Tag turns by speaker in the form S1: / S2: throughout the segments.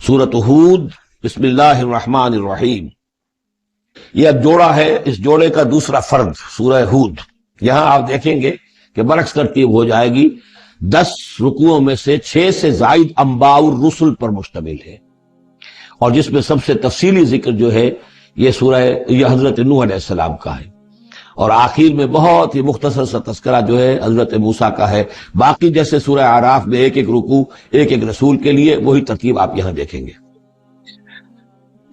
S1: سورۃ ہود، بسم اللہ الرحمن الرحیم۔ یہ اب جوڑا ہے، اس جوڑے کا دوسرا فرد سورہ ہود۔ یہاں آپ دیکھیں گے کہ برعکس ترتیب ہو جائے گی، 10 رکوعوں میں سے 6 سے زائد انباء الرسل پر مشتمل ہے، اور جس میں سب سے تفصیلی ذکر جو ہے یہ حضرت نوح علیہ السلام کا ہے، اور آخر میں بہت ہی مختصر سا تذکرہ جو ہے حضرت موسیٰ کا ہے۔ باقی جیسے سورہ اعراف میں ایک ایک رکوع ایک ایک رسول کے لیے، وہی ترتیب آپ یہاں دیکھیں گے۔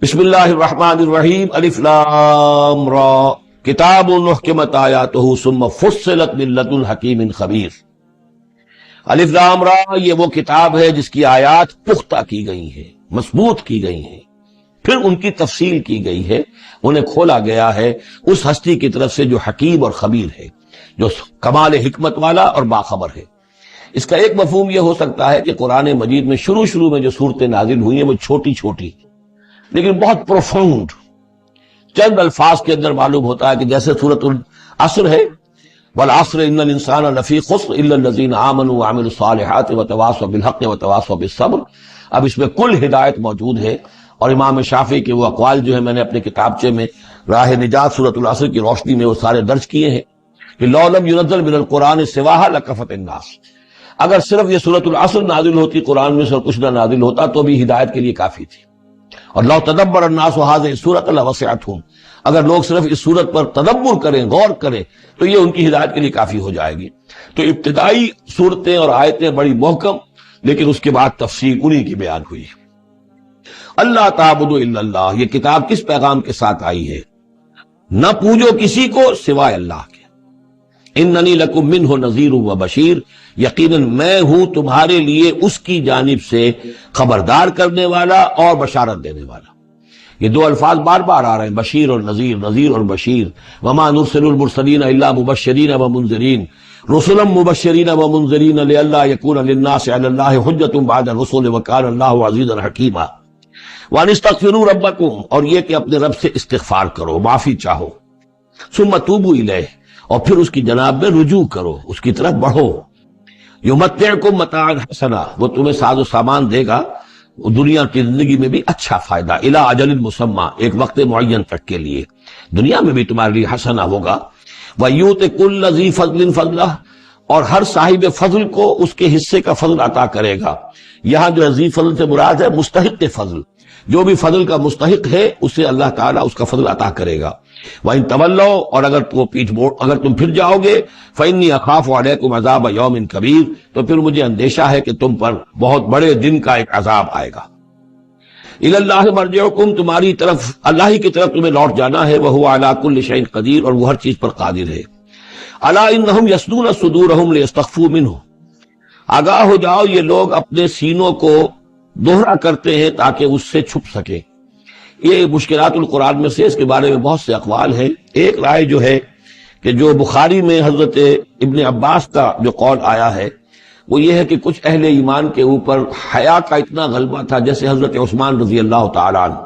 S1: بسم اللہ الرحمن الرحیم۔ الف لام را، کتاب احکمت آیاتہ ثم فصلت من لدن حکیم خبیر۔ الف لام را، یہ وہ کتاب ہے جس کی آیات پختہ کی گئی ہیں، مضبوط کی گئی ہیں، پھر ان کی تفصیل کی گئی ہے، انہیں کھولا گیا ہے اس ہستی کی طرف سے جو حکیم اور خبیر ہے، جو کمال حکمت والا اور باخبر ہے۔ اس کا ایک مفہوم یہ ہو سکتا ہے کہ قرآن مجید میں شروع میں جو صورتیں نازل ہوئی ہیں وہ چھوٹی چھوٹی لیکن بہت پروفاؤنڈ، چند الفاظ کے اندر معلوم ہوتا ہے کہ جیسے سورۃ العصر ہے، والعصر ان الانسان لفی خسر الا الذین آمنوا وعملوا الصالحات وتواصوا بالحق وتواصوا بالصبر۔ اب اس میں کل ہدایت موجود ہے، اور امام شافعی کے وہ اقوال جو ہے میں نے اپنے کتابچے میں راہ نجات سورۃ العصر کی روشنی میں وہ سارے درج کیے ہیں کہ لو لم ينزل من القرآن سواها لکفت الناس، اگر صرف یہ سورۃ العصر نازل ہوتی قرآن میں سے اور کچھ نہ نازل ہوتا تو بھی ہدایت کے لیے کافی تھی۔ اور لو تدبر الناس هذه السورۃ لوسعتهم، اگر لوگ صرف اس سورت پر تدبر کریں، غور کریں، تو یہ ان کی ہدایت کے لیے کافی ہو جائے گی۔ تو ابتدائی صورتیں اور آیتیں بڑی محکم، لیکن اس کے بعد تفصیل انہی کی بیان ہوئی۔ اللہ تعبدوا الا اللہ، یہ کتاب کس پیغام کے ساتھ آئی ہے؟ نہ پوجو کسی کو سوائے اللہ کے۔ اننی لکم منہ نذیر و بشیر، یقیناً میں ہوں تمہارے لیے اس کی جانب سے خبردار کرنے والا اور بشارت دینے والا۔ یہ دو الفاظ بار بار آ رہے ہیں، بشیر اور نذیر، نذیر اور بشیر۔ وما نرسل المرسلین الا مبشرین ومنذرین، رسلا مبشرین ومنذرین لئلا یکون للناس علی اللہ حجۃ بعد الرسل وکان اللہ عزیزا حکیما۔ وان استغفروا ربکم، اور یہ کہ اپنے رب سے استغفار کرو، معافی چاہو، ثم توبوا الیہ، اور پھر اس کی جناب میں رجوع کرو، اس کی طرف بڑھو۔ یمتعکم متاعا حسنا، وہ تمہیں ساز و سامان دے گا دنیا کی زندگی میں بھی اچھا فائدہ، الی اجل مسمی، ایک وقت معین تک کے لیے، دنیا میں بھی تمہارے لیے حسنا ہوگا۔ ویؤت کل ذی فضل فضلہ، اور ہر صاحب فضل کو اس کے حصے کا فضل عطا کرے گا۔ یہاں جو ذی فضل سے مراد ہے مستحق فضل، جو بھی فضل کا مستحق ہے اسے اللہ تعالیٰ اس کا فضل عطا کرے گا۔ وَإِن تَوَلَّوْا، اور اگر تم پھر جاؤ گے، فَإِنِّي أَخَافُ عَلَيْكُمْ عَذَابَ يَوْمٍ كَبِيرٍ، تو پھر مجھے اندیشہ ہے کہ تم پر بہت بڑے دن کا ایک عذاب آئے گا۔ إِلَى اللَّهِ مَرْجِعُكُمْ، تمہاری طرف اللہ ہی کی طرف تمہیں لوٹ جانا ہے، وَهُوَ عَلَى كُلِّ شَيْءٍ قَدِيرٌ، اور وہ ہر چیز پر قادر ہے۔ أَلَا إِنَّهُمْ يَثْنُونَ صُدُورَهُمْ لِيَسْتَخْفُوا مِنْهُ، آگاہ ہو جاؤ، یہ لوگ اپنے سینوں کو دوہرا کرتے ہیں تاکہ اس سے چھپ سکے۔ یہ مشکلات القرآن میں سے اس کے بارے میں بہت سے اقوال ہیں۔ ایک رائے جو ہے کہ جو بخاری میں حضرت ابن عباس کا جو قول آیا ہے وہ یہ ہے کہ کچھ اہل ایمان کے اوپر حیا کا اتنا غلبہ تھا، جیسے حضرت عثمان رضی اللہ تعالیٰ عنہ،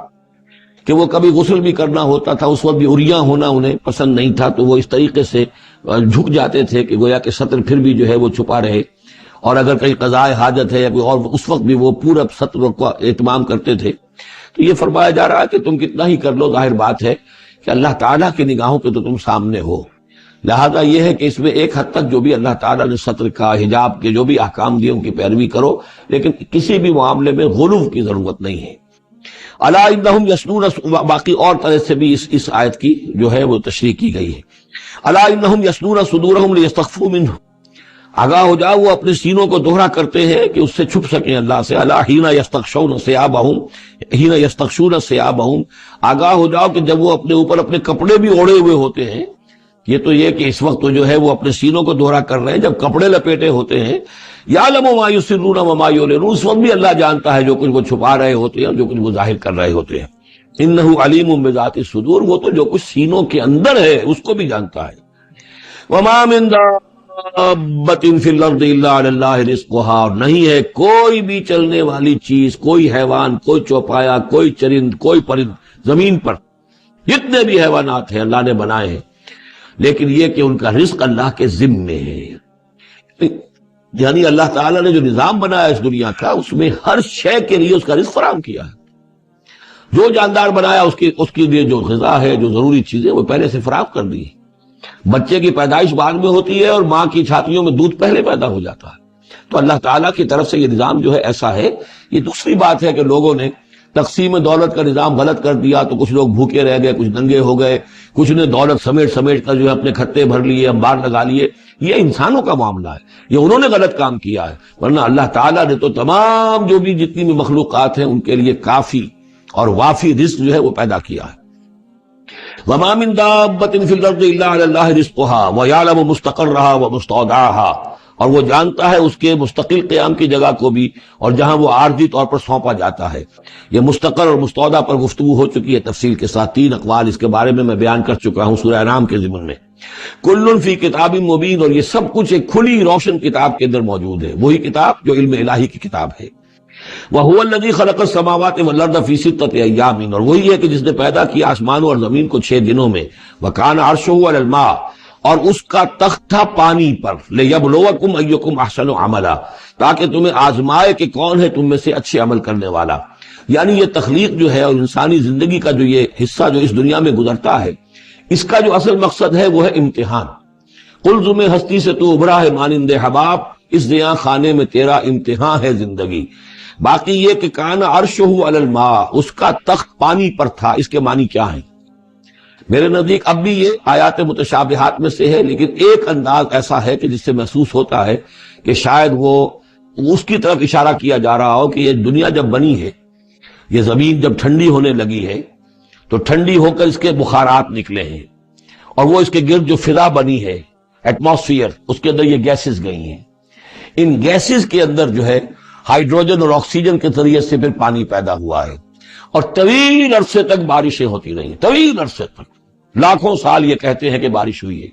S1: کہ وہ کبھی غسل بھی کرنا ہوتا تھا، اس وقت بھی عریاں ہونا انہیں پسند نہیں تھا، تو وہ اس طریقے سے جھک جاتے تھے کہ گویا کہ سطر پھر بھی جو ہے وہ چھپا رہے، اور اگر کہیں قضاء حاجت ہے یا کوئی اور، اس وقت بھی وہ پورا سطر کا اہتمام کرتے تھے۔ تو یہ فرمایا جا رہا ہے کہ تم کتنا ہی کر لو، ظاہر بات ہے کہ اللہ تعالیٰ کی نگاہوں کے تو تم سامنے ہو، لہذا یہ ہے کہ اس میں ایک حد تک جو بھی اللہ تعالیٰ نے سطر کا، حجاب کے جو بھی احکام دیے ان کی پیروی کرو، لیکن کسی بھی معاملے میں غلو کی ضرورت نہیں ہے۔ الا انہم یثنون، باقی اور طرح سے بھی اس آیت کی جو ہے وہ تشریح کی گئی ہے۔ الا انہم یثنون صدورہم لیستخفوا منہ، آگاہ ہو جاؤ، وہ اپنے سینوں کو دوہرا کرتے ہیں کہ اس سے چھپ سکیں اللہ سے۔ الا حین یستغشون ثیابہم، حین یستغشون ثیابہم، آگاہ ہو جاؤ کہ جب وہ اپنے اوپر اپنے کپڑے بھی اوڑھے ہوئے ہوتے ہیں، یہ تو یہ کہ اس وقت تو جو ہے وہ اپنے سینوں کو دوہرا کر رہے ہیں، جب کپڑے لپیٹے ہوتے ہیں، یعلم ما یسرون وما یعلنون، اس وقت بھی اللہ جانتا ہے جو کچھ وہ چھپا رہے ہوتے ہیں اور جو کچھ وہ ظاہر کر رہے ہوتے ہیں۔ انہ علیم بذات الصدور، وہ تو جو کچھ سینوں کے اندر ہے اس کو بھی جانتا ہے۔ وما من دابۃ فی الارض الا علی اللہ رزقها، اور نہیں ہے کوئی بھی چلنے والی چیز، کوئی حیوان، کوئی چوپایا، کوئی چرند، کوئی پرند زمین پر، جتنے بھی حیوانات ہیں اللہ نے بنائے ہیں، لیکن یہ کہ ان کا رزق اللہ کے ذمے ہے۔ یعنی اللہ تعالیٰ نے جو نظام بنایا اس دنیا کا، اس میں ہر شے کے لیے اس کا رزق فراہم کیا ہے. جو جاندار بنایا اس کے لیے جو غذا ہے، جو ضروری چیزیں، وہ پہلے سے فراہم کر دی. بچے کی پیدائش بعد میں ہوتی ہے اور ماں کی چھاتیوں میں دودھ پہلے پیدا ہو جاتا ہے. تو اللہ تعالیٰ کی طرف سے یہ نظام جو ہے ایسا ہے. یہ دوسری بات ہے کہ لوگوں نے تقسیم دولت کا نظام غلط کر دیا، تو کچھ لوگ بھوکے رہ گئے، کچھ ننگے ہو گئے، کچھ نے دولت سمیٹ کر جو ہے اپنے کھتے بھر لیے، انبار لگا لیے. یہ انسانوں کا معاملہ ہے، یہ انہوں نے غلط کام کیا ہے. ورنہ اللہ تعالیٰ نے تو تمام جو بھی جتنی بھی مخلوقات ہیں ان کے لیے کافی اور وافی رزق جو ہے وہ پیدا کیا ہے. وَمَا مِن دَابَّةٍ فِي الْأَرْضِ إِلَّا عَلَى اللَّهِ رِزْقُهَا وَيَعْلَمُ مُسْتَقَرَّهَا وَمُسْتَوْدَعَهَا، اور وہ جانتا ہے اس کے مستقل قیام کی جگہ کو بھی اور جہاں وہ عارضی طور پر سونپا جاتا ہے. یہ مستقر اور مستودع پر گفتگو ہو چکی ہے تفصیل کے ساتھ. 3 اقوال اس کے بارے میں بیان کر چکا ہوں سورہ انعام کے ضمن میں. کل فی کتاب مبین، اور یہ سب کچھ ایک کھلی روشن کتاب کے اندر موجود ہے، وہی کتاب جو علم الہی کی کتاب ہے. وَهُوَ الَّذِي خَلَقَ السَّمَاوَاتِ وَالْأَرْضَ فِي سِتَّةِ أَيَّامٍ، اور وہی ہے کہ جس نے پیدا کیا آسمانوں اور زمین کو 6 دنوں میں. وَكَانَ عَرْشُهُ عَلَى الْمَاءِ، اور اس کا تخت تھا پانی پر. لِيَبْلُوَكُمْ أَيُّكُمْ أَحْسَنُ عَمَلًا، تاکہ تمہیں آزمائے کہ کون ہے تم میں سے اچھے عمل کرنے والا. یعنی یہ تخلیق جو ہے اور انسانی زندگی کا جو یہ حصہ جو اس دنیا میں گزرتا ہے، اس کا جو اصل مقصد ہے وہ ہے امتحان. قلزم ہستی سے تو ابھرا ہے مانند حباب، اس زیاں خانے میں تیرا امتحان ہے زندگی. باقی یہ کہ کان عرشہ علی الماء، اس کا تخت پانی پر تھا. اس کے معنی کیا ہیں؟ میرے نزدیک اب بھی یہ آیات متشابہات میں سے ہے، لیکن ایک انداز ایسا ہے کہ جس سے محسوس ہوتا ہے کہ شاید وہ اس کی طرف اشارہ کیا جا رہا ہو کہ یہ دنیا جب بنی ہے، یہ زمین جب ٹھنڈی ہونے لگی ہے تو ٹھنڈی ہو کر اس کے بخارات نکلے ہیں، اور وہ اس کے گرد جو فضا بنی ہے، ایٹماسفیئر، اس کے اندر یہ گیسز گئی ہیں. ان گیسز کے اندر جو ہے ہائیڈروجن اور آکسیجن کے ذریعے سے پھر پانی پیدا ہوا ہے، اور طویل عرصے تک بارشیں ہوتی رہیں. طویل عرصے تک، لاکھوں سال یہ کہتے ہیں کہ بارش ہوئی ہے.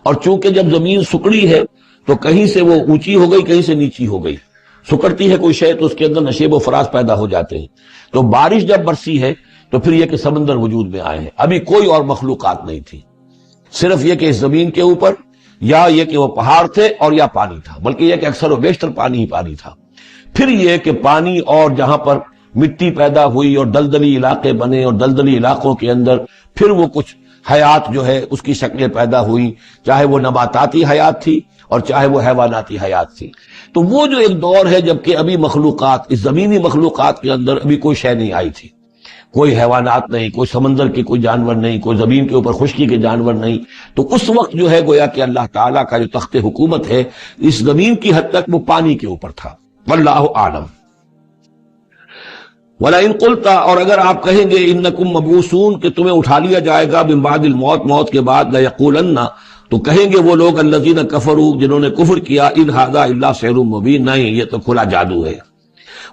S1: اور چونکہ جب زمین سکڑی ہے تو کہیں سے وہ اونچی ہو گئی، کہیں سے نیچی ہو گئی. سکڑتی ہے کوئی شے تو اس کے اندر نشیب و فراز پیدا ہو جاتے ہیں. تو بارش جب برسی ہے تو پھر یہ کہ سمندر وجود میں آئے ہیں. ابھی کوئی اور مخلوقات نہیں تھی، صرف یہ کہ اس زمین کے اوپر یا یہ کہ وہ پہاڑ تھے اور یا پانی تھا، بلکہ یہ کہ اکثر و بیشتر پانی ہی پانی تھا. پھر یہ کہ پانی اور جہاں پر مٹی پیدا ہوئی اور دلدلی علاقے بنے، اور دلدلی علاقوں کے اندر پھر وہ کچھ حیات جو ہے اس کی شکلیں پیدا ہوئی، چاہے وہ نباتاتی حیات تھی اور چاہے وہ حیواناتی حیات تھی. تو وہ جو ایک دور ہے جب کہ ابھی مخلوقات، اس زمینی مخلوقات کے اندر ابھی کوئی شے نہیں آئی تھی، کوئی حیوانات نہیں، کوئی سمندر کے کوئی جانور نہیں، کوئی زمین کے اوپر خشکی کے جانور نہیں. تو اس وقت جو ہے گویا کہ اللہ تعالیٰ کا جو تخت حکومت ہے اس زمین کی حد تک وہ پانی کے اوپر تھا. واللہ اعلم. وَلَئِن قُلْتَ، اور اگر آپ کہیں گے انکم مبعوثون، کہ تمہیں اٹھا لیا جائے گا من بعد الموت، موت کے بعد، لَيَقُولَنَّ، تو کہیں گے وہ لوگ الذین کفروا، جنہوں نے کفر کیا، ان ھذا الا سحر مبین، نہیں یہ تو کھلا جادو ہے.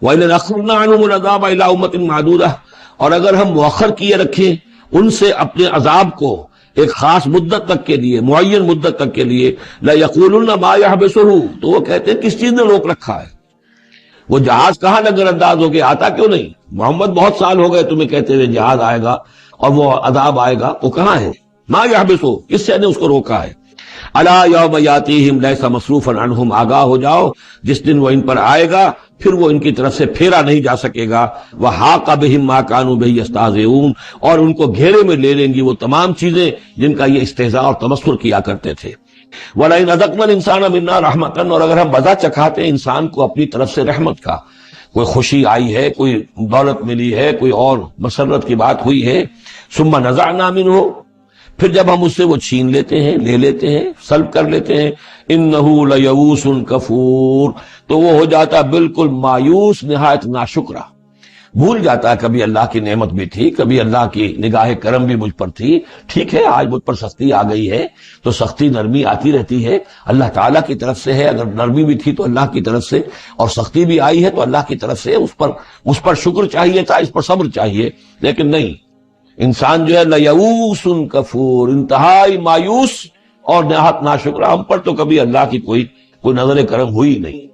S1: وَإِنْ أَخَّرْنَا عَنْهُمُ الْعَذَابَ إِلَىٰ أُمَّةٍ مَّعْدُودَةٍ، اور اگر ہم مؤخر کیے رکھیں ان سے اپنے عذاب کو ایک خاص مدت تک کے لیے، معین مدت تک کے لیے، لَيَقُولُنَّ مَا يَحْبِسُهُ، تو وہ کہتے ہیں کس چیز نے روک رکھا ہے؟ وہ جہاز کہاں نظر انداز ہو گیا، آتا کیوں نہیں؟ محمد بہت سال ہو گئے تمہیں کہتے ہوئے جہاز آئے گا اور وہ عذاب آئے گا، وہ کہاں ہے؟ ما یحبسو، کس سے نے اس کو روکا ہے؟ الا یوم یاتیہم لیس مصروفا عنہم، آگاہ ہو جاؤ جس دن وہ ان پر آئے گا پھر وہ ان کی طرف سے پھیرا نہیں جا سکے گا. وحاق بہم ما کانوا بہ یستہزئون، اور ان کو گھیرے میں لے لیں گی وہ تمام چیزیں جن کا یہ استہزاء اور تمسخر کیا کرتے تھے. وَلَئِنْ أَذَقْنَا الْإِنسَانَ مِنَّا رَحْمَةً، اور اگر ہم مزہ چکھاتے ہیں انسان کو اپنی طرف سے رحمت کا، کوئی خوشی آئی ہے، کوئی دولت ملی ہے، کوئی اور مسرت کی بات ہوئی ہے، ثُمَّ نَزَعْنَا مِنْهُ، پھر جب ہم اس سے وہ چھین لیتے ہیں، لے لیتے ہیں، سلب کر لیتے ہیں، إِنَّهُ لَيَئُوسٌ كَفُورٌ، تو وہ ہو جاتا بالکل مایوس، نہایت ناشکرہ، بھول جاتا ہے کبھی اللہ کی نعمت بھی تھی، کبھی اللہ کی نگاہ کرم بھی مجھ پر تھی. ٹھیک ہے آج مجھ پر سختی آ گئی ہے تو سختی نرمی آتی رہتی ہے، اللہ تعالیٰ کی طرف سے ہے. اگر نرمی بھی تھی تو اللہ کی طرف سے، اور سختی بھی آئی ہے تو اللہ کی طرف سے. اس پر شکر چاہیے تھا، اس پر صبر چاہیے، لیکن نہیں. انسان جو ہے لیئوس کفور، انتہائی مایوس اور نہایت ناشکرہ. ہم پر تو کبھی اللہ کی کوئی نظر کرم ہوئی نہیں.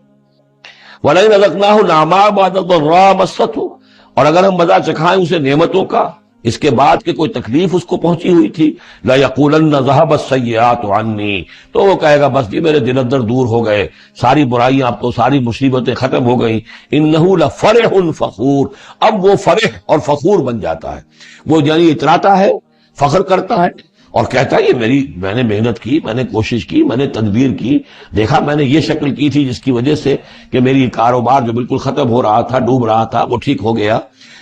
S1: وَلَئِنْ أَذَقْنَاهُ نَعْمَاءَ بَعْدَ ضَرَّاءَ مَسَّتْهُ، اور اگر ہم مزہ چکھائیں اسے نعمتوں کا اس کے بعد کہ کوئی تکلیف اس کو پہنچی ہوئی تھی، لَيَقُولَنَّ ذَهَبَ السَّيِّئَاتُ عَنِّي، تو وہ کہے گا بس جی میرے دل اندر دور ہو گئے، ساری برائیاں اب تو ساری مصیبتیں ختم ہو گئیں، إِنَّهُ لَفَرِحٌ فَخُورٌ، اب وہ فرح اور فخور بن جاتا ہے، وہ یعنی اتراتا ہے، فخر کرتا ہے اور کہتا ہے یہ میں نے محنت کی، میں نے کوشش کی، میں نے تدبیر کی، دیکھا میں نے یہ شکل کی تھی جس کی وجہ سے کہ میری کاروبار جو بالکل ختم ہو رہا تھا، ڈوب رہا تھا، وہ ٹھیک ہو گیا۔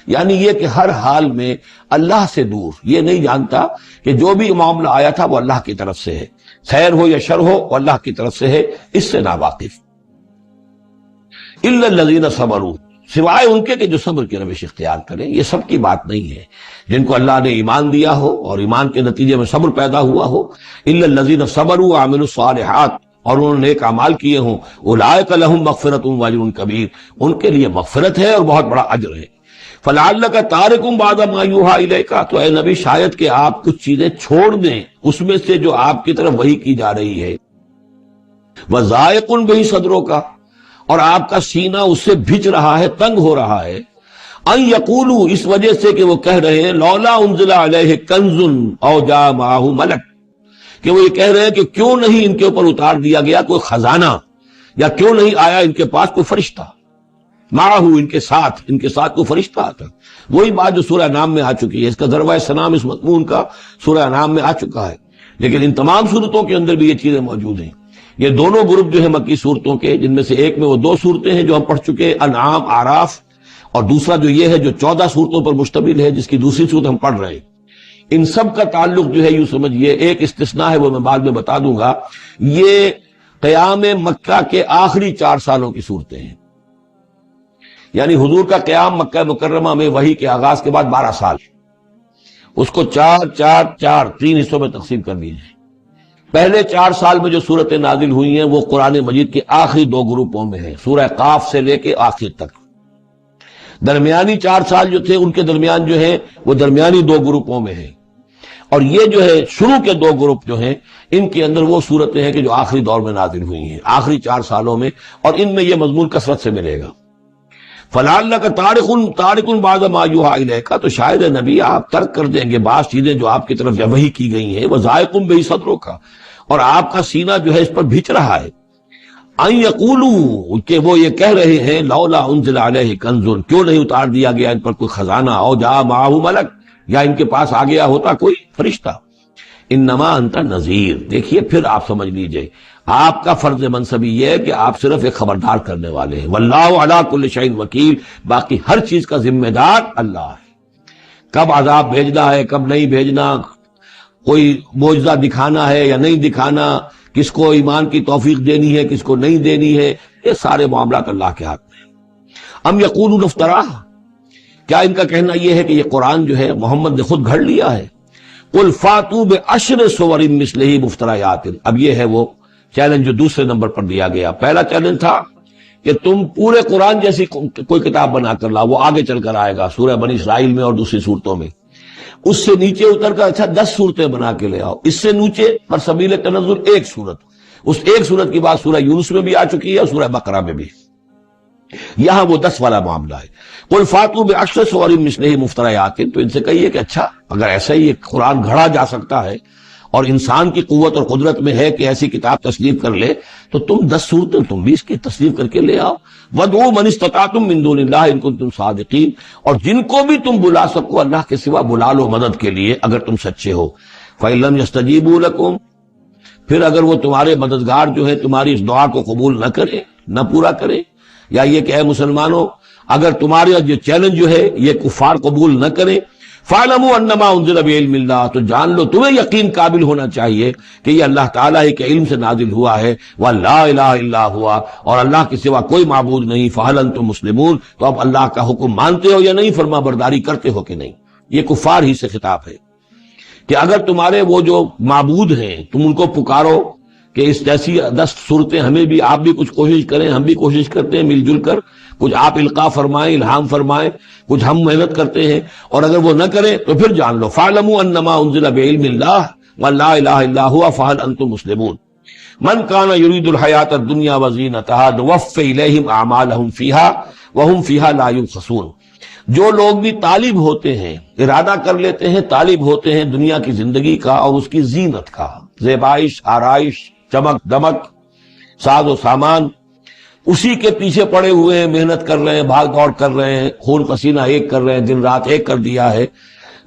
S1: یعنی یہ کہ ہر حال میں اللہ سے دور، یہ نہیں جانتا کہ جو بھی معاملہ آیا تھا وہ اللہ کی طرف سے ہے، خیر ہو یا شر ہو وہ اللہ کی طرف سے ہے، اس سے ناواقف۔ إِلَّا الَّذِينَ صَبَرُوا، سوائے ان کے کہ جو صبر کی روش اختیار کریں۔ یہ سب کی بات نہیں ہے، جن کو اللہ نے ایمان دیا ہو اور ایمان کے نتیجے میں صبر پیدا ہوا ہو، إِلَّا الَّذِينَ صَبَرُوا وَعَمِلُوا الصَّالِحَاتِ، اور انہوں نے نیک اعمال کیے ہوں، أُولَٰئِكَ لَهُم مَغْفِرَةٌ وَأَجْرٌ كَبِيرٌ، ان کے لیے مغفرت ہے اور بہت بڑا اجر ہے۔ فَلَعَلَّكَ تَارِكٌ بَعْضَ مَا يُوحَىٰ إِلَيْكَ، تو اے نبی شاید کہ آپ کچھ چیزیں چھوڑ دیں اس میں سے جو آپ کی طرف وحی کی جا رہی ہے، وَضَائِقٌ بِهِ صَدْرُكَ، اور آپ کا سینہ اس سے بھج رہا ہے، تنگ ہو رہا ہے، ان یقولوا، اس وجہ سے کہ وہ کہہ رہے ہیں لولا انزل علیہ کنز او جاء معہ ملک، کہ وہ یہ کہہ رہے ہیں کہ کیوں نہیں ان کے اوپر اتار دیا گیا کوئی خزانہ، یا کیوں نہیں آیا ان کے پاس کوئی فرشتہ، معہ ان کے ساتھ کوئی فرشتہ آتا۔ وہی بات جو سورہ نام میں آ چکی ہے، اس کا ذروہ سنام اس مضمون کا سورہ نام میں آ چکا ہے، لیکن ان تمام صورتوں کے اندر بھی یہ چیزیں موجود ہیں۔ یہ دونوں گروپ جو ہے مکی صورتوں کے، جن میں سے ایک میں وہ 2 صورتیں ہیں جو ہم پڑھ چکے، انعام، اعراف، اور دوسرا جو یہ ہے جو 14 صورتوں پر مشتمل ہے جس کی دوسری صورت ہم پڑھ رہے ہیں، ان سب کا تعلق جو ہے یوں سمجھیے، ایک استثناء ہے وہ میں بعد میں بتا دوں گا، یہ قیام مکہ کے آخری 4 سالوں کی صورتیں ہیں، یعنی حضور کا قیام مکہ مکرمہ میں وحی کے آغاز کے بعد 12 سال، اس کو 3 حصوں میں تقسیم کر دیجیے۔ پہلے 4 سال میں جو صورتیں نازل ہوئی ہیں وہ قرآن مجید کے آخری 2 گروپوں میں ہیں، سورہ قاف سے لے کے آخر تک۔ درمیانی 4 سال جو تھے ان کے درمیان جو ہیں وہ درمیانی 2 گروپوں میں ہیں، اور یہ جو ہے شروع کے 2 گروپ جو ہیں ان کے اندر وہ صورتیں ہیں کہ جو آخری دور میں نازل ہوئی ہیں، آخری 4 سالوں میں، اور ان میں یہ مضمون کثرت سے ملے گا۔ فَلَعَلَّكَ تَارِكٌ بَعْضَ مَا يُوحَىٰ إِلَيْكَ، تو شاید نبی آپ ترک کر دیں گے بعض چیزیں جو آپ کی طرف وحی کی گئی ہیں، وَضَائِقٌ بِهِ صَدْرُكَ، اور آپ کا سینہ جو ہے اس پر بھیچ رہا ہے، ان یقولوا، کہ وہ یہ کہہ رہے ہیں لولا انزل علیہ کنز، کیوں نہیں اتار دیا گیا ان پر کوئی خزانہ، او جاء معہ ملک، یا ان کے پاس آ گیا ہوتا کوئی فرشتہ۔ انما انت نذیر، دیکھیے پھر آپ سمجھ لیجئے آپ کا فرض منصبی یہ ہے کہ آپ صرف ایک خبردار کرنے والے ہیں، واللہ علی کل شیء وکیل، باقی ہر چیز کا ذمہ دار اللہ ہے، کب عذاب بھیجنا ہے کب نہیں بھیجنا، کوئی معجزہ دکھانا ہے یا نہیں دکھانا، کس کو ایمان کی توفیق دینی ہے کس کو نہیں دینی ہے، یہ سارے معاملات اللہ کے ہاتھ میں۔ ام یقولون افتراہ، کیا ان کا کہنا یہ ہے کہ یہ قرآن جو ہے محمد نے خود گھڑ لیا ہے؟ قل فاتوا بعشر سور مثلہ مفتریات، اب یہ ہے وہ چیلنج جو دوسرے نمبر پر دیا گیا۔ پہلا چیلنج تھا کہ تم پورے قرآن جیسی کوئی کتاب بنا کر لاؤ، وہ آگے چل کر آئے گا سورہ بنی اسرائیل میں اور دوسری صورتوں میں۔ اس سے نیچے اتر کر اچھا 10 صورتیں بنا کے لے آؤ، اس سے نیچے پر سبیل تنزل 1 صورت، اس 1 صورت کی بات سورہ یونس میں بھی آ چکی ہے اور سورہ بقرہ میں بھی، یہاں وہ 10 والا معاملہ ہے۔ قل فاتوا بعشر سور مثلہ مفتریات، تو ان سے کہیے کہ اچھا اگر ایسا ہی ایک قرآن گھڑا جا سکتا ہے اور انسان کی قوت اور قدرت میں ہے کہ ایسی کتاب تصنیف کر لے، تو تم 10 صورتیں تم بھی اس کی تصنیف کر کے لے آؤ۔ وَادْعُوا مَنِ اسْتَطَعْتُم مِّن دُونِ اللَّهِ إِن كُنتُمْ صَادِقِينَ، اور جن کو بھی تم بلا سکو اللہ کے سوا بلا لو مدد کے لیے اگر تم سچے ہو۔ فَإِن لَّمْ يَسْتَجِيبُوا لَكُمْ، پھر اگر وہ تمہارے مددگار جو ہے تمہاری اس دعا کو قبول نہ کرے، نہ پورا کرے، یا یہ کہ اے مسلمانوں اگر تمہارا جو چیلنج جو ہے یہ کفار قبول نہ کرے، فَاعْلَمُوا أَنَّمَا أُنزِلَ بِعِلْمِ اللَّهِ، تو جان لو تمہیں یقین قابل ہونا چاہیے کہ یہ اللہ تعالیٰ ہی کے علم سے نازل ہوا ہے، وَلَا إِلَٰهَ إِلَّا هُوَ، اور اللہ کے سوا کوئی معبود نہیں، فَهَلْ أَنتُم مُسْلِمُونَ، تو اب اللہ کا حکم مانتے ہو یا نہیں، فرما برداری کرتے ہو کہ نہیں۔ یہ کفار ہی سے خطاب ہے کہ اگر تمہارے وہ جو معبود ہیں تم ان کو پکارو کہ اس جیسی 10 صورتیں ہمیں بھی، آپ بھی کچھ کوشش کریں، ہم بھی کوشش کرتے ہیں مل جل کر، کچھ آپ القاء فرمائیں، الہام فرمائیں، کچھ ہم محنت کرتے ہیں، اور اگر وہ نہ کریں تو پھر جان لو فَاعْلَمُوا أَنَّمَا أُنزِلَ بِعِلْمِ اللَّهِ وَلَا إِلَٰهَ إِلَّا هُوَ فَهَلْ أَنتُم مُسْلِمُونَ مَنْ كَانَ يُرِيدُ الْحَيَاةَ الدُّنْيَا وَزِينَتَهَا نُوَفِّ إِلَيْهِمْ أَعْمَالَهُمْ فِيهَا وَهُمْ فِيهَا لَا يُبْخَسُونَ، جو لوگ بھی طالب ہوتے ہیں، ارادہ کر لیتے ہیں، طالب ہوتے ہیں دنیا کی زندگی کا اور اس کی زینت کا، زیبائش، آرائش، چمک دمک، ساز و سامان، اسی کے پیچھے پڑے ہوئے ہیں، محنت کر رہے ہیں، بھاگ دوڑ کر رہے ہیں، خون پسینہ ایک کر رہے ہیں، دن رات ایک کر دیا ہے،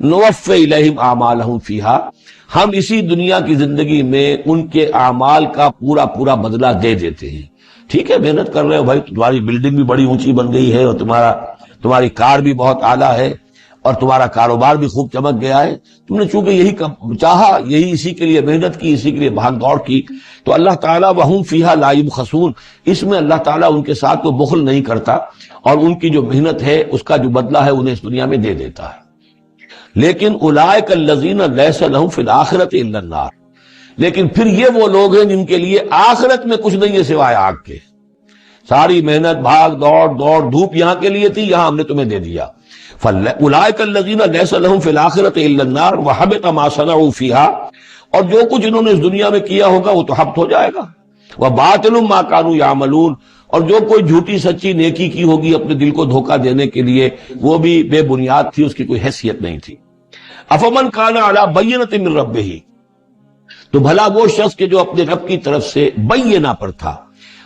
S1: نوفی الیہم اعمالہم فیہا، ہم اسی دنیا کی زندگی میں ان کے اعمال کا پورا پورا بدلہ دے دیتے ہیں۔ ٹھیک ہے، محنت کر رہے ہو بھائی، تمہاری بلڈنگ بھی بڑی اونچی بن گئی ہے، اور تمہاری کار بھی بہت اعلیٰ ہے، اور تمہارا کاروبار بھی خوب چمک گیا ہے، تم نے چونکہ یہی چاہا، یہی اسی کے لیے محنت کی، اسی کے لیے بھاگ دوڑ کی، تو اللہ تعالیٰ وَهُمْ فِيهَا لَا يُبْخَسُونَ، اس میں اللہ تعالیٰ ان کے ساتھ کوئی بخل نہیں کرتا، اور ان کی جو محنت ہے اس کا جو بدلہ ہے انہیں اس دنیا میں دے دیتا ہے۔ لیکن اولئک الذین لیس لہم فی الآخرۃ الا النار، لیکن پھر یہ وہ لوگ ہیں جن کے لیے آخرت میں کچھ نہیں ہے سوائے آگ کے، ساری محنت، بھاگ دوڑ دھوپ یہاں کے لیے تھی، یہاں ہم نے تمہیں دے دیا۔ اولئک الذین لیس لہم فی الآخرۃ الا النار وحبط ما صنعوا فیہا، اور جو کچھ انہوں نے اس دنیا میں کیا ہوگا وہ تو حبط ہو جائے گا، وباطل ما کانوا یعملون، اور جو کوئی جھوٹی سچی نیکی کی ہوگی اپنے دل کو دھوکہ دینے کے لیے، وہ بھی بے بنیاد تھی، اس کی کوئی حیثیت نہیں تھی۔ افمن کان علی بینۃ من ربہ، تو بھلا وہ شخص کے جو اپنے رب کی طرف سے بینہ پر تھا،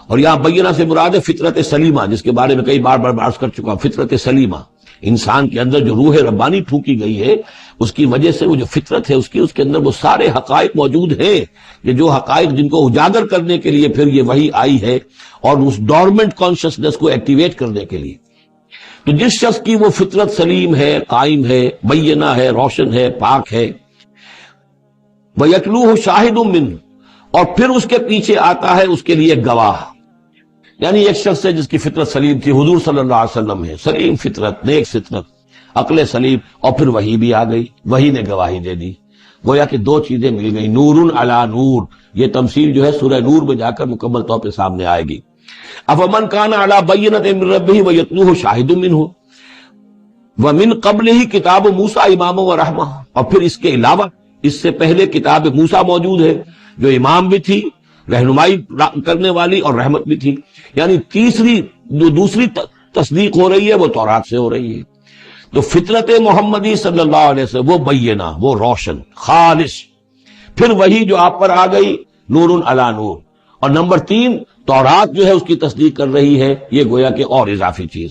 S1: اور یہاں بینہ سے مراد ہے فطرت سلیمہ، جس کے بارے میں کئی بار عرض کر چکا، فطرت سلیمہ، انسان کے اندر جو روح ربانی پھونکی گئی ہے، اس کی وجہ سے وہ جو فطرت ہے اس کے اندر وہ سارے حقائق موجود ہیں، کہ جو حقائق جن کو اجاگر کرنے کے لیے پھر یہ وحی آئی ہے، اور اس ڈورمنٹ کانشسنس کو ایکٹیویٹ کرنے کے لیے۔ تو جس شخص کی وہ فطرت سلیم ہے، قائم ہے، بینہ ہے، روشن ہے، پاک ہے، وَيَتْلُوهُ شَاهِدٌ مِّنْهُ، اور پھر اس کے پیچھے آتا ہے اس کے لیے گواہ، یعنی ایک شخص ہے جس کی فطرت سلیم تھی، حضور صلی اللہ علیہ وسلم ہے، سلیم فطرت، نیک فطرت، عقل سلیم، اور پھر وحی بھی آ گئی، وحی نے گواہی دے دی، گویا کہ دو چیزیں مل گئی، نور علی نور، یہ تمثیل جو ہے سورہ نور میں جا کر مکمل طور پہ سامنے آئے گی۔ افمن کان علی بینۃ من ربہ ویتلوہ شاہد منہ ومن قبلہ کتاب موسیٰ اماما ورحمہ، اور پھر اس کے علاوہ اس سے پہلے کتاب موسیٰ موجود ہے جو امام بھی تھی، رہنمائی کرنے والی، اور رحمت بھی تھی، یعنی دوسری تصدیق ہو رہی ہے وہ تورات سے ہو رہی ہے۔ تو فطرت محمدی صلی اللہ علیہ وسلم وہ بینہ، وہ روشن خالص، پھر وہی جو آپ پر آ گئی نور علی نور، اور نمبر 3 تورات جو ہے اس کی تصدیق کر رہی ہے، یہ گویا کہ اور اضافی چیز۔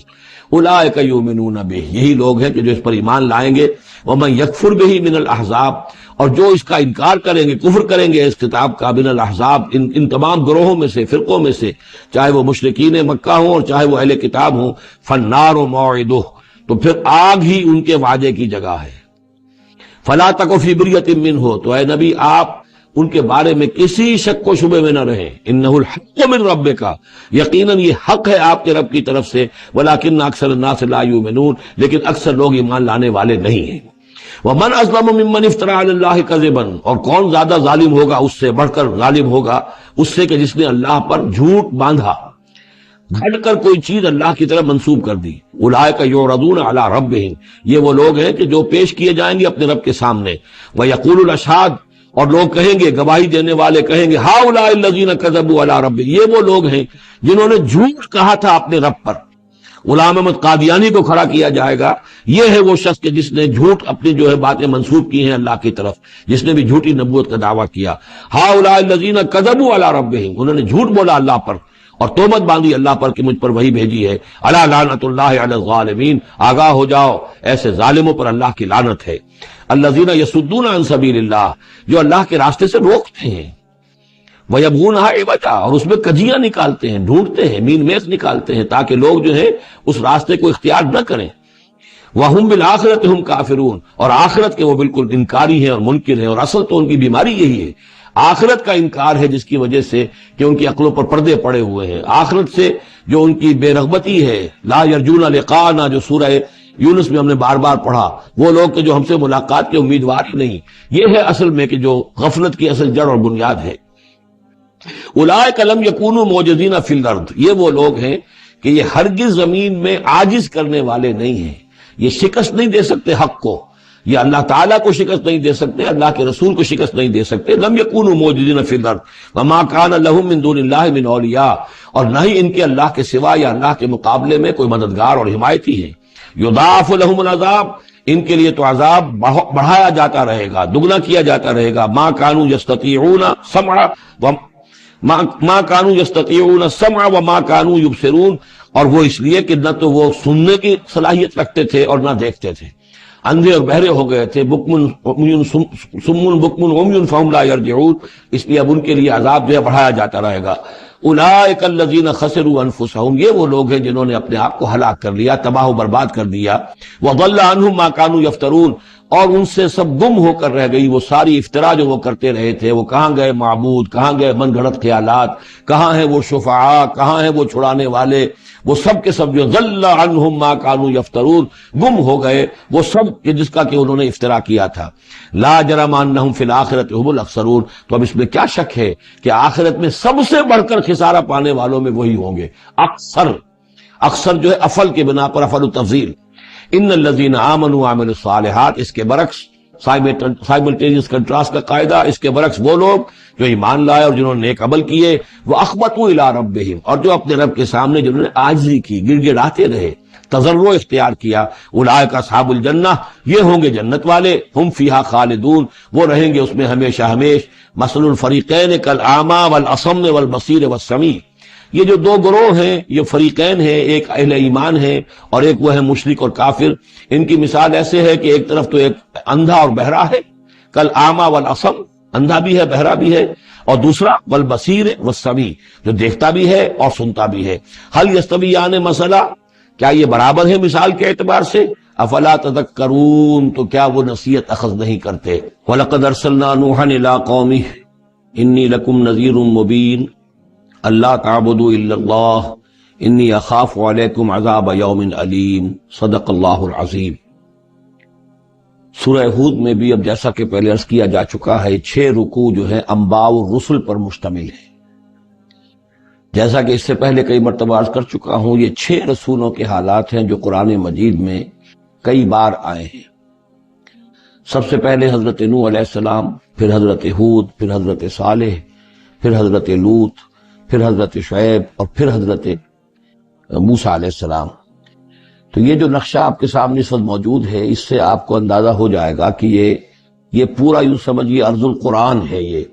S1: اولئک یؤمنون بہ، یہی لوگ ہیں کہ جو اس پر ایمان لائیں گے، ومن یکفر بہ من الاحزاب، اور جو اس کا انکار کریں گے، کفر کریں گے اس کتاب کا، من الاحزاب، ان تمام گروہوں میں سے، فرقوں میں سے، چاہے وہ مشرکین مکہ ہوں اور چاہے وہ اہل کتاب ہوں، فالنار موعدہ، تو پھر آگ ہی ان کے وعدے کی جگہ ہے۔ فلا تک فی مریۃ منہ، تو اے نبی آپ ان کے بارے میں کسی شک و شبے میں نہ رہیں، انہ الحق من ربک، یقیناً یہ حق ہے آپ کے رب کی طرف سے، ولکن اکثر الناس لا یؤمنون، لیکن اکثر لوگ ایمان لانے والے نہیں ہیں۔ ومن اظلم ممن افترى علی اللہ کذبا، اور کون زیادہ ظالم ہوگا، اس سے بڑھ کر ظالم ہوگا اس سے کہ جس نے اللہ پر جھوٹ باندھا، گھڑ کر کوئی چیز اللہ کی طرف منسوب کر دی۔ اولئک یعرضون علی ربہم، یہ وہ لوگ ہیں کہ جو پیش کیے جائیں گے اپنے رب کے سامنے، ویقول الاشہاد، اور لوگ کہیں گے، گواہی دینے والے کہیں گے، ہؤلاء الذین کذبوا علی ربہم، یہ وہ لوگ ہیں جنہوں نے جھوٹ کہا تھا اپنے رب پر۔ غلام احمد قادیانی کو کھڑا کیا جائے گا، یہ ہے وہ شخص کہ جس نے جھوٹ اپنی جو ہے باتیں منسوب کی ہیں اللہ کی طرف، جس نے بھی جھوٹی نبوت کا دعویٰ کیا۔ ہؤلاء الذین کذبوا علی ربہم، انہوں نے جھوٹ بولا اللہ پر اور تہمت باندھی اللہ پر کہ مجھ پر وہی بھیجی ہے۔ الا لعنت اللہ علی الظالمین، آگاہ ہو جاؤ ایسے ظالموں پر اللہ کی لعنت ہے۔ الذین یصدون عن سبیل اللہ، جو اللہ کے راستے سے روکتے ہیں، وَيَبْغُونَهَا عِوَجًا، اور اس میں کجیاں نکالتے ہیں، ڈھونڈتے ہیں، مین میز نکالتے ہیں تاکہ لوگ جو ہے اس راستے کو اختیار نہ کریں۔ وَهُمْ بِالْآخِرَةِ هُمْ کافرون، اور آخرت کے وہ بالکل انکاری ہیں اور منکر ہیں، اور اصل تو ان کی بیماری یہی ہے، آخرت کا انکار ہے، جس کی وجہ سے کہ ان کی عقلوں پر پردے پڑے ہوئے ہیں۔ آخرت سے جو ان کی بے رغبتی ہے، لا یرجون لقاءنا، جو سورہ یونس میں ہم نے بار بار پڑھا، وہ لوگ کہ جو ہم سے ملاقات کے امیدوار ہی نہیں، یہ ہے اصل میں کہ جو غفلت کی اصل جڑ اور بنیاد ہے۔ اولئک لم یکونوا معجزین فی الارض، یہ وہ لوگ ہیں کہ یہ ہرگز زمین میں عاجز کرنے والے نہیں ہیں، یہ شکست نہیں دے سکتے حق کو، یہ اللہ تعالیٰ کو شکست نہیں دے سکتے، اللہ کے رسول کو شکست نہیں دے سکتے۔ لم یکونوا معجزین فی الارض وما کان لهم من دون اللہ من اولیاء، اور نہ ہی ان کے اللہ کے سوا یا اللہ کے مقابلے میں کوئی مددگار اور حمایتی ہیں۔ یضاعف لهم العذاب، ان کے لیے تو عذاب بڑھایا جاتا رہے گا، دگنا کیا جاتا رہے گا. ما كانوا يستطيعون السمع ما كانوا يستطيعون السمع وما كانوا يبصرون، اور وہ اس لیے کہ نہ تو وہ سننے کی صلاحیت رکھتے تھے اور نہ دیکھتے تھے، اندھے اور بہرے ہو گئے تھے. سم بکم عمی فہم لا یرجعون، اس لیے اب ان کے لیے عذاب جو ہے بڑھایا جاتا رہے گا. اولئک الذین خسروا انفسهم، یہ وہ لوگ ہیں جنہوں نے اپنے آپ کو ہلاک کر لیا، تباہ و برباد کر دیا. وضل عنہم ما كانوا یفترون، اور ان سے سب گم ہو کر رہ گئی وہ ساری افطرا جو وہ کرتے رہے تھے. وہ کہاں گئے معبود، کہاں گئے من گھڑت خیالات، کہاں ہیں وہ شفعاء، کہاں ہیں وہ چھڑانے والے، وہ سب کے سب جو ضل عنہم ما كانوا یفترون، گم ہو گئے وہ سب جس کا کہ انہوں نے افطرا کیا تھا. لا جرم انہم فی الآخرۃ هم الاخسرون، تو اب اس میں کیا شک ہے کہ آخرت میں سب سے بڑھ کر خسارہ پانے والوں میں وہی ہوں گے. اکثر جو ہے افل کے بنا پر افل التفضیل. ان الذین آمنوا وعملوا الصالحات، اس کے برعکس سائملٹینیس کنٹراسٹ کا قاعدہ، اس کے برعکس وہ لوگ جو ایمان لائے اور جنہوں نے نیک عمل کیے، وَأَخْبَتُوا إِلَىٰ رَبِّهِمْ، اور جو اپنے رب کے سامنے جنہوں نے عاجزی کی، گڑ گڑاتے رہے، تضرع اختیار کیا. اولئک اصحاب الجنہ، یہ ہوں گے جنت والے. ہم فیہا خالدون، وہ رہیں گے اس میں ہمیشہ ہمیش. مثل الفریقین کالاعمی والاصم والبصیر والسمیع، یہ جو دو گروہ ہیں، یہ فریقین ہیں، ایک اہل ایمان ہے اور ایک وہ ہے مشرک اور کافر. ان کی مثال ایسے ہے کہ ایک طرف تو ایک اندھا اور بہرا ہے، کالاعمی والاصم، اندھا بھی ہے بہرا بھی ہے، اور دوسرا والبصیر والسمیع، جو دیکھتا بھی ہے اور سنتا بھی ہے. هل یستویان مثلا، کیا یہ برابر ہے مثال کے اعتبار سے؟ افلا تذکرون، تو کیا وہ نصیحت اخذ نہیں کرتے؟ وَلَقَدْ أَرْسَلْنَا نُوحًا إِلَىٰ قَوْمِهِ إِنِّي لَكُمْ نَذِيرٌ مُّبِينٌ أَلَّا تَعْبُدُوا إِلَّا اللَّهَ إِنِّي أَخَافُ عَلَيْكُمْ عَذَابَ يَوْمٍ أَلِيمٍ. صدق اللہ العظیم. سورہ ہود میں بھی اب جیسا کہ پہلے عرض کیا جا چکا ہے 6 رکوع جو ہے انباء الرسل پر مشتمل ہے. جیسا کہ اس سے پہلے کئی مرتبہ عرض کر چکا ہوں، یہ 6 رسولوں کے حالات ہیں جو قرآن مجید میں کئی بار آئے ہیں. سب سے پہلے حضرت نوح علیہ السلام، پھر حضرت ہود، پھر حضرت صالح، پھر حضرت لوط، پھر حضرت شعیب، اور پھر حضرت موسیٰ علیہ السلام. تو یہ جو نقشہ آپ کے سامنے اس وقت موجود ہے، اس سے آپ کو اندازہ ہو جائے گا کہ یہ پورا یوں سمجھیے ارض القرآن ہے. یہ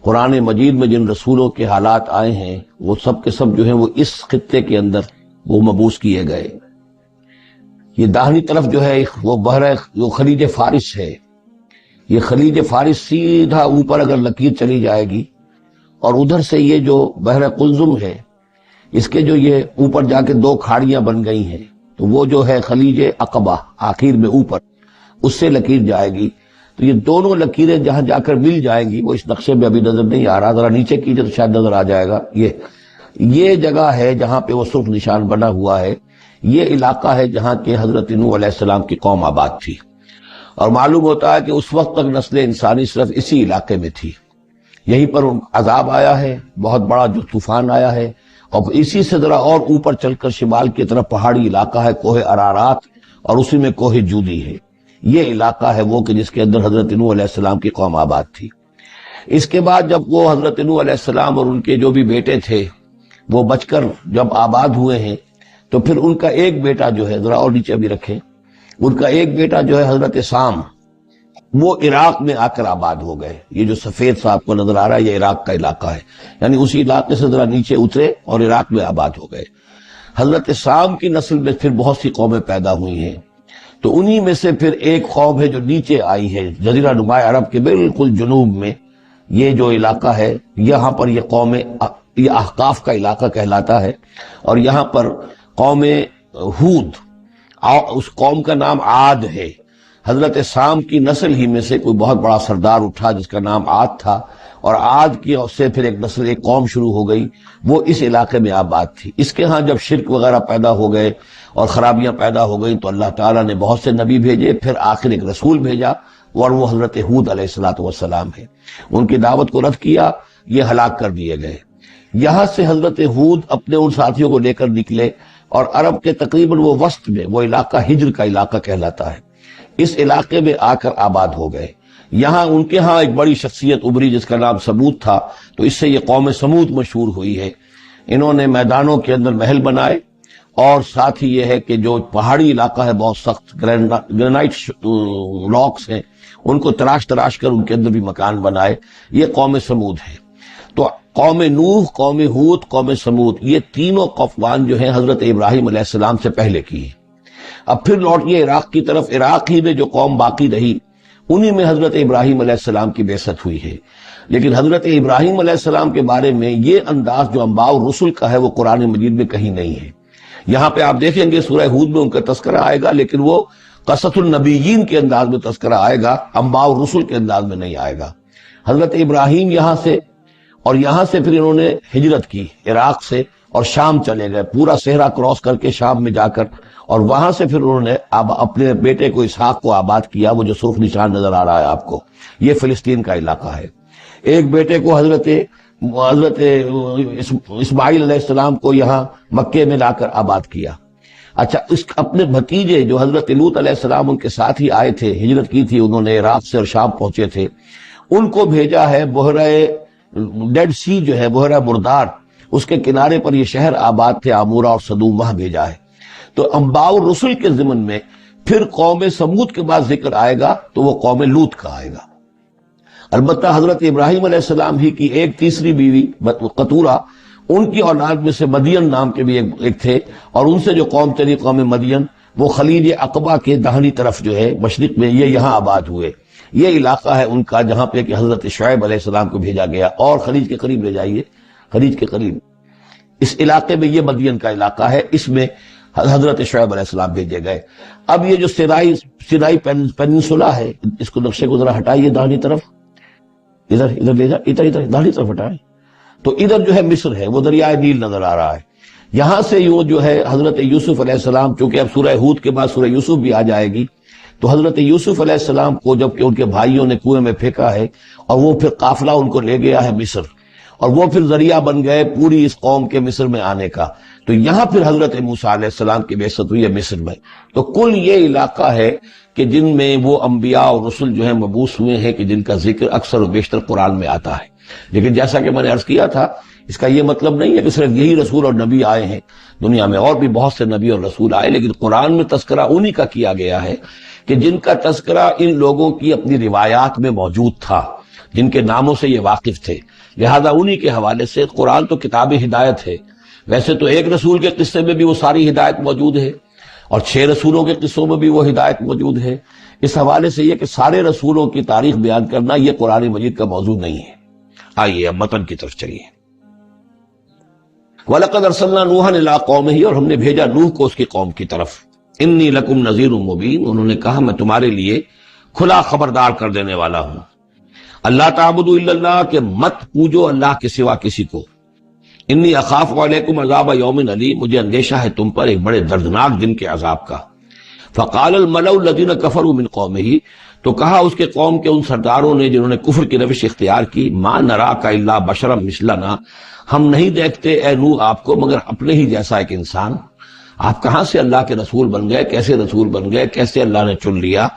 S1: قرآن مجید میں جن رسولوں کے حالات آئے ہیں وہ سب کے سب جو ہیں وہ اس خطے کے اندر وہ مبعوث کیے گئے. یہ داہنی طرف جو ہے وہ جو خلیج فارس ہے، یہ خلیج فارس سیدھا اوپر اگر لکیر چلی جائے گی، اور ادھر سے یہ جو بحر قلزم ہے، اس کے جو یہ اوپر جا کے 2 کھاڑیاں بن گئی ہیں، تو وہ جو ہے خلیج عقبہ آخر میں اوپر، اس سے لکیر جائے گی. تو یہ دونوں لکیریں جہاں جا کر مل جائیں گی، وہ اس نقشے میں ابھی نظر نہیں آ رہا، ذرا نیچے کیجئے تو شاید نظر آ جائے گا. یہ جگہ ہے جہاں پہ وہ سرخ نشان بنا ہوا ہے. یہ علاقہ ہے جہاں کے حضرت نوح علیہ السلام کی قوم آباد تھی، اور معلوم ہوتا ہے کہ اس وقت تک نسل انسانی صرف اسی علاقے میں تھی. یہیں پر عذاب آیا ہے، بہت بڑا جو طوفان آیا ہے، اور اسی سے ذرا اور اوپر چل کر شمال کی طرف پہاڑی علاقہ ہے کوہ ارارات، اور اسی میں کوہ جودی ہے. یہ علاقہ ہے وہ کہ جس کے اندر حضرت نوح علیہ السلام کی قوم آباد تھی. اس کے بعد جب وہ حضرت نوح علیہ السلام اور ان کے جو بھی بیٹے تھے وہ بچ کر جب آباد ہوئے ہیں، تو پھر ان کا ایک بیٹا جو ہے، ذرا اور نیچے بھی رکھیں، ان کا ایک بیٹا جو ہے حضرت سام، وہ عراق میں آ کر آباد ہو گئے. یہ جو سفید سا آپ کو نظر آ رہا ہے یہ عراق کا علاقہ ہے، یعنی اسی علاقے سے ذرا نیچے اترے اور عراق میں آباد ہو گئے. حضرت سام کی نسل میں پھر بہت سی قومیں پیدا ہوئی ہیں. تو انہی میں سے پھر ایک قوم ہے جو نیچے آئی ہے جزیرہ نما عرب کے بالکل جنوب میں. یہ جو علاقہ ہے یہاں پر یہ قوم، یہ احقاف کا علاقہ کہلاتا ہے، اور یہاں پر قوم ہود، اس قوم کا نام عاد ہے. حضرت سام کی نسل ہی میں سے کوئی بہت بڑا سردار اٹھا جس کا نام عاد تھا، اور عاد کی سے پھر ایک نسل، ایک قوم شروع ہو گئی، وہ اس علاقے میں آباد تھی. اس کے ہاں جب شرک وغیرہ پیدا ہو گئے اور خرابیاں پیدا ہو گئیں تو اللہ تعالیٰ نے بہت سے نبی بھیجے، پھر آخر ایک رسول بھیجا، اور وہ حضرت ہود علیہ السلام ہے. ان کی دعوت کو رد کیا، یہ ہلاک کر دیے گئے. یہاں سے حضرت ہود اپنے ان ساتھیوں کو لے کر نکلے، اور عرب کے تقریباً وہ وسط میں، وہ علاقہ ہجر کا علاقہ کہلاتا ہے، اس علاقے میں آ کر آباد ہو گئے. یہاں ان کے ہاں ایک بڑی شخصیت ابھری جس کا نام سمود تھا، تو اس سے یہ قوم سمود مشہور ہوئی ہے. انہوں نے میدانوں کے اندر محل بنائے، اور ساتھ ہی یہ ہے کہ جو پہاڑی علاقہ ہے بہت سخت گرینائٹ راکس ہیں، ان کو تراش تراش کر ان کے اندر بھی مکان بنائے، یہ قوم سمود ہے۔ تو قوم نوح، قوم ہود، قوم سمود، یہ تینوں قومان جو ہیں حضرت ابراہیم علیہ السلام سے پہلے کی ہیں۔ اب پھر لوٹیے عراق کی طرف، عراق ہی میں جو قوم باقی رہی انہی میں حضرت ابراہیم علیہ السلام کی بعثت ہوئی ہے۔ لیکن حضرت ابراہیم علیہ السلام کے بارے میں یہ انداز جو انباء الرسل کا ہے وہ قرآن مجید میں کہیں نہیں ہے۔ یہاں پہ آپ دیکھیں گے سورہ ہود میں ان کا تذکرہ آئے گا، لیکن وہ قصص النبیین کے انداز میں تذکرہ آئے گا، انباء الرسل کے انداز میں نہیں آئے گا۔ حضرت ابراہیم یہاں سے، اور یہاں سے پھر انہوں نے ہجرت کی عراق سے اور شام چلے گئے، پورا صحرا کراس کر کے شام میں جا کر، اور وہاں سے پھر انہوں نے اپنے بیٹے کو اسحاق کو آباد کیا، وہ جو سرخ نشان نظر آ رہا ہے آپ کو، یہ فلسطین کا علاقہ ہے۔ ایک بیٹے کو حضرت اسماعیل علیہ السلام کو یہاں مکے میں لا کر آباد کیا۔ اچھا، اس اپنے بھتیجے جو حضرت لوط علیہ السلام ان کے ساتھ ہی آئے تھے، ہجرت کی تھی انہوں نے، عراق سے اور شام پہنچے تھے، ان کو بھیجا ہے بحیرہ ڈیڈ سی جو ہے، بحیرہ مردار، اس کے کنارے پر یہ شہر آباد تھے، عمورہ اور صدوم، وہاں بھیجا ہے۔ تو انباء الرسل کے ضمن میں پھر قوم سمود کے بعد ذکر آئے گا تو وہ قوم لوط کا آئے گا۔ البتہ حضرت ابراہیم علیہ السلام ہی کی ایک تیسری بیوی قطورہ، ان کی اولاد میں سے مدین نام کے بھی ایک تھے، اور ان سے جو قوم چلی قوم مدین، وہ خلیج عقبہ کے داہنی طرف جو ہے مشرق میں، یہ یہاں آباد ہوئے۔ یہ علاقہ ہے ان کا جہاں پہ کہ حضرت شعیب علیہ السلام کو بھیجا گیا، اور خلیج کے قریب لے جائیے، خلیج کے قریب اس علاقے میں یہ مدین کا علاقہ ہے، اس میں حضرت شعیب علیہ السلام بھیجے گئے۔ اب یہ جو سینائی پیننسولا ہے، اس کو نقشے کو ذرا ہٹائیے داہنی طرف، ادھر لے جا، ادھر داہنی طرف ہٹائیں، تو ادھر جو ہے مصر ہے، وہ دریائے نیل نظر آ رہا ہے۔ یہاں سے یوں جو ہے حضرت یوسف علیہ السلام، چونکہ اب سورہ ہود کے بعد سورہ یوسف بھی آ جائے گی، تو حضرت یوسف علیہ السلام کو جب کہ ان کے بھائیوں نے کنویں میں پھینکا ہے، اور وہ پھر قافلہ ان کو لے گیا ہے مصر، اور وہ پھر ذریعہ بن گئے پوری اس قوم کے مصر میں آنے کا، تو یہاں پھر حضرت موسیٰ علیہ السلام کی بعثت ہوئی ہے مصر میں۔ تو کل یہ علاقہ ہے کہ جن میں وہ انبیاء اور رسل جو ہیں مبعوث ہوئے ہیں، کہ جن کا ذکر اکثر و بیشتر قرآن میں آتا ہے۔ لیکن جیسا کہ میں نے عرض کیا تھا، اس کا یہ مطلب نہیں ہے کہ صرف یہی رسول اور نبی آئے ہیں، دنیا میں اور بھی بہت سے نبی اور رسول آئے، لیکن قرآن میں تذکرہ انہی کا کیا گیا ہے کہ جن کا تذکرہ ان لوگوں کی اپنی روایات میں موجود تھا، جن کے ناموں سے یہ واقف تھے، لہذا انہی کے حوالے سے قرآن تو کتاب ہدایت ہے۔ ویسے تو ایک رسول کے قصے میں بھی وہ ساری ہدایت موجود ہے، اور 6 رسولوں کے قصوں میں بھی وہ ہدایت موجود ہے۔ اس حوالے سے یہ کہ سارے رسولوں کی تاریخ بیان کرنا یہ قرآن مجید کا موضوع نہیں ہے۔ آئیے اب متن کی طرف چلیے۔ وَلَقَدْ أَرْسَلْنَا نُوحًا إِلَىٰ قَوْمِهِ، اور ہم نے بھیجا نوح کو اس کی قوم کی طرف۔ إِنِّي لَكُمْ نَذِيرٌ مُّبِينٌ، انہوں نے کہا میں تمہارے لیے کھلا خبردار کر دینے والا ہوں۔ اللہ تعبدوا الا اللہ، کہ مت پوجو اللہ کے سوا کسی کو۔ انی اخاف علیکم عذاب یوم علیم، مجھے اندیشہ ہے تم پر ایک بڑے دردناک دن کے عذاب کا۔ فقال الملأ الذین کفروا من قومہ، تو کہا اس کے قوم کے ان سرداروں نے جنہوں نے کفر کی روش اختیار کی، ما نراک الا بشرا مثلنا، ہم نہیں دیکھتے اے نوح آپ کو مگر اپنے ہی جیسا ایک انسان۔ آپ کہاں سے اللہ کے رسول بن گئے، کیسے رسول بن گئے، کیسے اللہ نے چن لیا؟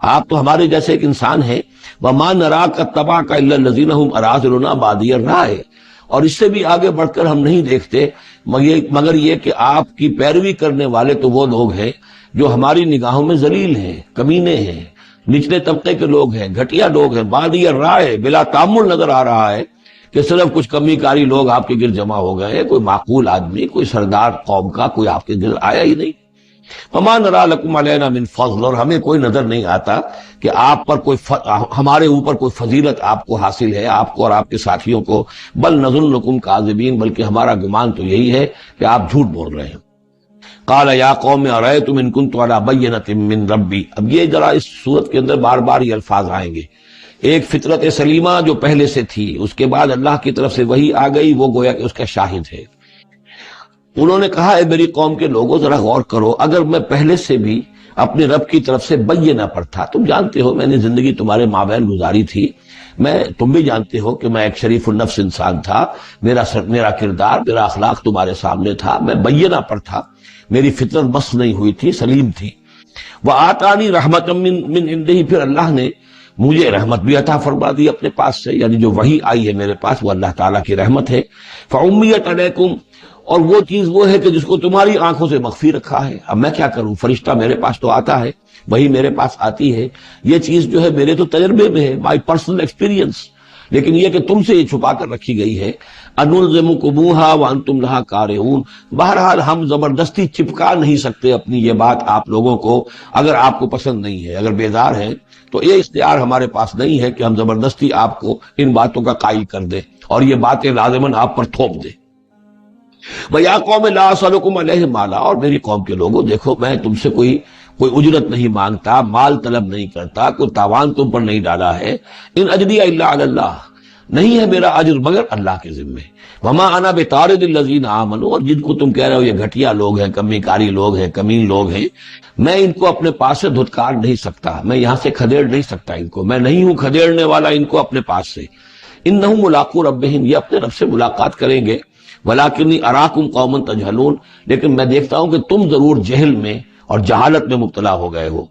S1: آپ تو ہمارے جیسے ایک انسان ہیں۔ وما نراک اتبعک الا الذین هم اراذلنا بادی الرائے، اور اس سے بھی آگے بڑھ کر ہم نہیں دیکھتے مگر یہ کہ آپ کی پیروی کرنے والے تو وہ لوگ ہیں جو ہماری نگاہوں میں ذلیل ہیں، کمینے ہیں، نچلے طبقے کے لوگ ہیں، گھٹیا لوگ ہیں۔ بادی الرائے، بلا تعمل نظر آ رہا ہے کہ صرف کچھ کمی کاری لوگ آپ کے گرد جمع ہو گئے، کوئی معقول آدمی، کوئی سردار قوم کا کوئی آپ کے گرد آیا ہی نہیں۔ وما نرى لكم علينا من فضل، اور ہمیں کوئی نظر نہیں آتا کہ آپ پر کوئی ہمارے اوپر کوئی فضیلت آپ کو حاصل ہے، آپ کو اور آپ کے ساتھیوں کو۔ بل نظنکم کاذبین، بلکہ ہمارا گمان تو یہی ہے کہ آپ جھوٹ بول رہے ہیں۔ قال یا قوم ارأیتم ان كنت على بینۃ من ربی، اب یہ ذرا اس صورت کے اندر بار بار یہ الفاظ آئیں گے۔ ایک فطرت سلیمہ جو پہلے سے تھی، اس کے بعد اللہ کی طرف سے وحی آ گئی، وہ گویا کہ اس کا شاہد ہے۔ انہوں نے کہا اے میری قوم کے لوگوں ذرا غور کرو، اگر میں پہلے سے بھی اپنے رب کی طرف سے بینہ پر تھا، تم جانتے ہو میں نے زندگی تمہارے مابین گزاری تھی، تم بھی جانتے ہو کہ میں ایک شریف النفس انسان تھا، میرا کردار، میرا اخلاق تمہارے سامنے تھا، میں بینہ پر تھا، میری فطرت مس نہیں ہوئی تھی، سلیم تھی۔ وآتانی رحمۃ من عنده، پھر اللہ نے مجھے رحمت بھی عطا فرما دی اپنے پاس سے، یعنی جو وحی آئی ہے میرے پاس وہ اللہ تعالیٰ کی رحمت ہے۔ فعمیت علیکم، اور وہ چیز وہ ہے کہ جس کو تمہاری آنکھوں سے مخفی رکھا ہے۔ اب میں کیا کروں، فرشتہ میرے پاس تو آتا ہے، وہی میرے پاس آتی ہے، یہ چیز جو ہے میرے تو تجربے میں ہے، بائی پرسنل ایکسپیرینس، لیکن یہ کہ تم سے یہ چھپا کر رکھی گئی ہے۔ انلزمکموہا وانتم لہا کارہون، بہرحال ہم زبردستی چپکا نہیں سکتے اپنی یہ بات آپ لوگوں کو، اگر آپ کو پسند نہیں ہے، اگر بیزار ہے تو یہ اختیار ہمارے پاس نہیں ہے کہ ہم زبردستی آپ کو ان باتوں کا قائل کر دیں اور یہ باتیں لازماً آپ پر تھوپ دیں۔ وَيَا قَوْمِ لَا أَسْأَلُكُمْ عَلَيْهِ مَالًا، اور میری قوم کے لوگوں دیکھو میں تم سے کوئی اجرت نہیں مانگتا، مال طلب نہیں کرتا، کوئی تاوان تم پر نہیں ڈالا ہے۔ ان اجریہ الا علی اللہ، نہیں ہے میرا اجر مگر اللہ کے ذمے۔ وما انا بطارد الذین آمنوا، اور جن کو تم کہہ رہے ہو یہ گھٹیا لوگ ہیں، کمی کاری لوگ ہیں، کمین لوگ ہیں، میں ان کو اپنے پاس سے دھتکار نہیں سکتا، میں یہاں سے کھدیڑ نہیں سکتا ان کو، میں نہیں ہوں کھدیڑنے والا ان کو اپنے پاس سے۔ انہم ملاقو ربہم، یہ اپنے رب سے ملاقات کریں گے۔ ولیکنی اراکم قوما تجہلون، لیکن میں دیکھتا ہوں کہ تم ضرور جہل میں اور جہالت میں مبتلا ہو گئے ہو۔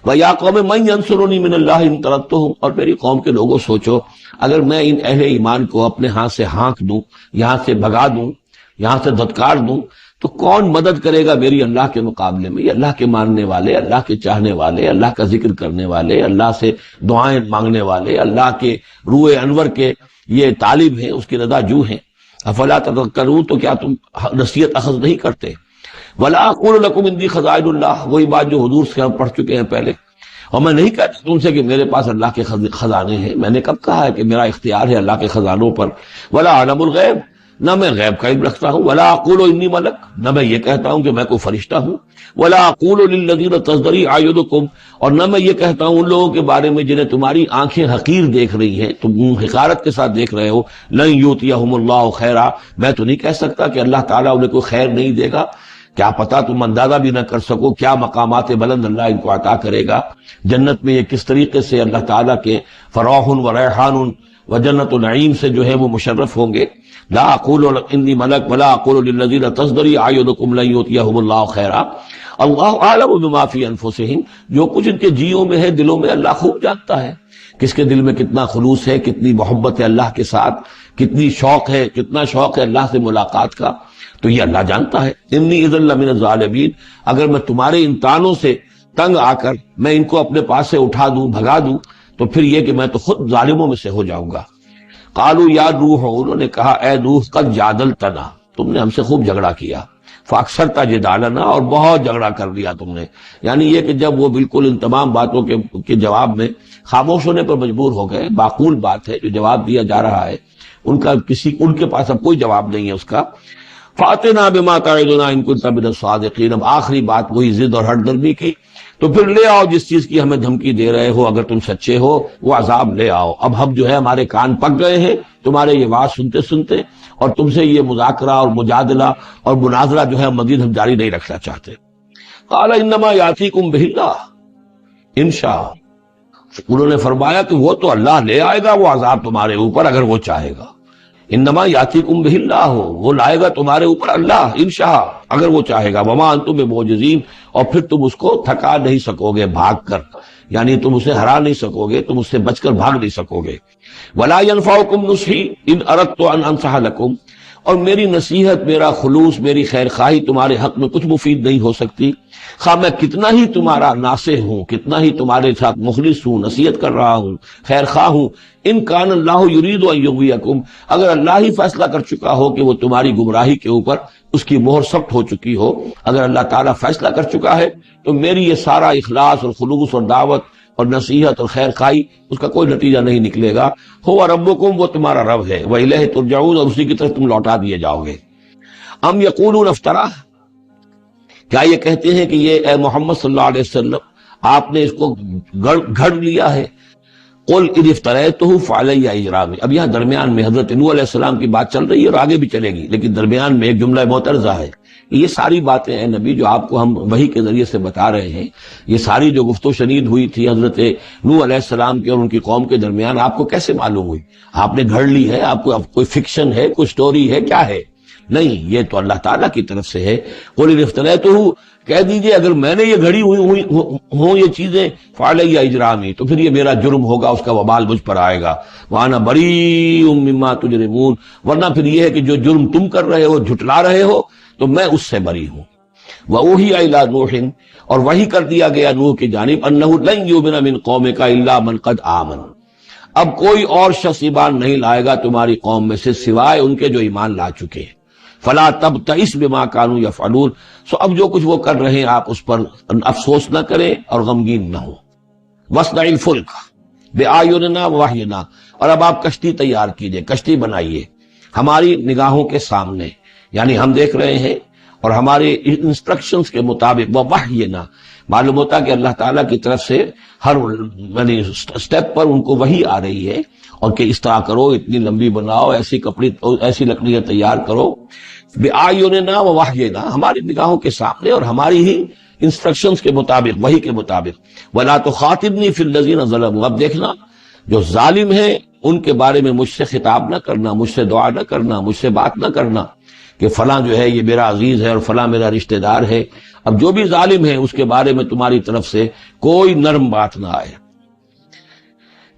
S1: وَيَا قَوْمِ مَن يَنصُرُنِي مِنَ اللَّهِ إِن طَرَدتُّهُمْ، اور میری قوم کے لوگوں سوچو اگر میں ان اہل ایمان کو اپنے ہاتھ سے ہانک دوں، یہاں سے بھگا دوں، یہاں سے دھتکار دوں، تو کون مدد کرے گا میری اللہ کے مقابلے میں؟ یہ اللہ کے ماننے والے، اللہ کے چاہنے والے، اللہ کا ذکر کرنے والے، اللہ سے دعائیں مانگنے والے، اللہ کے روح انور کے یہ طالب ہیں، اس کی رضا جو ہیں۔ افلا تذکرون، تو کیا تم نصیحت اخذ نہیں کرتے؟ ولا اقول لکم عندی خزائن اللہ، وہی بات جو حضور سے ہم پڑھ چکے ہیں پہلے، اور میں نہیں کہتا تم سے کہ میرے پاس اللہ کے خزانے ہیں، میں نے کب کہا ہے کہ میرا اختیار ہے اللہ کے خزانوں پر؟ ولا اعلم الغیب، نہ میں غیب کا علم رکھتا ہوں۔ ولا اقول انی ملک، نہ میں یہ کہتا ہوں کہ میں کوئی فرشتہ ہوں۔ ولا اقول للذین تزدری اعینکم، اور نہ میں یہ کہتا ہوں ان لوگوں کے بارے میں جنہیں تمہاری آنکھیں حقیر دیکھ رہی ہیں، تم حقارت کے ساتھ دیکھ رہے ہو، لن یؤتیہم اللہ خیرا، میں تو نہیں کہہ سکتا کہ اللہ تعالیٰ انہیں کوئی خیر نہیں دے گا، کیا پتا تم اندازہ بھی نہ کر سکو کیا مقامات بلند اللہ ان کو عطا کرے گا۔ جنت میں یہ کس طریقے سے اللہ تعالیٰ کے فراح و ریحان و جنت و نعیم سے جو ہے وہ مشرف ہوں گے۔ لا اقول انی ملک ولا اقول للذین تزدری اعینکم لن یؤتیہم اللہ خیرا، اللہ اعلم بما فی انفسہم، جو کچھ ان کے جیوں میں ہے، دلوں میں، اللہ خوب جانتا ہے کس کے دل میں کتنا خلوص ہے، کتنی محبت ہے اللہ کے ساتھ، کتنی شوق ہے، کتنا شوق ہے اللہ سے ملاقات کا، تو یہ اللہ جانتا ہے۔ انی اذا لمن الظالمین، اگر میں تمہارے ان تانوں سے تنگ آ کر میں ان کو اپنے پاس سے اٹھا دوں، بھگا دوں، تو پھر یہ کہ میں تو خود ظالموں میں سے ہو جاؤں گا۔ قالوا یا روح، انہوں نے کہا اے روح، قد جادلتنا، تم نے ہم سے خوب جھگڑا کیا، فاکثرت جدالنا، اور بہت جھگڑا کر لیا تم نے، یعنی یہ کہ جب وہ بالکل ان تمام باتوں کے جواب میں خاموش ہونے پر مجبور ہو گئے، معقول بات ہے جو جواب دیا جا رہا ہے، ان کے پاس اب کوئی جواب نہیں ہے اس کا۔ فاتنا بما تعدنا ان كنت من الصادقین، اب آخری بات وہی ضد اور ہٹ درمی کی، تو پھر لے آؤ جس چیز کی ہمیں دھمکی دے رہے ہو، اگر تم سچے ہو وہ عذاب لے آؤ۔ اب ہم جو ہے ہمارے کان پک گئے ہیں تمہارے یہ بات سنتے سنتے، اور تم سے یہ مذاکرہ اور مجادلہ اور مناظرہ جو ہے مزید ہم جاری نہیں رکھنا چاہتے۔ قال انما یاتیکم بہ اللہ ان شاء، انہوں نے فرمایا کہ وہ تو اللہ لے آئے گا وہ عذاب تمہارے اوپر اگر وہ چاہے گا۔ انما یاتیکم بہ اللہ، وہ لائے گا تمہارے اوپر اللہ انشاء، اگر وہ چاہے گا۔ وما انتم بمعجزین، اور پھر تم اس کو تھکا نہیں سکو گے بھاگ کر، یعنی تم اسے ہرا نہیں سکو گے، تم اس سے بچ کر بھاگ نہیں سکو گے۔ ولا ينفعکم نصحی ان اردت ان انصح لکم، اور میری نصیحت، میرا خلوص، میری خیر خواہی تمہارے حق میں کچھ مفید نہیں ہو سکتی، خواہ میں کتنا ہی تمہارا ناصح ہوں، کتنا ہی تمہارے ساتھ مخلص ہوں، نصیحت کر رہا ہوں، خیر خواہ ہوں۔ ان کان اللہ یرید ان یغویکم، اگر اللہ ہی فیصلہ کر چکا ہو کہ وہ تمہاری گمراہی کے اوپر اس کی مہر سخت ہو چکی ہو، اگر اللہ تعالیٰ فیصلہ کر چکا ہے تو میری یہ سارا اخلاص اور خلوص اور دعوت اور نصیحت اور خیر خواہی اس کا کوئی نتیجہ نہیں نکلے گا۔ ہو ربکم، وہ تمہارا رب ہے، وإلیہ ترجعون، اور اسی کی طرف تم لوٹا دیے جاؤ گے۔ ام یقولون افترا، کیا یہ کہتے ہیں کہ یہ اے محمد صلی اللہ علیہ وسلم آپ نے اس کو گھڑ لیا ہے؟ قل ان افتریتہ فعلی اجرامی، اب یہاں درمیان میں حضرت نوح علیہ السلام کی بات چل رہی ہے اور آگے بھی چلے گی، لیکن درمیان میں ایک جملہ معترضہ ہے۔ یہ ساری باتیں ہیں نبی جو آپ کو ہم وحی کے ذریعے سے بتا رہے ہیں، یہ ساری جو گفت و شنید ہوئی تھی حضرت نوح علیہ السلام کے اور ان کی قوم کے درمیان، آپ کو کیسے معلوم ہوئی؟ آپ نے گھڑ لی ہے؟ آپ کو کوئی فکشن ہے، کوئی سٹوری ہے، کیا ہے؟ نہیں، یہ تو اللہ تعالیٰ کی طرف سے ہے۔ قل ان افتریتہ، کہہ دیجئے اگر میں نے یہ گھڑی ہوئی ہوں یہ چیزیں، فعلی اجرامی، تو پھر یہ میرا جرم ہوگا، اس کا وبال مجھ پر آئے گا۔ وانا بریء مما تجرمون، ورنہ پھر یہ ہے کہ جو جرم تم کر رہے ہو، جھٹلا رہے ہو، تو میں اس سے بری ہوں۔ وَأُوحِيَ إِلَىٰ نُوحٍ، اور وحی کر دیا گیا نوح کی جانب، أَنَّهُ لَن يُؤْمِنَ مِن قَوْمِكَ إِلَّا مَن قَدْ آمَنَ، اب کوئی اور شخص ایمان نہیں لائے گا تمہاری قوم میں سے سوائے ان کے جو ایمان لا چکے ہیں۔ فلا تبتئس بما كانوا يفعلون، سو اب جو کچھ وہ کر رہے ہیں آپ اس پر افسوس نہ کریں اور غمگین نہ ہو۔ وَاصْنَعِ الْفُلْكَ بِأَعْيُنِنَا وَوَحْيِنَا، اور اب آپ کشتی تیار کیجئے، کشتی بنائیے ہماری نگاہوں کے سامنے، یعنی ہم دیکھ رہے ہیں اور ہمارے انسٹرکشنز کے مطابق، وَوَحْيِنَا، معلوم ہوتا کہ اللہ تعالیٰ کی طرف سے ہر یعنی اسٹیپ پر ان کو وحی آ رہی ہے، اور کہ اس طرح کرو، اتنی لمبی بناؤ، ایسی لکڑیاں تیار کرو، بِأَعْيُنِنَا وَوَحْيِنَا، ہماری نگاہوں کے سامنے اور ہماری ہی انسٹرکشنز کے مطابق، وحی کے مطابق۔ وَلَا تُخَاطِبْنِي فِي الَّذِينَ ظَلَمُوا، اب دیکھنا جو ظالم ہیں ان کے بارے میں مجھ سے خطاب نہ کرنا، مجھ سے دعا نہ کرنا، مجھ سے بات نہ کرنا کہ فلاں جو ہے یہ میرا عزیز ہے اور فلاں میرا رشتہ دار ہے۔ اب جو بھی ظالم ہے اس کے بارے میں تمہاری طرف سے کوئی نرم بات نہ آئے۔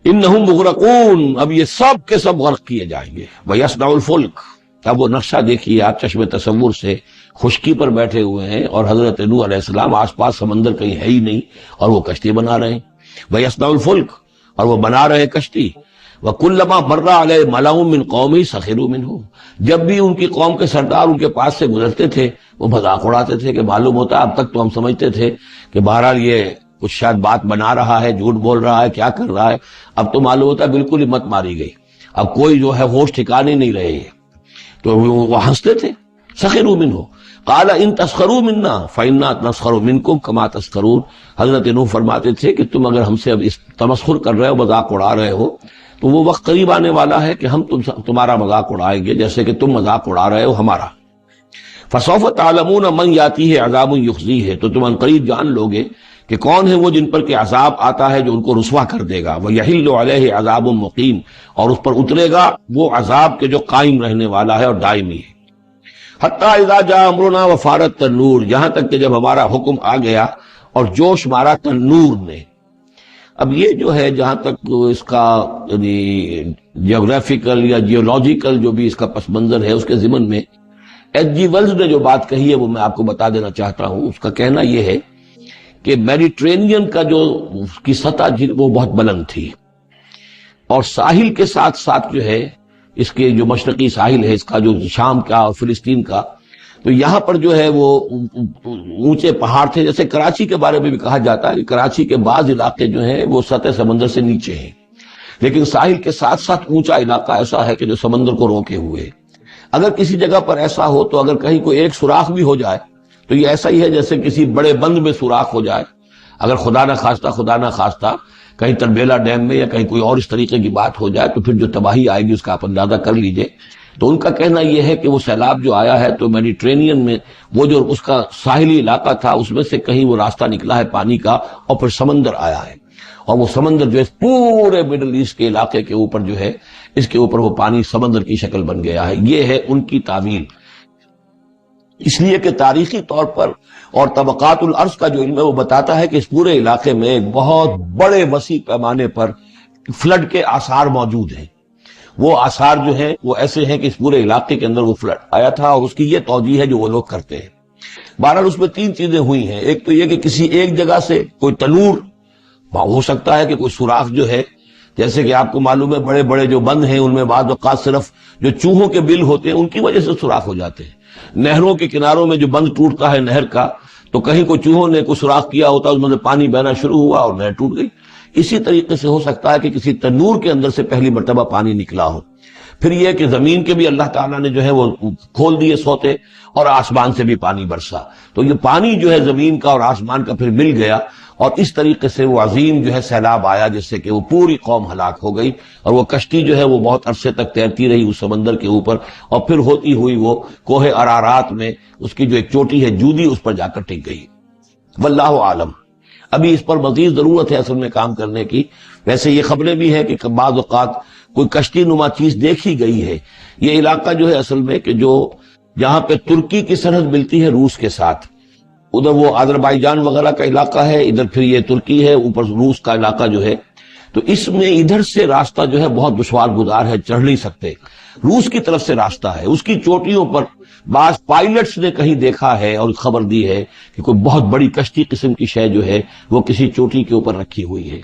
S1: انہم مغرقون، اب یہ سب کے سب غرق کیے جائیں گے۔ وَيَصْنَعُ الْفُلْكَ، اب وہ نقشہ دیکھیے آپ چشم تصور سے، خشکی پر بیٹھے ہوئے ہیں اور حضرت نوح علیہ السلام، آس پاس سمندر کہیں ہے ہی نہیں، اور وہ کشتی بنا رہے ہیں۔ وَيَصْنَعُ الْفُلْكَ، اور وہ بنا رہے کشتی۔ وَكُلَّمَا مَرَّ عَلَيْهِ مَلَأٌ مِّن قَوْمِهِ سَخِرُوا مِنْهُ، جب بھی ان کی قوم کے سردار ان کے پاس سے گزرتے تھے وہ مذاق اڑاتے تھے، کہ معلوم ہوتا اب تک تو ہم سمجھتے تھے کہ بہرحال یہ کچھ شاید بات بنا رہا ہے، جھوٹ بول رہا ہے، کیا کر رہا ہے، اب تو معلوم ہوتا بالکل ہی مت ماری گئی، اب کوئی جو ہے ہوش ٹھکانے نہیں رہے ہیں، تو وہ ہنستے تھے۔ سخروا منہ قال ان تسخروا منا فإنا نسخر منکم کما تسخرون، حضرت نوح فرماتے تھے کہ تم اگر ہم سے اب اس تمسخر کر رہے ہو، مذاق اڑا رہے ہو، تو وہ وقت قریب آنے والا ہے کہ ہم تمہارا مذاق اڑائیں گے جیسے کہ تم مذاق اڑا رہے ہو ہمارا۔ فسوف تعلمون من یاتیہ عذاب یخزیہ، تو تم عنقریب جان لوگے کہ کون ہے وہ جن پر کہ عذاب آتا ہے جو ان کو رسوا کر دے گا۔ وَيَحِلُّ عَلَيْهِ عَذَابٌ مُقِيمٌ، اور اس پر اترے گا وہ عذاب کے جو قائم رہنے والا ہے اور دائمی ہے۔ حتیٰ اذا جاء امرنا وفارت التنور، یہاں تک کہ جب ہمارا حکم آ گیا اور جوش مارا تنور نے۔ اب یہ جو ہے جہاں تک اس کا یعنی جیوگرافیکل یا جیولوجیکل جو بھی اس کا پس منظر ہے، اس کے ضمن میں ایچ جی ویلز نے جو بات کہی ہے وہ میں آپ کو بتا دینا چاہتا ہوں۔ اس کا کہنا یہ ہے کہ میڈیٹرینین کا جو اس کی سطح وہ بہت بلند تھی، اور ساحل کے ساتھ ساتھ جو ہے اس کے جو مشرقی ساحل ہے اس کا، جو شام کا اور فلسطین کا، تو یہاں پر جو ہے وہ اونچے پہاڑ تھے۔ جیسے کراچی کے بارے میں بھی کہا جاتا ہے کہ کراچی کے بعض علاقے جو ہیں وہ سطح سمندر سے نیچے ہیں، لیکن ساحل کے ساتھ ساتھ اونچا علاقہ ایسا ہے کہ جو سمندر کو روکے ہوئے۔ اگر کسی جگہ پر ایسا ہو تو اگر کہیں کوئی ایک سوراخ بھی ہو جائے تو یہ ایسا ہی ہے جیسے کسی بڑے بند میں سوراخ ہو جائے۔ اگر خدا نہ خواستہ کہیں تربیلا ڈیم میں یا کہیں کوئی اور اس طریقے کی بات ہو جائے تو پھر جو تباہی آئے گی اس کا آپ اندازہ کر لیجئے۔ تو ان کا کہنا یہ ہے کہ وہ سیلاب جو آیا ہے تو میڈیٹرینین میں وہ جو اس کا ساحلی علاقہ تھا اس میں سے کہیں وہ راستہ نکلا ہے پانی کا، اور پھر سمندر آیا ہے، اور وہ سمندر جو ہے پورے مڈل ایسٹ کے علاقے کے اوپر جو ہے اس کے اوپر وہ پانی سمندر کی شکل بن گیا ہے۔ یہ ہے ان کی تعویل، اس لیے کہ تاریخی طور پر اور طبقات الارض کا جو علم ہے وہ بتاتا ہے کہ اس پورے علاقے میں ایک بہت بڑے وسیع پیمانے پر فلڈ کے آثار موجود ہیں۔ وہ آثار جو ہیں وہ ایسے ہیں کہ اس پورے علاقے کے اندر وہ فلڈ آیا تھا، اور اس کی یہ توجیہ ہے جو وہ لوگ کرتے ہیں۔ بہرحال اس میں تین چیزیں ہوئی ہیں۔ ایک تو یہ کہ کسی ایک جگہ سے کوئی تنور ہو سکتا ہے کہ کوئی سوراخ جو ہے، جیسے کہ آپ کو معلوم ہے بڑے بڑے جو بند ہیں ان میں بعض اوقات صرف جو چوہوں کے بل ہوتے ہیں ان کی وجہ سے سوراخ ہو جاتے ہیں۔ نہروں کے کناروں میں جو بند ٹوٹتا ہے نہر کا، تو کہیں کوئی چوہوں نے کوئی سوراخ کیا ہوتا اس میں سے پانی بہنا شروع ہوا اور نہر ٹوٹ گئی۔ اسی طریقے سے ہو سکتا ہے کہ کسی تنور کے اندر سے پہلی مرتبہ پانی نکلا ہو۔ پھر یہ کہ زمین کے بھی اللہ تعالیٰ نے جو ہے وہ کھول دیے سوتے، اور آسمان سے بھی پانی برسا، تو یہ پانی جو ہے زمین کا اور آسمان کا پھر مل گیا، اور اس طریقے سے وہ عظیم جو ہے سیلاب آیا جس سے کہ وہ پوری قوم ہلاک ہو گئی، اور وہ کشتی جو ہے وہ بہت عرصے تک تیرتی رہی اس سمندر کے اوپر، اور پھر ہوتی ہوئی وہ کوہ ارارات میں اس کی جو ایک چوٹی ہے جودی اس پر جا کر ٹک گئی۔ واللہ عالم، ابھی اس پر مزید ضرورت ہے اصل میں کام کرنے کی۔ ویسے یہ خبریں بھی ہیں کہ بعض اوقات کوئی کشتی نما چیز دیکھی گئی ہے۔ یہ علاقہ جو ہے اصل میں کہ جو جہاں پہ ترکی کی سرحد ملتی ہے روس کے ساتھ، ادھر وہ آذربائیجان وغیرہ کا علاقہ ہے، ادھر پھر یہ ترکی ہے، اوپر روس کا علاقہ جو ہے، تو اس میں ادھر سے راستہ جو ہے بہت دشوار گزار ہے، چڑھ نہیں سکتے۔ روس کی طرف سے راستہ ہے، اس کی چوٹیوں پر بعض پائلٹس نے کہیں دیکھا ہے اور خبر دی ہے کہ کوئی بہت بڑی کشتی قسم کی شے جو ہے وہ کسی چوٹی کے اوپر رکھی ہوئی ہے،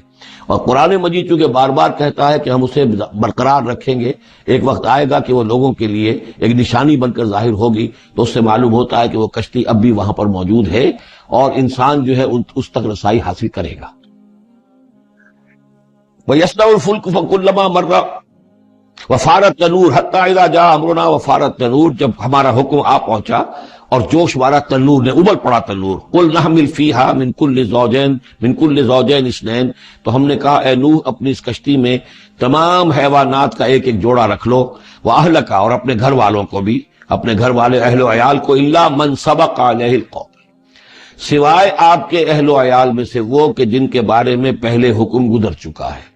S1: اور قرآن مجید چونکہ بار بار کہتا ہے کہ ہم اسے برقرار رکھیں گے، ایک وقت آئے گا کہ وہ لوگوں کے لیے ایک نشانی بن کر ظاہر ہوگی، تو اس سے معلوم ہوتا ہے کہ وہ کشتی اب بھی وہاں پر موجود ہے اور انسان جو ہے اس تک رسائی حاصل کرے گا۔ وَيَصْنَعُ الْفُلْكَ فَكُلَّمَا مَرَّ وَفَارَتْ تَنُّورُ حَتَّىٰ إِذَا جَاءَ أَمْرُنَا وَفَارَتْ تَنُّورُ، جب ہمارا حکم آ پہنچا اور جوش مارا تنور نے، ابل پڑا تنور، قُلْ نَحْمِلْ فِيهَا مِنْ كُلِّ زَوْجَيْنِ اثْنَيْنِ، تو ہم نے کہا اے نوح اپنی اس کشتی میں تمام حیوانات کا ایک ایک جوڑا رکھ لو، وَأَهْلَكَ، اور اپنے گھر والوں کو بھی، اپنے گھر والے اہل و عیال کو، إِلَّا مَنْ سَبَقَ عَلَيْهِ الْقَوْلُ، سوائے آپ کے اہل و عیال میں سے وہ کہ جن کے بارے میں پہلے حکم گزر چکا ہے۔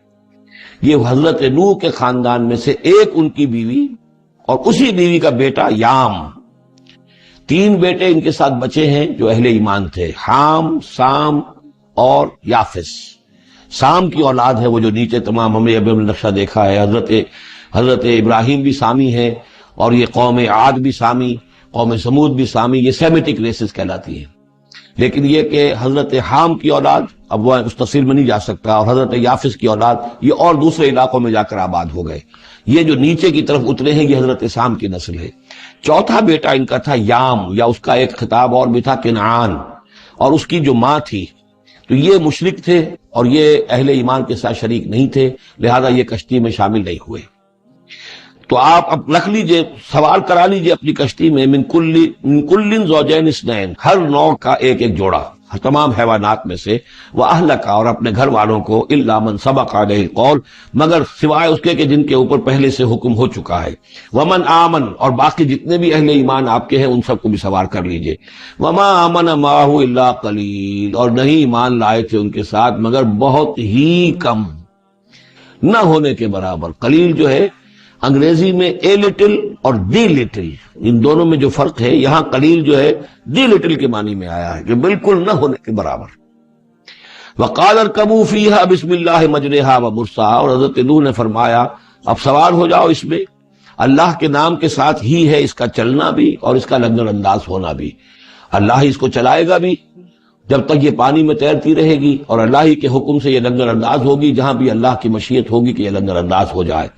S1: یہ حضرت نوح کے خاندان میں سے ایک ان کی بیوی اور اسی بیوی کا بیٹا یام، تین بیٹے ان کے ساتھ بچے ہیں جو اہل ایمان تھے، حام، سام اور یافس۔ سام کی اولاد ہے وہ جو نیچے تمام ہم نے ابھی نقشہ دیکھا ہے، حضرت ابراہیم بھی سامی ہے، اور یہ قوم عاد بھی سامی، قوم سمود بھی سامی، یہ سیمیٹک ریسز کہلاتی ہیں۔ لیکن یہ کہ حضرت حام کی اولاد، اب وہ اس تفصیل میں نہیں جا سکتا، اور حضرت یافس کی اولاد یہ اور دوسرے علاقوں میں جا کر آباد ہو گئے، یہ جو نیچے کی طرف اترے ہیں یہ حضرت سام کی نسل ہے۔ چوتھا بیٹا ان کا تھا یام، یا اس کا ایک خطاب اور بھی تھا کنعان، اور اس کی جو ماں تھی، تو یہ مشرک تھے اور یہ اہل ایمان کے ساتھ شریک نہیں تھے، لہذا یہ کشتی میں شامل نہیں ہوئے۔ تو آپ اب رکھ لیجئے، سوال کرا لیجئے اپنی کشتی میں من کل زوجین اثنین، ہر نوع کا ایک ایک جوڑا، تمام حیوانات میں سے، وَأَهْلَكَ، اور اپنے گھر والوں کو، إِلَّا مَنْ سَبَقَ عَلَيْهِ الْقَوْلُ، مگر سوائے اس کے کہ جن کے اوپر پہلے سے حکم ہو چکا ہے، وَمَنْ آمَنَ، اور باقی جتنے بھی اہل ایمان آپ کے ہیں ان سب کو بھی سوار کر لیجئے، وَمَا آمَنَ مَعَهُ إِلَّا قَلِيلٌ، اور نہیں ایمان لائے تھے ان کے ساتھ مگر بہت ہی کم، نہ ہونے کے برابر۔ قلیل جو ہے انگریزی میں اے لٹل اور دی لٹل، ان دونوں میں جو فرق ہے، یہاں قلیل جو ہے دی لٹل کے معنی میں آیا ہے، جو بالکل نہ ہونے کے برابر۔ وَقَالَ ارْكَبُوا فِيهَا بِسْمِ اللَّهِ مَجْرَاهَا وَمُرْسَاهَا، اور حضرت نوح نے فرمایا اب سوار ہو جاؤ اس میں، اللہ کے نام کے ساتھ ہی ہے اس کا چلنا بھی اور اس کا لنگر انداز ہونا بھی، اللہ ہی اس کو چلائے گا بھی جب تک یہ پانی میں تیرتی رہے گی، اور اللہ ہی کے حکم سے یہ لنگر انداز ہوگی جہاں بھی اللہ کی مشیت ہوگی کہ یہ لنگر انداز ہو جائے۔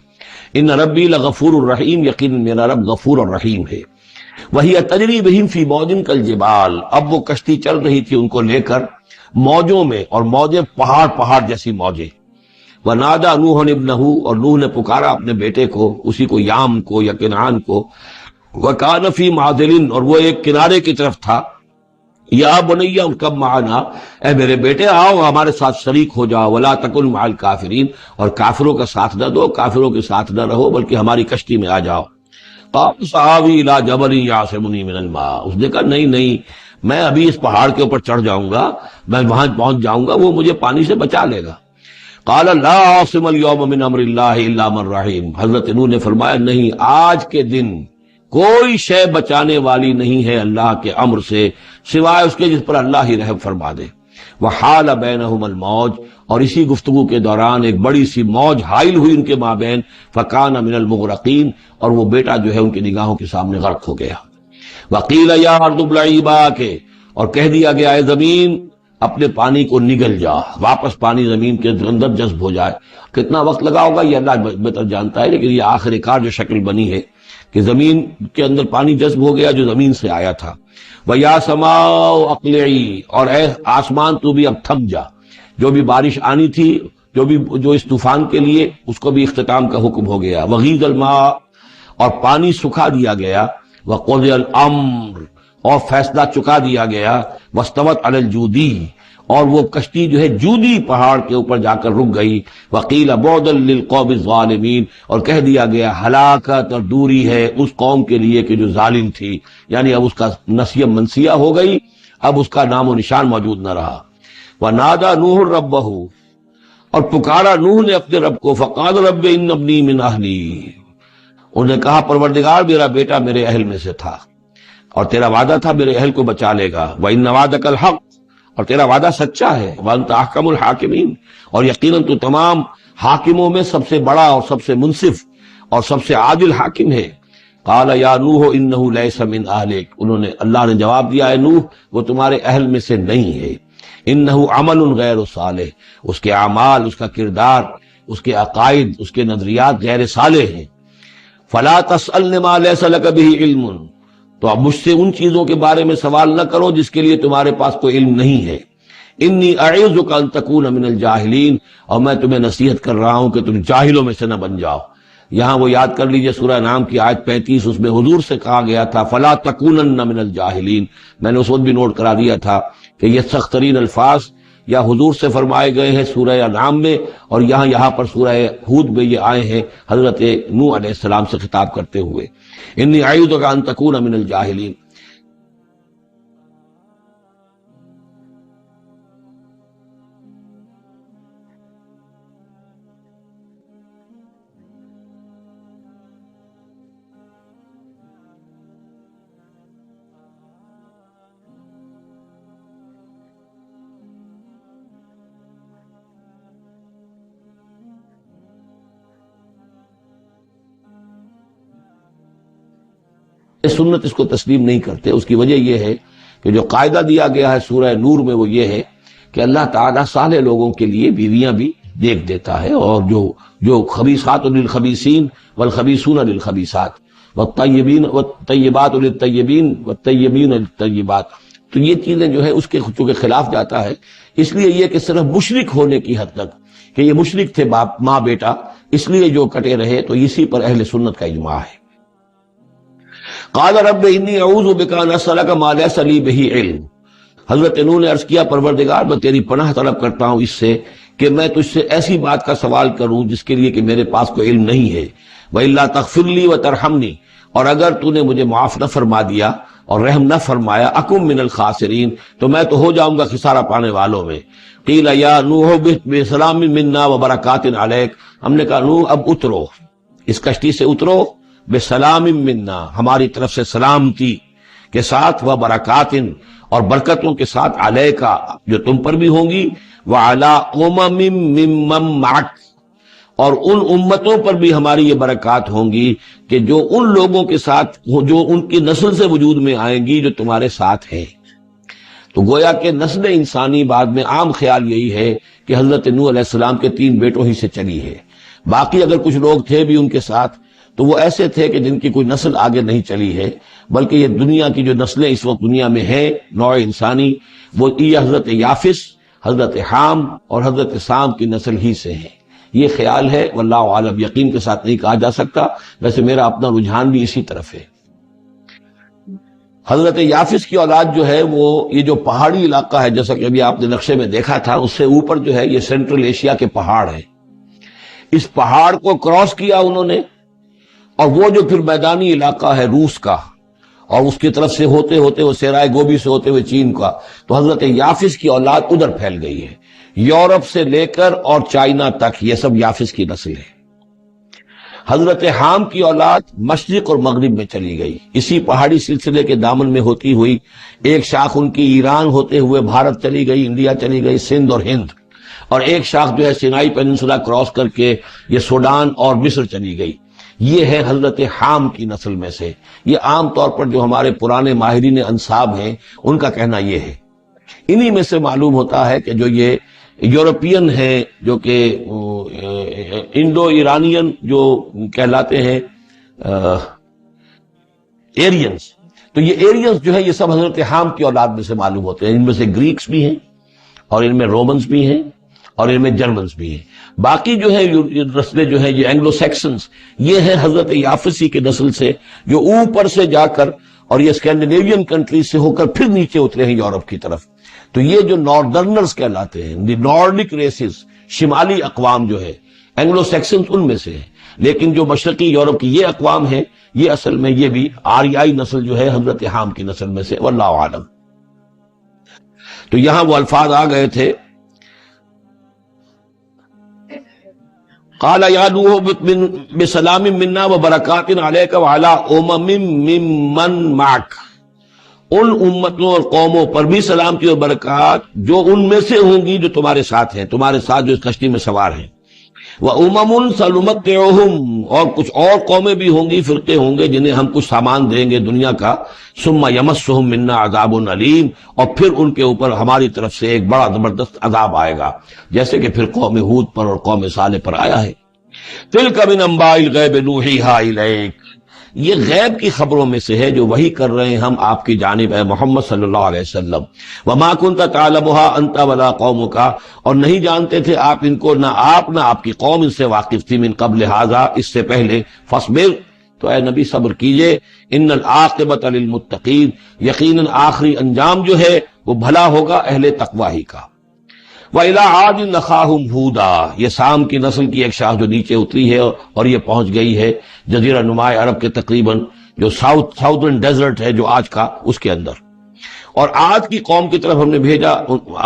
S1: ان ربی لغفور الرحیم، یقین میرا رب غفور الرحیم ہے۔ وہی تجری بہم فی موج کالجبال، اب وہ کشتی چل رہی تھی ان کو لے کر موجوں میں، اور موجیں پہاڑ جیسی موجیں۔ ونادى نوح ابنہ، اور نوح نے پکارا اپنے بیٹے کو، اسی کو یام کو یا کنعان کو، وکان فی معدل، اور وہ ایک کنارے کی طرف تھا، یا بنی ارکب معنا، اے میرے بیٹے آؤ ہمارے ساتھ شریک ہو جاؤ، ولا تکن مع الکافرین، اور کافروں کا ساتھ نہ دو، کافروں کے ساتھ نہ رہو بلکہ ہماری کشتی میں آ جاؤ۔ قال سآوی الی جبل یعصمنی من الماء، اس نے کہا نہیں میں ابھی اس پہاڑ کے اوپر چڑھ جاؤں گا، میں وہاں پہنچ جاؤں گا، وہ مجھے پانی سے بچا لے گا۔ قال لا عاصم اليوم من امر اللہ الا من رحم، حضرت نوح نے فرمایا نہیں، آج کے دن کوئی شے بچانے والی نہیں ہے اللہ کے امر سے سوائے اس کے جس پر اللہ ہی رحم فرما دے۔ وحال بینہم الموج، اور اسی گفتگو کے دوران ایک بڑی سی موج حائل ہوئی ان کے مابین، فکان من المغرقین، اور وہ بیٹا جو ہے ان کی نگاہوں کے سامنے غرق ہو گیا۔ وقیل یا ارض ابلعی ماءک، اور کہہ دیا گیا اے زمین اپنے پانی کو نگل جا، واپس پانی زمین کے اندر جذب ہو جائے۔ کتنا وقت لگا ہوگا یہ اللہ بہتر جانتا ہے، لیکن یہ آخر کار جو شکل بنی ہے کہ زمین کے اندر پانی جذب ہو گیا جو زمین سے آیا تھا۔ وَيَا سَمَاءُ أَقْلِعِي، اور اے آسمان تو بھی اب تھم جا، جو بھی بارش آنی تھی، جو اس طوفان کے لیے، اس کو بھی اختتام کا حکم ہو گیا۔ وَغِيضَ الْمَاءُ، اور پانی سکھا دیا گیا۔ وَقُضِيَ الْأَمْرُ، اور فیصلہ چکا دیا گیا۔ وَاسْتَوَتْ عَلَى الْجُودِيِّ، اور وہ کشتی جو ہے جودی پہاڑ کے اوپر جا کر رک گئی۔ وَقِيلَ بُعْدًا لِلْقَوْمِ الظَّالِمِينَ، اور کہہ دیا گیا ہلاکت اور دوری ہے اس قوم کے لیے کہ جو ظالم تھی، یعنی اب اس کا نسیہ منسیہ ہو گئی، اب اس کا نام و نشان موجود نہ رہا۔ وَنَادَى نُوحٌ رَبَّهُ، اور پکارا نوح نے اپنے رب کو، فقال رب ان ابنی من اہلی، انہوں نے کہا پروردگار میرا بیٹا میرے اہل میں سے تھا۔ اور تیرا وعدہ تھا میرے اہل کو بچا لے گا، وَإِنَّ وَعْدَكَ الْحَقُّ، اور تیرا وعدہ سچا ہے، وَأَنْتَ أَحْكَمُ الْحَاكِمِينَ، اور یقیناً تو تمام حاکموں میں سب سے بڑا اور سب سے منصف اور سب سے عادل حاکم ہے۔ قال یا نوح انہ لیس من اہلک، انہوں نے اللہ نے جواب دیا ہے نوح وہ تمہارے اہل میں سے نہیں ہے، انہ عمل غیر صالح، اس کے اعمال، اس کا کردار، اس کے عقائد، اس کے نظریات غیر صالح ہیں۔ فلا تسألن ما لیس لک بہ علم، تو اب مجھ سے ان چیزوں کے بارے میں سوال نہ کرو جس کے لیے تمہارے پاس کوئی علم نہیں ہے۔ انی اعوذک ان تکون من الجاہلین، اور میں تمہیں نصیحت کر رہا ہوں کہ تم جاہلوں میں سے نہ بن جاؤ۔ یہاں وہ یاد کر لیجئے سورہ نام کی آیت 35، اس میں حضور سے کہا گیا تھا فلا تکونن من الجاہلین، میں نے اس وقت بھی نوٹ کرا دیا تھا کہ یہ سخت ترین الفاظ یا حضور سے فرمائے گئے ہیں سورہ انعام میں، اور یہاں پر سورہ ہود میں یہ آئے ہیں حضرت نوح علیہ السلام سے خطاب کرتے ہوئے، انی اعوذک ان تکون من الجاہلین۔ سنت اس کو تسلیم نہیں کرتے، اس کی وجہ یہ ہے کہ جو قاعدہ دیا گیا ہے سورہ نور میں وہ یہ ہے کہ اللہ تعالیٰ صالح لوگوں کے لیے بیویاں بھی دیکھ دیتا ہے، اور جو خبیثات للخبیثین والخبیثون للخبیثات والطیبات للطیبین والطیبین للطیبات، تو یہ چیزیں جو ہے اس کے چونکہ خلاف جاتا ہے، اس لیے یہ کہ صرف مشرک ہونے کی حد تک کہ یہ مشرک تھے باپ ماں بیٹا، اس لیے جو کٹے رہے، تو اسی پر اہل سنت کا اجماع ہے۔ قال رب انی اعوذ بک ان اسألک ما لیس لی بہ علم، حضرت نوح نے عرض کیا پروردگار میں تیری پناہ طلب کرتا ہوں اس سے کہ میں تجھ سے ایسی بات کا سوال کروں جس کے لیے کہ میرے پاس کوئی علم نہیں ہے، وَإِلَّا تَغْفِرْ لِي وَتَرْحَمْنِي، اور اگر تو نے مجھے معاف نہ فرما دیا اور رحم نہ فرمایا، اکم من الخاسرین، تو میں تو ہو جاؤں گا خسارہ پانے والوں میں۔ قیل یا نوح اہبط بسلام منا وبرکات علیک، ہم نے کہا نوح اب اترو، اس کشتی سے اترو، بسلام منا، ہماری طرف سے سلامتی کے ساتھ، و برکات، اور برکتوں کے ساتھ، علیکا، جو تم پر بھی ہوں گی، وعلی امم ممن معک، اور ان امتوں پر بھی ہماری یہ برکات ہوں گی کہ جو ان لوگوں کے ساتھ، جو ان کی نسل سے وجود میں آئیں گی جو تمہارے ساتھ ہیں۔ تو گویا کہ نسل انسانی بعد میں عام خیال یہی ہے کہ حضرت نوح علیہ السلام کے 3 بیٹوں ہی سے چلی ہے، باقی اگر کچھ لوگ تھے بھی ان کے ساتھ تو وہ ایسے تھے کہ جن کی کوئی نسل آگے نہیں چلی ہے، بلکہ یہ دنیا کی جو نسلیں اس وقت دنیا میں ہیں نوع انسانی، وہ یہ حضرت یافس، حضرت حام اور حضرت سام کی نسل ہی سے ہیں۔ یہ خیال ہے، واللہ عالم، یقین کے ساتھ نہیں کہا جا سکتا، ویسے میرا اپنا رجحان بھی اسی طرف ہے۔ حضرت یافس کی اولاد جو ہے وہ یہ جو پہاڑی علاقہ ہے، جیسا کہ ابھی آپ نے نقشے میں دیکھا تھا، اس سے اوپر جو ہے یہ سینٹرل ایشیا کے پہاڑ ہیں، اس پہاڑ کو کراس کیا انہوں نے، اور وہ جو پھر میدانی علاقہ ہے روس کا، اور اس کی طرف سے ہوتے ہوتے وہ سیرائے گوبی سے ہوتے ہوئے چین کا، تو حضرت یافس کی اولاد ادھر پھیل گئی ہے، یورپ سے لے کر اور چائنا تک، یہ سب یافس کی نسل ہے۔ حضرت حام کی اولاد مشرق اور مغرب میں چلی گئی، اسی پہاڑی سلسلے کے دامن میں ہوتی ہوئی، ایک شاخ ان کی ایران ہوتے ہوئے بھارت چلی گئی، انڈیا چلی گئی، سندھ اور ہند، اور ایک شاخ جو ہے سینائی پیننسولا کراس کر کے یہ سوڈان اور مصر چلی گئی۔ یہ ہے حضرت حام کی نسل میں سے۔ یہ عام طور پر جو ہمارے پرانے ماہرین انساب ہیں ان کا کہنا یہ ہے۔ انہی میں سے معلوم ہوتا ہے کہ جو یہ یورپین ہیں، جو کہ انڈو ایرانین جو کہلاتے ہیں ایرینز، تو یہ ایرینز جو ہے یہ سب حضرت حام کی اولاد میں سے معلوم ہوتے ہیں۔ ان میں سے گریکس بھی ہیں، اور ان میں رومنز بھی ہیں، اور ان میں جرمنز بھی ہیں۔ باقی جو ہے نسلیں جو ہیں یہ اینگلو سیکسنز، یہ ہے حضرت یافسی کی نسل سے، جو اوپر سے جا کر اور یہ اسکینڈینیوین کنٹریز سے ہو کر پھر نیچے اترے ہیں یورپ کی طرف۔ تو یہ جو ناردرنرز کہلاتے ہیں، دی نارڈک ریسز، شمالی اقوام جو ہے، اینگلو سیکسنز ان میں سے ہیں، لیکن جو مشرقی یورپ کی یہ اقوام ہیں، یہ اصل میں یہ بھی آریائی نسل جو ہے حضرت حام کی نسل میں سے، واللہ عالم۔ تو یہاں وہ الفاظ آ گئے تھے، قال یا نوح اہبط بسلام منا وبرکات علیک وعلی امم ممن معک، ان امتوں اور قوموں پر بھی سلامتی اور برکات جو ان میں سے ہوں گی جو تمہارے ساتھ ہیں، تمہارے ساتھ جو اس کشتی میں سوار ہیں۔ وَأُمَمٌ سَنُمَتِّعُهُمْ، اور کچھ اور قومیں بھی ہوں گی، فرقے ہوں گے جنہیں ہم کچھ سامان دیں گے دنیا کا، ثُمَّ يَمَسُّهُم مِّنَّا عَذَابٌ أَلِيمٌ، اور پھر ان کے اوپر ہماری طرف سے ایک بڑا زبردست عذاب آئے گا، جیسے کہ پھر قوم ہود پر اور قوم صالح پر آیا ہے۔ تِلْكَ مِنْ أَنْبَاءِ الْغَيْبِ نُوحِيهَا إِلَيْكَ، یہ غیب کی خبروں میں سے ہے جو وحی کر رہے ہیں ہم آپ کی جانب ہے محمد صلی اللہ علیہ وسلم۔ وما كنت تعلمها انت ولا قومك، اور نہیں جانتے تھے آپ ان کو، نہ آپ نہ آپ کی قوم ان سے واقف تھی، من قبل هذا، اس سے پہلے، فاصبر، تو اے نبی صبر کیجئے، ان العاقبۃ للمتقین، یقیناً آخری انجام جو ہے وہ بھلا ہوگا اہل تقوی ہی کا۔ وَإِلَىٰ عَادٍ أَخَاهُمْ هُودًا، یہ سام کی نسل کی ایک شاخ جو نیچے اتری ہے اور یہ پہنچ گئی ہے جزیرہ نما عرب کے تقریباً جو ساؤتھرن ڈیزرٹ ہے جو آج کا، اس کے اندر، اور عاد کی قوم کی طرف ہم نے بھیجا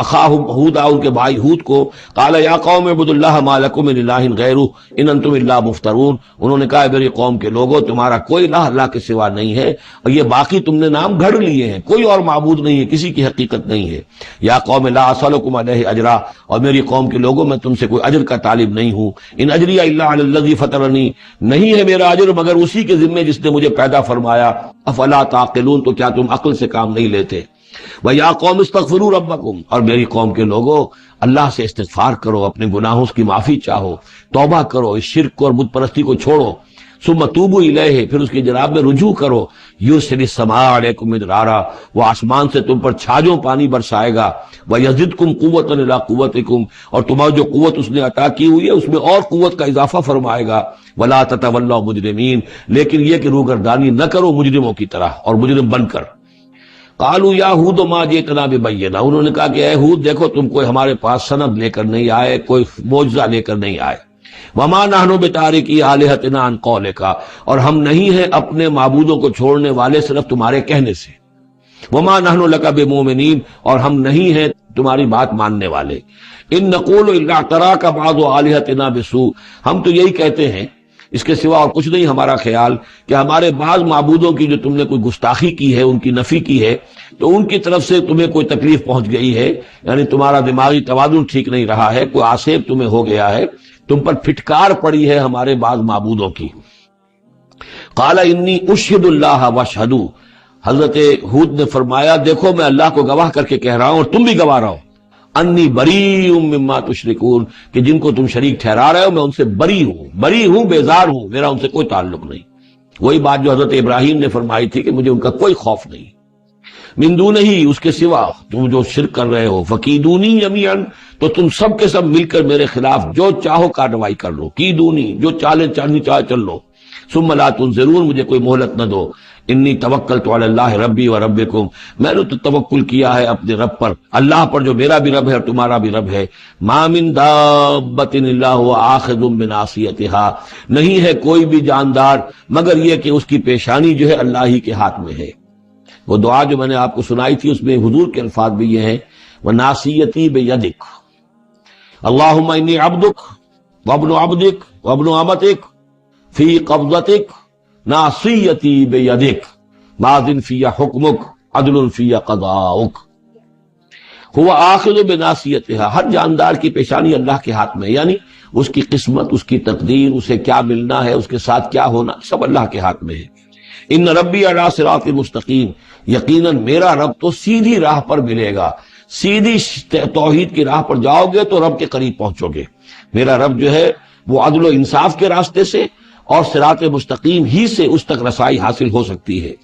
S1: اخاہم ہودا، ان کے بھائی ہود کو، قال یا قوم اعبدوا اللہ ما لکم من الہ غیرہ ان انتم الا مفترون، انہوں نے کہا میری قوم کے لوگوں تمہارا کوئی الہ اللہ کے سوا نہیں ہے، اور یہ باقی تم نے نام گھڑ لیے ہیں، کوئی اور معبود نہیں ہے، کسی کی حقیقت نہیں ہے۔ یا قوم لا اسألکم علیہ اجرا، اور میری قوم کے لوگوں میں تم سے کوئی اجر کا طالب نہیں ہوں، ان اجری الا علی الذی فطرنی، نہیں ہے میرا اجر مگر اسی کے ذمے جس نے مجھے پیدا فرمایا، افلا تعقلون، تو کیا تم عقل سے کام نہیں لیتے؟ وَيَا قَوْمِ اسْتَغْفِرُوا رَبَّكُمْ، اور میری قوم کے لوگوں اللہ سے استغفار کرو، اپنے گناہوں کی معافی چاہو، توبہ کرو، اس شرک کو اور بت پرستی کو چھوڑو، ثُمَّ تُوبُوا إِلَيْهِ، پھر اس کی جناب میں رجوع کرو، يُرْسِلِ السَّمَاءَ عَلَيْكُمْ مِدْرَارًا، وہ آسمان سے تم پر چھاجوں پانی برسائے گا، وَيَزِدْكُمْ قُوَّةً إِلَىٰ قُوَّتِكُمْ، اور تمہاری جو قوت اس نے عطا کی ہوئی ہے اس میں اور قوت کا اضافہ فرمائے گا، وَلَا تَتَوَلَّوْا مُجْرِمِينَ، لیکن یہ کہ روگردانی نہ کرو مجرموں کی طرح اور مجرم بن کر۔ قالوا یا ہود ما جئتنا ببینہ، انہوں نے کہا کہ اے ہود دیکھو تم کوئی ہمارے پاس سند لے کر نہیں آئے، کوئی معجزہ لے کر نہیں آئے، وما نحن بتارکی آلہتنا عن قولک، اور ہم نہیں ہیں اپنے معبودوں کو چھوڑنے والے صرف تمہارے کہنے سے، وما نحن لک بمؤمنین، اور ہم نہیں ہیں تمہاری بات ماننے والے، ان نقول الا اعتراک بعض آلہتنا بسوء، ہم تو یہی کہتے ہیں اس کے سوا اور کچھ نہیں ہمارا خیال کہ ہمارے بعض معبودوں کی جو تم نے کوئی گستاخی کی ہے، ان کی نفی کی ہے، تو ان کی طرف سے تمہیں کوئی تکلیف پہنچ گئی ہے، یعنی تمہارا دماغی توازن ٹھیک نہیں رہا ہے، کوئی آسیب تمہیں ہو گیا ہے، تم پر پھٹکار پڑی ہے ہمارے بعض معبودوں کی۔ قال انی اشہد اللہ واشہدوا، حضرت ہود نے فرمایا دیکھو میں اللہ کو گواہ کر کے کہہ رہا ہوں اور تم بھی گواہ رہو، انی بریء مما تشرکون، کہ جن کو تم شریک ٹھہرا رہے ہو میں ان سے بری ہوں، بیزار ہوں، میرا ان سے کوئی تعلق نہیں۔ وہی بات جو حضرت ابراہیم نے فرمائی تھی کہ مجھے ان کا کوئی خوف نہیں، من دونہ ہی، اس کے سوا تم جو شرک کر رہے ہو، فکیدونی جمیعا، تو تم سب کے سب مل کر میرے خلاف جو چاہو کارروائی کر لو، کیدونی، جو چالیں چلنی چاہے چل لو، ثم لا تنظرون، مجھے کوئی مہلت نہ دو، انی توکلت علی اللہ ربی و ربکم، میں نے تو توکل کیا ہے اپنے رب پر، اللہ پر جو میرا بھی رب ہے اور تمہارا بھی رب ہے، ما من دابۃ الا هو آخذ بناصیتها، نہیں ہے کوئی بھی جاندار مگر یہ کہ اس کی پیشانی جو ہے اللہ ہی کے ہاتھ میں ہے۔ وہ دعا جو میں نے آپ کو سنائی تھی اس میں حضور کے الفاظ بھی یہ ہیں، وَنَاصِيَتِي بِيَدِكَ اللہم انی عبدک وابن عبدک وابن امتک فی قبضتک ناصیتی بیدک ماض فی حکمک عدل فی قضاؤک۔ ہوا آخذ بناصیتها، ہر جاندار کی پیشانی اللہ کے ہاتھ میں، یعنی اس کی قسمت، اس کی تقدیر، اسے کیا ملنا ہے، اس کے ساتھ کیا ہونا، سب اللہ کے ہاتھ میں ہے۔ ان ربی علی صراط مستقیم، یقیناً میرا رب تو سیدھی راہ پر ملے گا، سیدھی توحید کی راہ پر جاؤ گے تو رب کے قریب پہنچو گے۔ میرا رب جو ہے وہ عدل و انصاف کے راستے سے اور صراط مستقیم ہی سے اس تک رسائی حاصل ہو سکتی ہے۔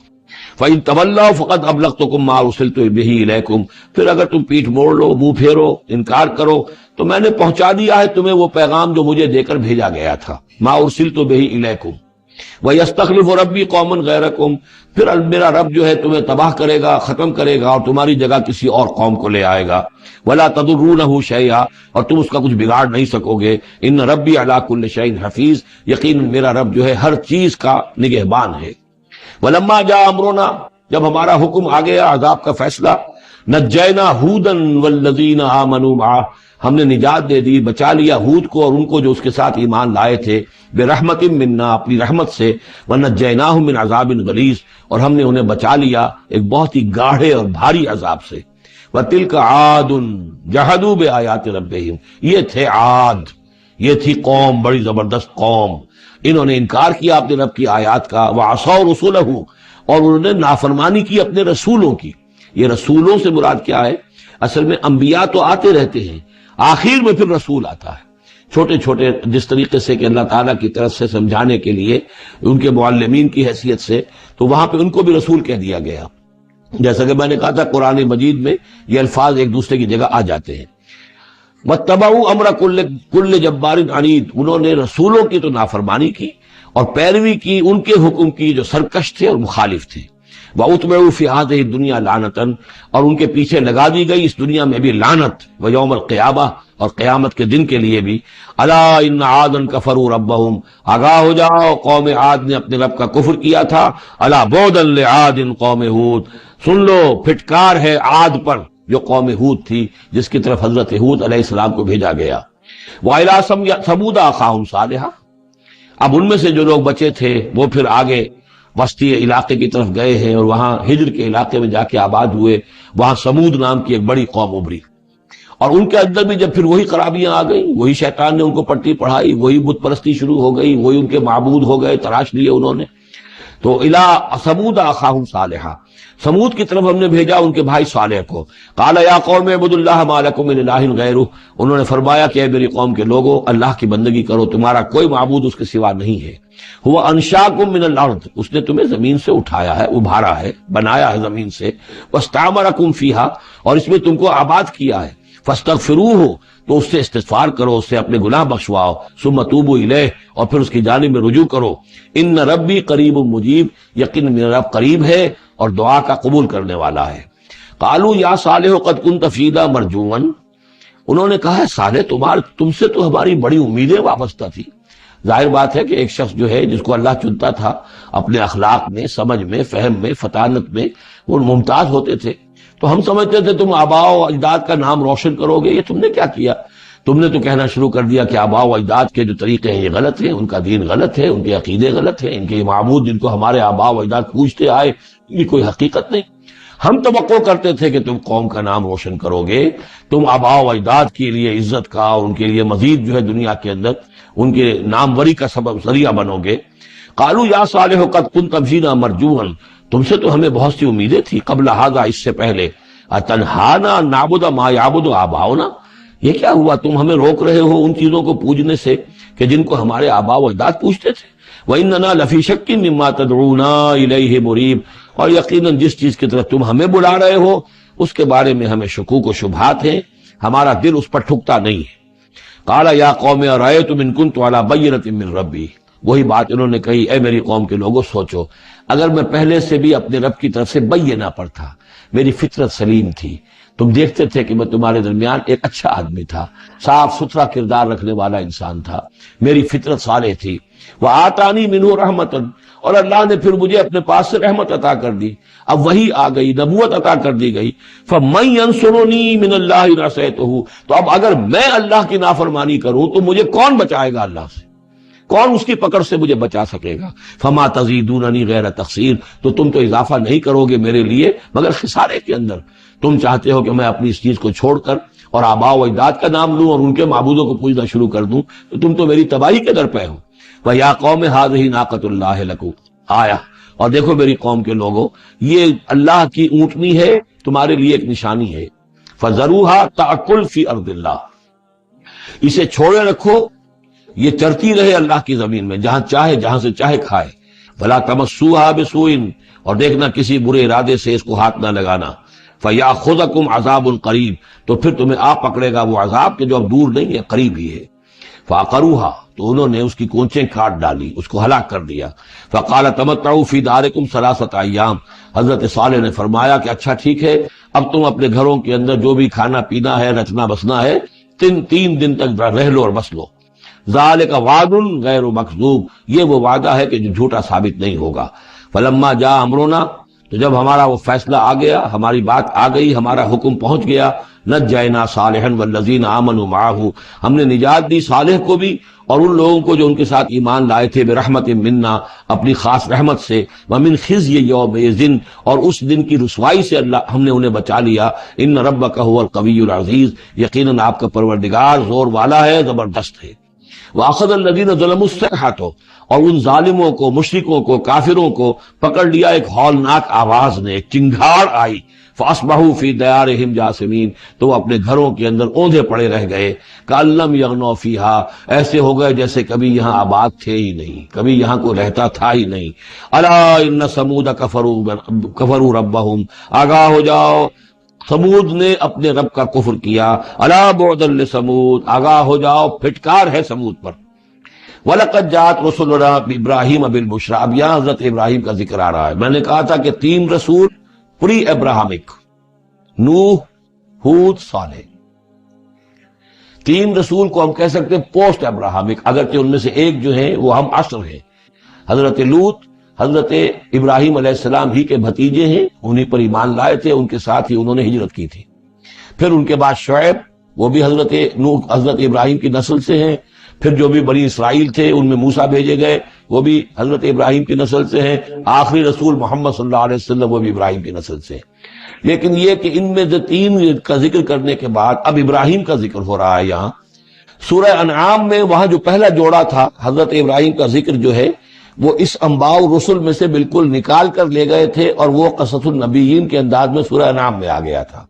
S1: فَإِن تَوَلَّوْا فَقَدْ أَبْلَغْتُكُم مَّا أُرْسِلْتُ بِهِ إِلَيْكُمْ، پھر اگر تم پیٹھ موڑ لو، منہ پھیرو، انکار کرو، تو میں نے پہنچا دیا ہے تمہیں وہ پیغام جو مجھے دے کر بھیجا گیا تھا، مَا أُرْسِلْتُ بِهِ إِلَيْكُمْ۔ وَيَسْتَخْلِفُ رَبِّي قَوْمًا غَيْرَكُمْ، پھر میرا رب جو ہے تمہیں تباہ کرے گا، ختم کرے گا اور تمہاری جگہ کسی اور قوم کو لے آئے گا۔ وَلَا تَضُرُّونَهُ شَيْئًا، اور تم اس کا کچھ بگاڑ نہیں سکو گے۔ إِنَّ رَبِّي عَلَىٰ كُلِّ شَيْءٍ حَفِيظٌ، یقیناً میرا رب جو ہے ہر چیز کا نگہبان ہے۔ وَلَمَّا جَاءَ أَمْرُنَا، جب ہمارا حکم آ گیا، عذاب کا فیصلہ، نجینا ہودا والذین آمنوا معہ، ہم نے نجات دے دی، بچا لیا ہود کو اور ان کو جو اس کے ساتھ ایمان لائے تھے، برحمت منا، اپنی رحمت سے، ونجیناہم من عذاب غلیظ، اور ہم نے انہیں بچا لیا ایک بہت ہی گاڑھے اور بھاری عذاب سے۔ وَتِلْكَ عَادٌ جَحَدُوا بِآيَاتِ رَبِّهِمْ، یہ تھے عاد، یہ تھی قوم، بڑی زبردست قوم، انہوں نے انکار کیا اپنے رب کی آیات کا، وَعَصَوْا رُسُلَهُ، اور انہوں نے نافرمانی کی اپنے رسولوں کی۔ یہ رسولوں سے مراد کیا ہے؟ اصل میں انبیاء تو آتے رہتے ہیں، آخر میں پھر رسول آتا ہے، چھوٹے چھوٹے، جس طریقے سے کہ اللہ تعالیٰ کی طرف سے سمجھانے کے لیے ان کے معلمین کی حیثیت سے، تو وہاں پہ ان کو بھی رسول کہہ دیا گیا۔ جیسا کہ میں نے کہا تھا قرآن مجید میں یہ الفاظ ایک دوسرے کی جگہ آ جاتے ہیں۔ وَاتَّبَعُوا أَمْرَ كُلِّ جَبَّارٍ عَنِيدٍ، انہوں نے رسولوں کی تو نافرمانی کی اور پیروی کی ان کے حکم کی جو سرکش تھے اور مخالف تھے۔ وَأُتْبِعُوا فِي هَذِهِ الدُّنْيَا لَعْنَةً، اور ان کے پیچھے لگا دی گئی اس دنیا میں بھی لعنت، وَيَوْمَ الْقِيَامَةِ، اور قیامت کے دن کے لیے بھی۔ أَلَا إِنَّ عَادًا كَفَرُوا رَبَّهُمْ، آگاہ ہو جاؤ، قوم عاد نے اپنے رب کا کفر کیا تھا۔ أَلَا بُعْدًا لِعَادٍ قوم ہود، سن لو پھٹکار ہے عاد پر جو قوم ہود تھی، جس کی طرف حضرت ہود علیہ السلام کو بھیجا گیا۔ وَإِلَىٰ ثَمُودَ أَخَاهُمْ صَالِحًا، اب ان میں سے جو لوگ بچے تھے وہ پھر آگے وسطی علاقے کی طرف گئے ہیں اور وہاں ہجر کے علاقے میں جا کے آباد ہوئے، وہاں سمود نام کی ایک بڑی قوم ابھری، اور ان کے اندر بھی جب پھر وہی خرابیاں آ گئیں، وہی شیطان نے ان کو پٹی پڑھائی، وہی بت پرستی شروع ہو گئی، وہی ان کے معبود ہو گئے، تراش لیے انہوں نے۔ تو الی ثمود اخاہم صالحا، سمود کی طرف ہم نے بھیجا ان کے بھائی صالح کو۔ قال یا قوم اعبدوا اللہ ما لکم من الہ غیرہ، انہوں نے فرمایا کہ اے میری قوم کے لوگو، اللہ کی بندگی کرو، تمہارا کوئی معبود اس کے سوا نہیں ہے۔ هو انشاکم من الارض، اس نے تمہیں زمین سے اٹھایا ہے، ابھارا ہے، بنایا ہے زمین سے، واستعمرکم فیہا، اور اس میں تم کو آباد کیا ہے، فاستغفروہ، تو اس سے استغفار کرو، اس سے اپنے گناہ بخشواؤ، ثم توبوا الیہ، اور پھر اس کی جانب میں رجوع کرو۔ ان ربی قریب مجیب، یقین میرا رب قریب ہے اور دعا کا قبول کرنے والا ہے۔ قالوا یا صالح قد كنت فینا مرجوا، انہوں نے کہا ہے صالح تم سے تو ہماری بڑی امیدیں وابستہ تھی۔ ظاہر بات ہے کہ ایک شخص جو ہے جس کو اللہ چنتا تھا اپنے اخلاق میں، سمجھ میں، فہم میں، فطانت میں، وہ ممتاز ہوتے تھے، تو ہم سمجھتے تھے تم آباء و اجداد کا نام روشن کرو گے۔ یہ تم نے کیا کیا؟ تم نے تو کہنا شروع کر دیا کہ آباء و اجداد کے جو طریقے ہیں یہ غلط ہیں، ان کا دین غلط ہے، ان کے عقیدے غلط ہیں، ان کے معبود جن کو ہمارے آباء و اجداد پوجتے آئے یہ کوئی حقیقت نہیں۔ ہم توقع کرتے تھے کہ تم قوم کا نام روشن کرو گے، تم آباء و اجداد کے لیے عزت کا، ان کے لیے مزید جو ہے دنیا کے اندر ان کے ناموری کا سبب ذریعہ بنو گے۔ قالوا یا صالح قد كنت فینا مرجوا، تم سے تو ہمیں بہت سی امیدیں تھی، قبل ھذا، اس سے پہلے، اتنہانا نعبد ما یعبد آباؤنا، یہ کیا ہوا تم ہمیں روک رہے ہو ان چیزوں کو پوجنے سے کہ جن کو ہمارے آباء و اجداد پوجتے تھے۔ وَإِنَّنَا لَفِي شَكٍّ مِّمَّا تَدْعُونَا إِلَيْهِ مُرِيبٍ، اور یقیناً جس چیز کی طرف تم ہمیں بلا رہے ہو اس کے بارے میں ہمیں شکوک و شبہات ہیں، ہمارا دل اس پر ٹھکتا نہیں ہے۔ قال یا قوم ارأیتم ان کنت علی بینۃ من ربی، وہی بات انہوں نے کہی، اے میری قوم کے لوگوں سوچو، اگر میں پہلے سے بھی اپنے رب کی طرف سے بینہ پر تھا، میری فطرت سلیم تھی، تم دیکھتے تھے کہ میں تمہارے درمیان ایک اچھا آدمی تھا، صاف ستھرا کردار رکھنے والا انسان تھا، میری فطرت صالح تھی، وآتانی منہ رحمتًا، اور اللہ نے پھر مجھے اپنے پاس سے رحمت عطا کر دی، اب وہی آ گئی، نبوت عطا کر دی گئی، فَمَن يَنصُرُنِي مِنَ اللَّهِ إِنْ عَصَيْتُهُ، تو اب اگر میں اللہ کی نافرمانی کروں تو مجھے کون بچائے گا اللہ سے، کون اس کی پکڑ سے مجھے بچا سکے گا؟ فما تزیدوننی غیر تقصیر، تو تم تو اضافہ نہیں کرو گے میرے لیے مگر خسارے کے اندر۔ تم چاہتے ہو کہ میں اپنی اس چیز کو چھوڑ کر اور آباء و اجداد کا نام لوں اور ان کے معبودوں کو پوجنا شروع کر دوں، تو تم تو میری تباہی کے در پہ ہو۔ وَيَا قَوْمِ هَٰذِهِ نَاقَةُ اللَّهِ لَكُمْ آیَةٌ، اور دیکھو میری قوم کے لوگوں، یہ اللہ کی اونٹنی ہے، تمہارے لیے ایک نشانی ہے، فَذَرُوهَا تَأْكُلْ فِي أَرْضِ اللَّهِ، اسے چھوڑے رکھو، یہ چرتی رہے اللہ کی زمین میں، جہاں چاہے جہاں سے چاہے کھائے، وَلَا تَمَسُّوهَا بِسُوءٍ، اور دیکھنا کسی برے ارادے سے اس کو ہاتھ نہ لگانا، فَيَأْخُذَكُمْ عَذَابٌ قَرِيبٌ، تو پھر تمہیں آ پکڑے گا وہ عذاب کہ جو اب دور نہیں ہے، قریب ہی ہے۔ فَعَقَرُوهَا، تو انہوں نے اس کی کونچیں کاٹ ڈالی، اس کو ہلاک کر دیا۔ فَقَالَ تَمَتَّعُوا فِي دَارِكُمْ ثَلَاثَةَ أَيَّامٍ، حضرت صالح نے فرمایا کہ اچھا ٹھیک ہے، اب تم اپنے گھروں کے اندر جو بھی کھانا پینا ہے، رچنا بسنا ہے، تین دن تک رہ لو اور بس لو۔ ذالک وعد غیر مکذوب، یہ وہ وعدہ ہے کہ جو جھوٹا ثابت نہیں ہوگا۔ فلما جاء امرنا، تو جب ہمارا وہ فیصلہ آ گیا، ہماری بات آ گئی، ہمارا حکم پہنچ گیا، نجینا صالحا والذین آمنوا معہ، ہم نے نجات دی صالح کو بھی اور ان لوگوں کو جو ان کے ساتھ ایمان لائے تھے، برحمت منا، اپنی خاص رحمت سے، ومن خزی یومئذ، اور اس دن کی رسوائی سے اللہ ہم نے انہیں بچا لیا، ان ربک هو القوی العزیز، یقیناً آپ کا پروردگار زور والا ہے، زبردست ہے۔ وَأَخَذَ الَّذِينَ ظَلَمُوا الصَّيْحَةُ، اور ان ظالموں کو، مشرکوں کو، کافروں کو پکڑ لیا ایک ہولناک آواز نے، ایک چنگھاڑ آئی، فَأَصْبَحُوا فِي دِيَارِهِمْ جَاثِمِينَ، تو وہ اپنے گھروں کے اندر اوندھے پڑے رہ گئے، كَأَن لَّمْ يَغْنَوْا فِيهَا، ایسے ہو گئے جیسے کبھی یہاں آباد تھے ہی نہیں، کبھی یہاں کو رہتا تھا ہی نہیں۔ أَلَا إِنَّ ثَمُودَ كَفَرُوا رَبَّهُمْ، آگاہ ہو جاؤ، سمود نے اپنے رب کا کفر کیا، الا بعدا لثمود، آگاہ ہو جاؤ، پھٹکار ہے سمود پر۔ وَلَقَدْ جَاءَتْ رُسُلُنَا إِبْرَاهِيمَ بِالْبُشْرَىٰ، اب یہاں حضرت ابراہیم کا ذکر آ رہا ہے۔ میں نے کہا تھا کہ 3 رسول پری ابراہمک، نوح، ہود، صالح، 3 رسول کو ہم کہہ سکتے ہیں پوسٹ ابراہمک، اگرچہ ان میں سے ایک جو ہیں وہ ہم عصر ہیں۔ حضرت لوط حضرت ابراہیم علیہ السلام ہی کے بھتیجے ہیں، انہی پر ایمان لائے تھے، ان کے ساتھ ہی انہوں نے ہجرت کی تھی۔ پھر ان کے بعد شعیب، وہ بھی حضرت نوح حضرت ابراہیم کی نسل سے ہیں۔ پھر جو بھی بنی اسرائیل تھے ان میں موسیٰ بھیجے گئے، وہ بھی حضرت ابراہیم کی نسل سے ہیں۔ آخری رسول محمد صلی اللہ علیہ وسلم وہ بھی ابراہیم کی نسل سے ہیں۔ لیکن یہ کہ ان میں سے 3 کا ذکر کرنے کے بعد اب ابراہیم کا ذکر ہو رہا ہے یہاں۔ سورہ انعام میں وہاں جو پہلا جوڑا تھا حضرت ابراہیم کا ذکر جو ہے وہ اس انباء رسل میں سے بالکل نکال کر لے گئے تھے، اور وہ قصص النبیین کے انداز میں سورہ انعام میں آ گیا تھا۔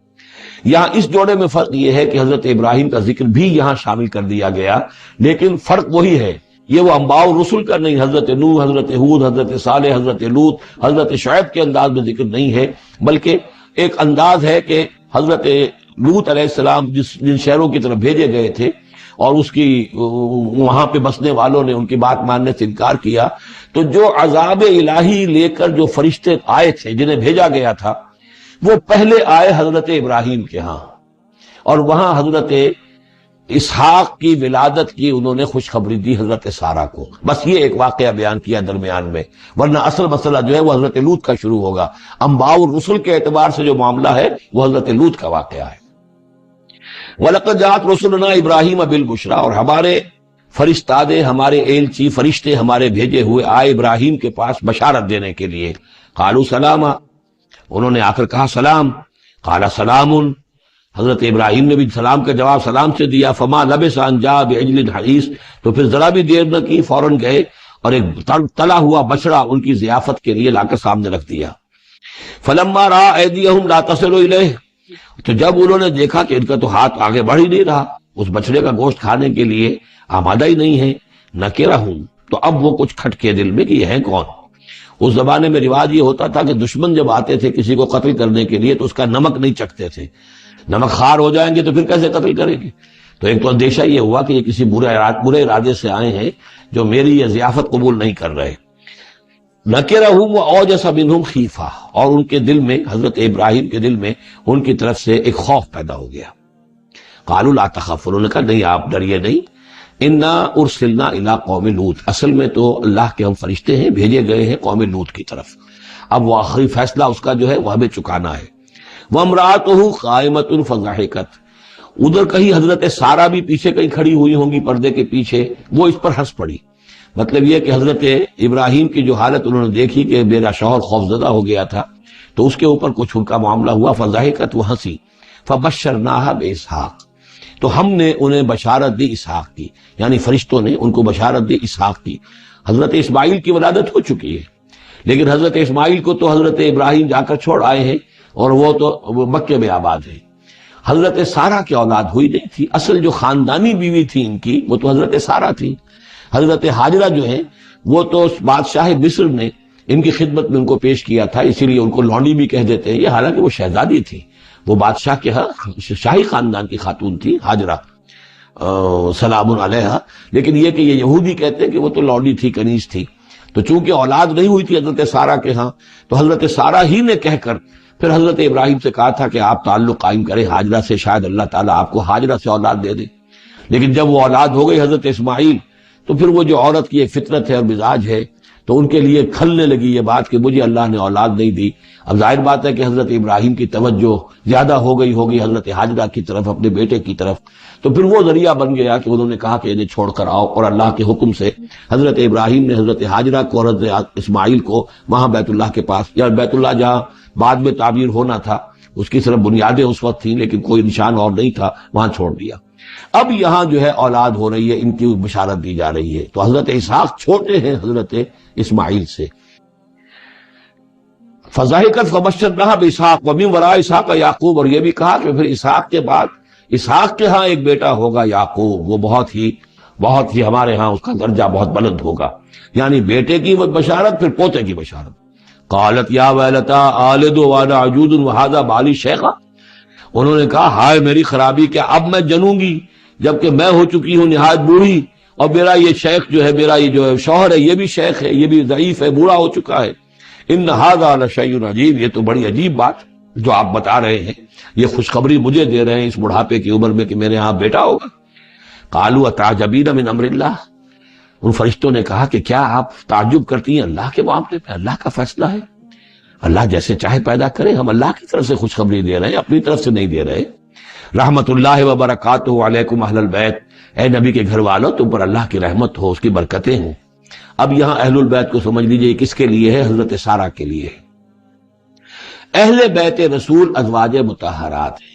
S1: یہاں اس جوڑے میں فرق یہ ہے کہ حضرت ابراہیم کا ذکر بھی یہاں شامل کر دیا گیا، لیکن فرق وہی ہے، یہ وہ انباء رسل کا نہیں، حضرت نوح، حضرت ہود، حضرت صالح، حضرت لوط، حضرت شعیب کے انداز میں ذکر نہیں ہے، بلکہ ایک انداز ہے کہ حضرت لوط علیہ السلام جن شہروں کی طرف بھیجے گئے تھے اور اس کی وہاں پہ بسنے والوں نے ان کی بات ماننے سے انکار کیا، تو جو عذاب الہی لے کر جو فرشتے آئے تھے جنہیں بھیجا گیا تھا وہ پہلے آئے حضرت ابراہیم کے ہاں، اور وہاں حضرت اسحاق کی ولادت کی انہوں نے خوشخبری دی حضرت سارہ کو۔ بس یہ ایک واقعہ بیان کیا درمیان میں، ورنہ اصل مسئلہ جو ہے وہ حضرت لوط کا شروع ہوگا۔ انباء الرسل کے اعتبار سے جو معاملہ ہے وہ حضرت لوط کا واقعہ ہے۔ وَلَقَدْ جَاءَتْ رُسُلُنَا إِبْرَاهِيمَ بِالْبُشْرَىٰ، اور ہمارے فرشتادے، ہمارے ایلچی، فرشتے ہمارے بھیجے ہوئے آئے ابراہیم کے پاس بشارت دینے کے لیے۔ قالوا سلاما، انہوں نے آ کر کہا سلام۔ قال سلام، حضرت ابراہیم نے بھی سلام کا جواب سلام سے دیا۔ فما لبث ان جاء بعجل حنیذ، تو پھر ذرا بھی دیر نہ کی، فوراً گئے اور ایک تلا ہوا بچڑا ان کی ضیافت کے لیے لا کر سامنے رکھ دیا۔ فلما رأى أيديهم لا تصل إليه، تو جب انہوں نے دیکھا کہ ان کا تو ہاتھ آگے بڑھ ہی نہیں رہا، اس بچڑے کا گوشت کھانے کے لیے آمادہ ہی نہیں ہے، نکرہم، تو اب وہ کچھ کھٹکے دل میں کہ یہ ہیں کون۔ اس زمانے میں رواج یہ ہوتا تھا کہ دشمن جب آتے تھے کسی کو قتل کرنے کے لیے تو اس کا نمک نہیں چکھتے تھے، نمک خار ہو جائیں گے تو پھر کیسے قتل کریں گے۔ تو ایک تو اندیشہ یہ ہوا کہ یہ کسی برے ارادے سے آئے ہیں جو میری یہ ضیافت قبول نہیں کر رہے۔ نکرہم واوجس منہم خیفہ، اور ان کے دل میں، حضرت ابراہیم کے دل میں ان کی طرف سے ایک خوف پیدا ہو گیا۔ قالوا لا تخف، انہوں نے کہا نہیں آپ ڈریے نہیں، انا ارسلنا الی قوم لوط، اصل میں تو اللہ کے ہم فرشتے ہیں، بھیجے گئے ہیں قوم لوط کی طرف۔ اب وہ آخری فیصلہ اس کا جو ہے وہ ہمیں چکانا ہے۔ وامرأتہ قائمۃ فضحکت، ادھر کہیں حضرت سارہ بھی پیچھے کہیں کھڑی ہوئی ہوں گی پردے کے پیچھے، وہ اس پر ہنس پڑی۔ مطلب یہ کہ حضرت ابراہیم کی جو حالت انہوں نے دیکھی کہ میرا شوہر خوفزدہ ہو گیا تھا، تو اس کے اوپر کچھ ان کا معاملہ ہوا، فضحکت، وہ ہنسی۔ فبشرناہا باسحاق، تو ہم نے انہیں بشارت دی اسحاق کی، یعنی فرشتوں نے ان کو بشارت دی اسحاق کی۔ حضرت اسماعیل کی ولادت ہو چکی ہے، لیکن حضرت اسماعیل کو تو حضرت ابراہیم جا کر چھوڑ آئے ہیں اور وہ تو مکے میں آباد ہے۔ حضرت سارہ کی اولاد ہوئی نہیں تھی، اصل جو خاندانی بیوی تھی ان کی وہ تو حضرت سارہ تھی۔ حضرت ہاجرہ جو ہیں وہ تو بادشاہ مصر نے ان کی خدمت میں ان کو پیش کیا تھا، اسی لیے ان کو لونڈی بھی کہہ دیتے ہیں یہ، حالانکہ وہ شہزادی تھی، وہ بادشاہ کے ہاں شاہی خاندان کی خاتون تھی ہاجرہ سلام علیہا، لیکن یہ کہ یہ یہودی کہتے ہیں کہ وہ تو لونڈی تھی، کنیز تھی۔ تو چونکہ اولاد نہیں ہوئی تھی حضرت سارہ کے ہاں، تو حضرت سارہ ہی نے کہہ کر پھر حضرت ابراہیم سے کہا تھا کہ آپ تعلق قائم کریں ہاجرہ سے، شاید اللہ تعالیٰ آپ کو ہاجرہ سے اولاد دے دے۔ لیکن جب وہ اولاد ہو گئی حضرت اسماعیل، تو پھر وہ جو عورت کی ایک فطرت ہے اور مزاج ہے، تو ان کے لیے کھلنے لگی یہ بات کہ مجھے اللہ نے اولاد نہیں دی۔ اب ظاہر بات ہے کہ حضرت ابراہیم کی توجہ زیادہ ہو گئی ہوگی حضرت ہاجرہ کی طرف، اپنے بیٹے کی طرف، تو پھر وہ ذریعہ بن گیا کہ انہوں نے کہا کہ انہیں چھوڑ کر آؤ، اور اللہ کے حکم سے حضرت ابراہیم نے حضرت ہاجرہ کو اور حضرت اسماعیل کو وہاں بیت اللہ کے پاس، یا بیت اللہ جہاں بعد میں تعمیر ہونا تھا اس کی صرف بنیادیں اس وقت تھیں لیکن کوئی نشان اور نہیں تھا، وہاں چھوڑ دیا۔ اب یہاں جو ہے اولاد ہو رہی ہے، ان کی بشارت دی جا رہی ہے۔ تو حضرت اسحاق چھوٹے ہیں حضرت اسماعیل سے۔ فضاحکت فبشرناہا باسحاق ومن وراء اسحاق یعقوب، اور یہ بھی کہا کہ پھر اسحاق کے بعد اسحاق کے ہاں ایک بیٹا ہوگا یعقوب، وہ بہت ہی ہمارے ہاں اس کا درجہ بہت بلند ہوگا، یعنی بیٹے کی بشارت پھر پوتے کی بشارت۔ قالت یا ویلتا آلد وانا عجوز وہذا بالی شیخا، انہوں نے کہا ہائے میری خرابی، کیا اب میں جنوں گی جبکہ میں ہو چکی ہوں نہایت بوڑھی، اور میرا یہ شیخ جو ہے، میرا یہ جو ہے شوہر ہے، یہ بھی شیخ ہے، یہ بھی ضعیف ہے، بوڑھا ہو چکا ہے۔ ان ھذا لشیء عجیب، یہ تو بڑی عجیب بات جو آپ بتا رہے ہیں، یہ خوشخبری مجھے دے رہے ہیں اس بڑھاپے کی عمر میں کہ میرے ہاں بیٹا ہوگا۔ قالوا اتعجبین من امر اللہ، ان فرشتوں نے کہا کہ کیا آپ تعجب کرتی ہیں اللہ کے معاملے میں؟ اللہ کا فیصلہ ہے، اللہ جیسے چاہے پیدا کرے، ہم اللہ کی طرف سے خوشخبری دے رہے ہیں، اپنی طرف سے نہیں دے رہے۔ رحمت اللہ وبرکاتہ علیکم اہل البیت، اے نبی کے گھر والوں تم پر اللہ کی رحمت ہو، اس کی برکتیں ہوں۔ اب یہاں اہل البیت کو سمجھ لیجئے کس کے لیے ہے؟ حضرت سارہ کے لیے ہے۔ اہل بیت رسول ازواج مطہرات ہیں،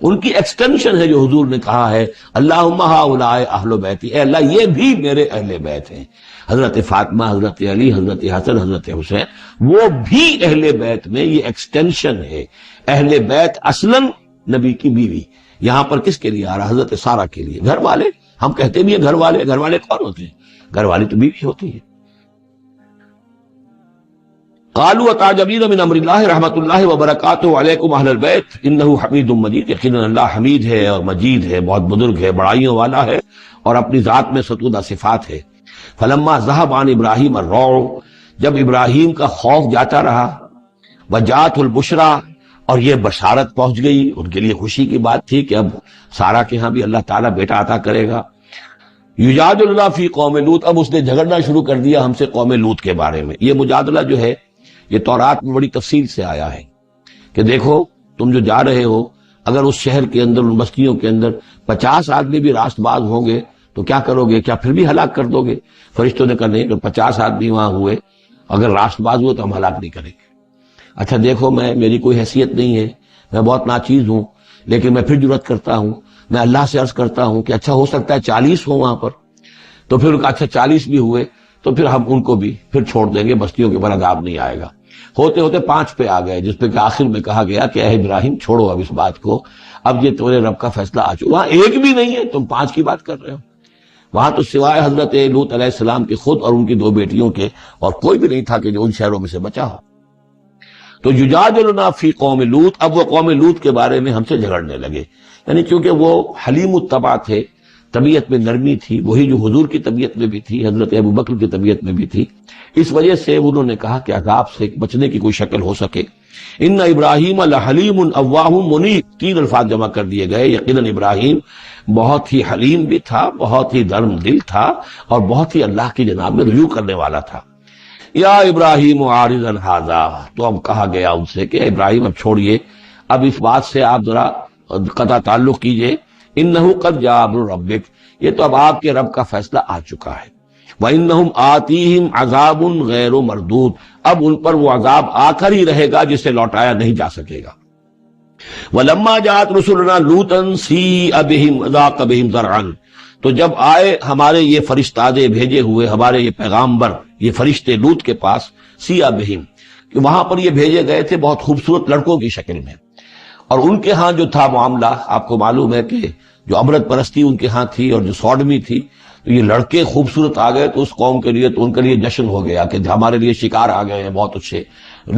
S1: ان کی ایکسٹینشن ہے جو حضور نے کہا ہے اللہم ہؤلاء اہل بیتی، اے اللہ یہ بھی میرے اہل بیت ہیں۔ حضرت فاطمہ، حضرت علی، حضرت حسن، حضرت حسین، وہ بھی اہل بیت میں، یہ ایکسٹینشن ہے۔ اہل بیت اصلاً نبی کی بیوی، یہاں پر کس کے لیے آ رہا؟ حضرت سارہ کے لیے، گھر والے، ہم کہتے بھی ہیں گھر والے، گھر والے کون ہوتے ہیں؟ گھر والی تو بیوی ہوتی ہے۔ قالوا اتعجبین من امر اللہ رحمت اللہ وبرکاتہ علیکم اہل البیت انہ حمید مجید، یقیناً اللہ حمید ہے اور مجید ہے، بہت بزرگ ہے، بڑائیوں والا ہے، اور اپنی ذات میں ستودہ صفات ہے۔ فلما ذهب عن ابراہیم الروع، جب ابراہیم کا خوف جاتا رہا، وجاءت البشرا، اور یہ بشارت پہنچ گئی، ان کے لیے خوشی کی بات تھی کہ اب سارہ کے ہاں بھی اللہ تعالیٰ بیٹا عطا کرے گا۔ یجادلنا فی قوم لوط، اب اس نے جھگڑنا شروع کر دیا ہم سے قوم لوط کے بارے میں۔ یہ مجادلہ جو ہے یہ تورات میں بڑی تفصیل سے آیا ہے کہ دیکھو تم جو جا رہے ہو، اگر اس شہر کے اندر، ان بستیوں کے اندر 50 آدمی بھی راست باز ہوں گے تو کیا کرو گے؟ کیا پھر بھی ہلاک کر دو گے؟ فرشتوں نے کہا نہیں، اگر 50 آدمی وہاں ہوئے، اگر راست باز ہوئے تو ہم ہلاک نہیں کریں گے۔ اچھا دیکھو میری کوئی حیثیت نہیں ہے، میں بہت ناچیز ہوں، لیکن میں پھر جرات کرتا ہوں، میں اللہ سے عرض کرتا ہوں کہ اچھا ہو سکتا ہے 40 ہوں وہاں پر، تو پھر اچھا 40 بھی ہوئے تو پھر ہم ان کو بھی پھر چھوڑ دیں گے، بستیوں کے پر عذاب نہیں آئے گا۔ ہوتے ہوتے 5 پہ آ گئے، جس پہ کہ آخر میں کہا گیا کہ اے ابراہیم چھوڑو اب اس بات کو، اب یہ تمہارے رب کا فیصلہ آ چکا۔ وہاں ایک بھی نہیں ہے، تم 5 کی بات کر رہے ہو۔ وہاں تو سوائے حضرت لوط علیہ السلام کے خود اور ان کی 2 بیٹیوں کے اور کوئی بھی نہیں تھا کہ جو ان شہروں میں سے بچا ہو۔ تو یجادلنا فی قوم لوط، اب وہ قوم لوط کے بارے میں ہم سے جھگڑنے لگے، یعنی چونکہ وہ حلیم الطبع تھے، طبیعت میں نرمی تھی، وہی جو حضور کی طبیعت میں بھی تھی، حضرت ابوبکر کی طبیعت میں بھی تھی، اس وجہ سے انہوں نے کہا کہ عذاب سے بچنے کی کوئی شکل ہو سکے۔ ان ابراہیم لحلیم اواہ منیب، 3 الفاظ جمع کر دیے گئے۔ یقیناً ابراہیم بہت ہی حلیم بھی تھا، بہت ہی نرم دل تھا، اور بہت ہی اللہ کی جناب میں رجوع کرنے والا تھا۔ یا ابراہیم عارض عن ھذا، تو اب کہا گیا ان سے کہ ابراہیم اب چھوڑیے، اب اس بات سے آپ ذرا قطع تعلق کیجئے۔ انہ قد جاء امر ربک، یہ تو اب آپ کے رب کا فیصلہ آ چکا ہے۔ وَإِنَّهُمْ آتِيهِمْ عَذَابٌ غَيْرُ مَرْدُودٌ، اب ان پر وہ عذاب آ کر ہی رہے گا جسے لوٹایا نہیں جا سکے گا۔ وَلَمَّا جَاءَتْ رُسُلُنَا لُوطًا سِیءَ بِهِمْ وَضَاقَ بِهِمْ ذَرْعًا، تو جب آئے ہمارے یہ فرشتادے بھیجے ہوئے، ہمارے یہ پیغامبر، یہ فرشتے لوط کے پاس، سِیءَ بِهِمْ، کہ وہاں پر یہ بھیجے گئے تھے بہت خوبصورت لڑکوں کی شکل میں، اور ان کے ہاں جو تھا معاملہ، آپ کو معلوم ہے کہ جو امرت پرستی ان کے ہاں تھی اور جو سوڈمی تھی، تو یہ لڑکے خوبصورت آ گئے تو اس قوم کے لیے، تو ان کے لیے جشن ہو گیا کہ ہمارے لیے شکار آ گئے ہیں بہت اچھے،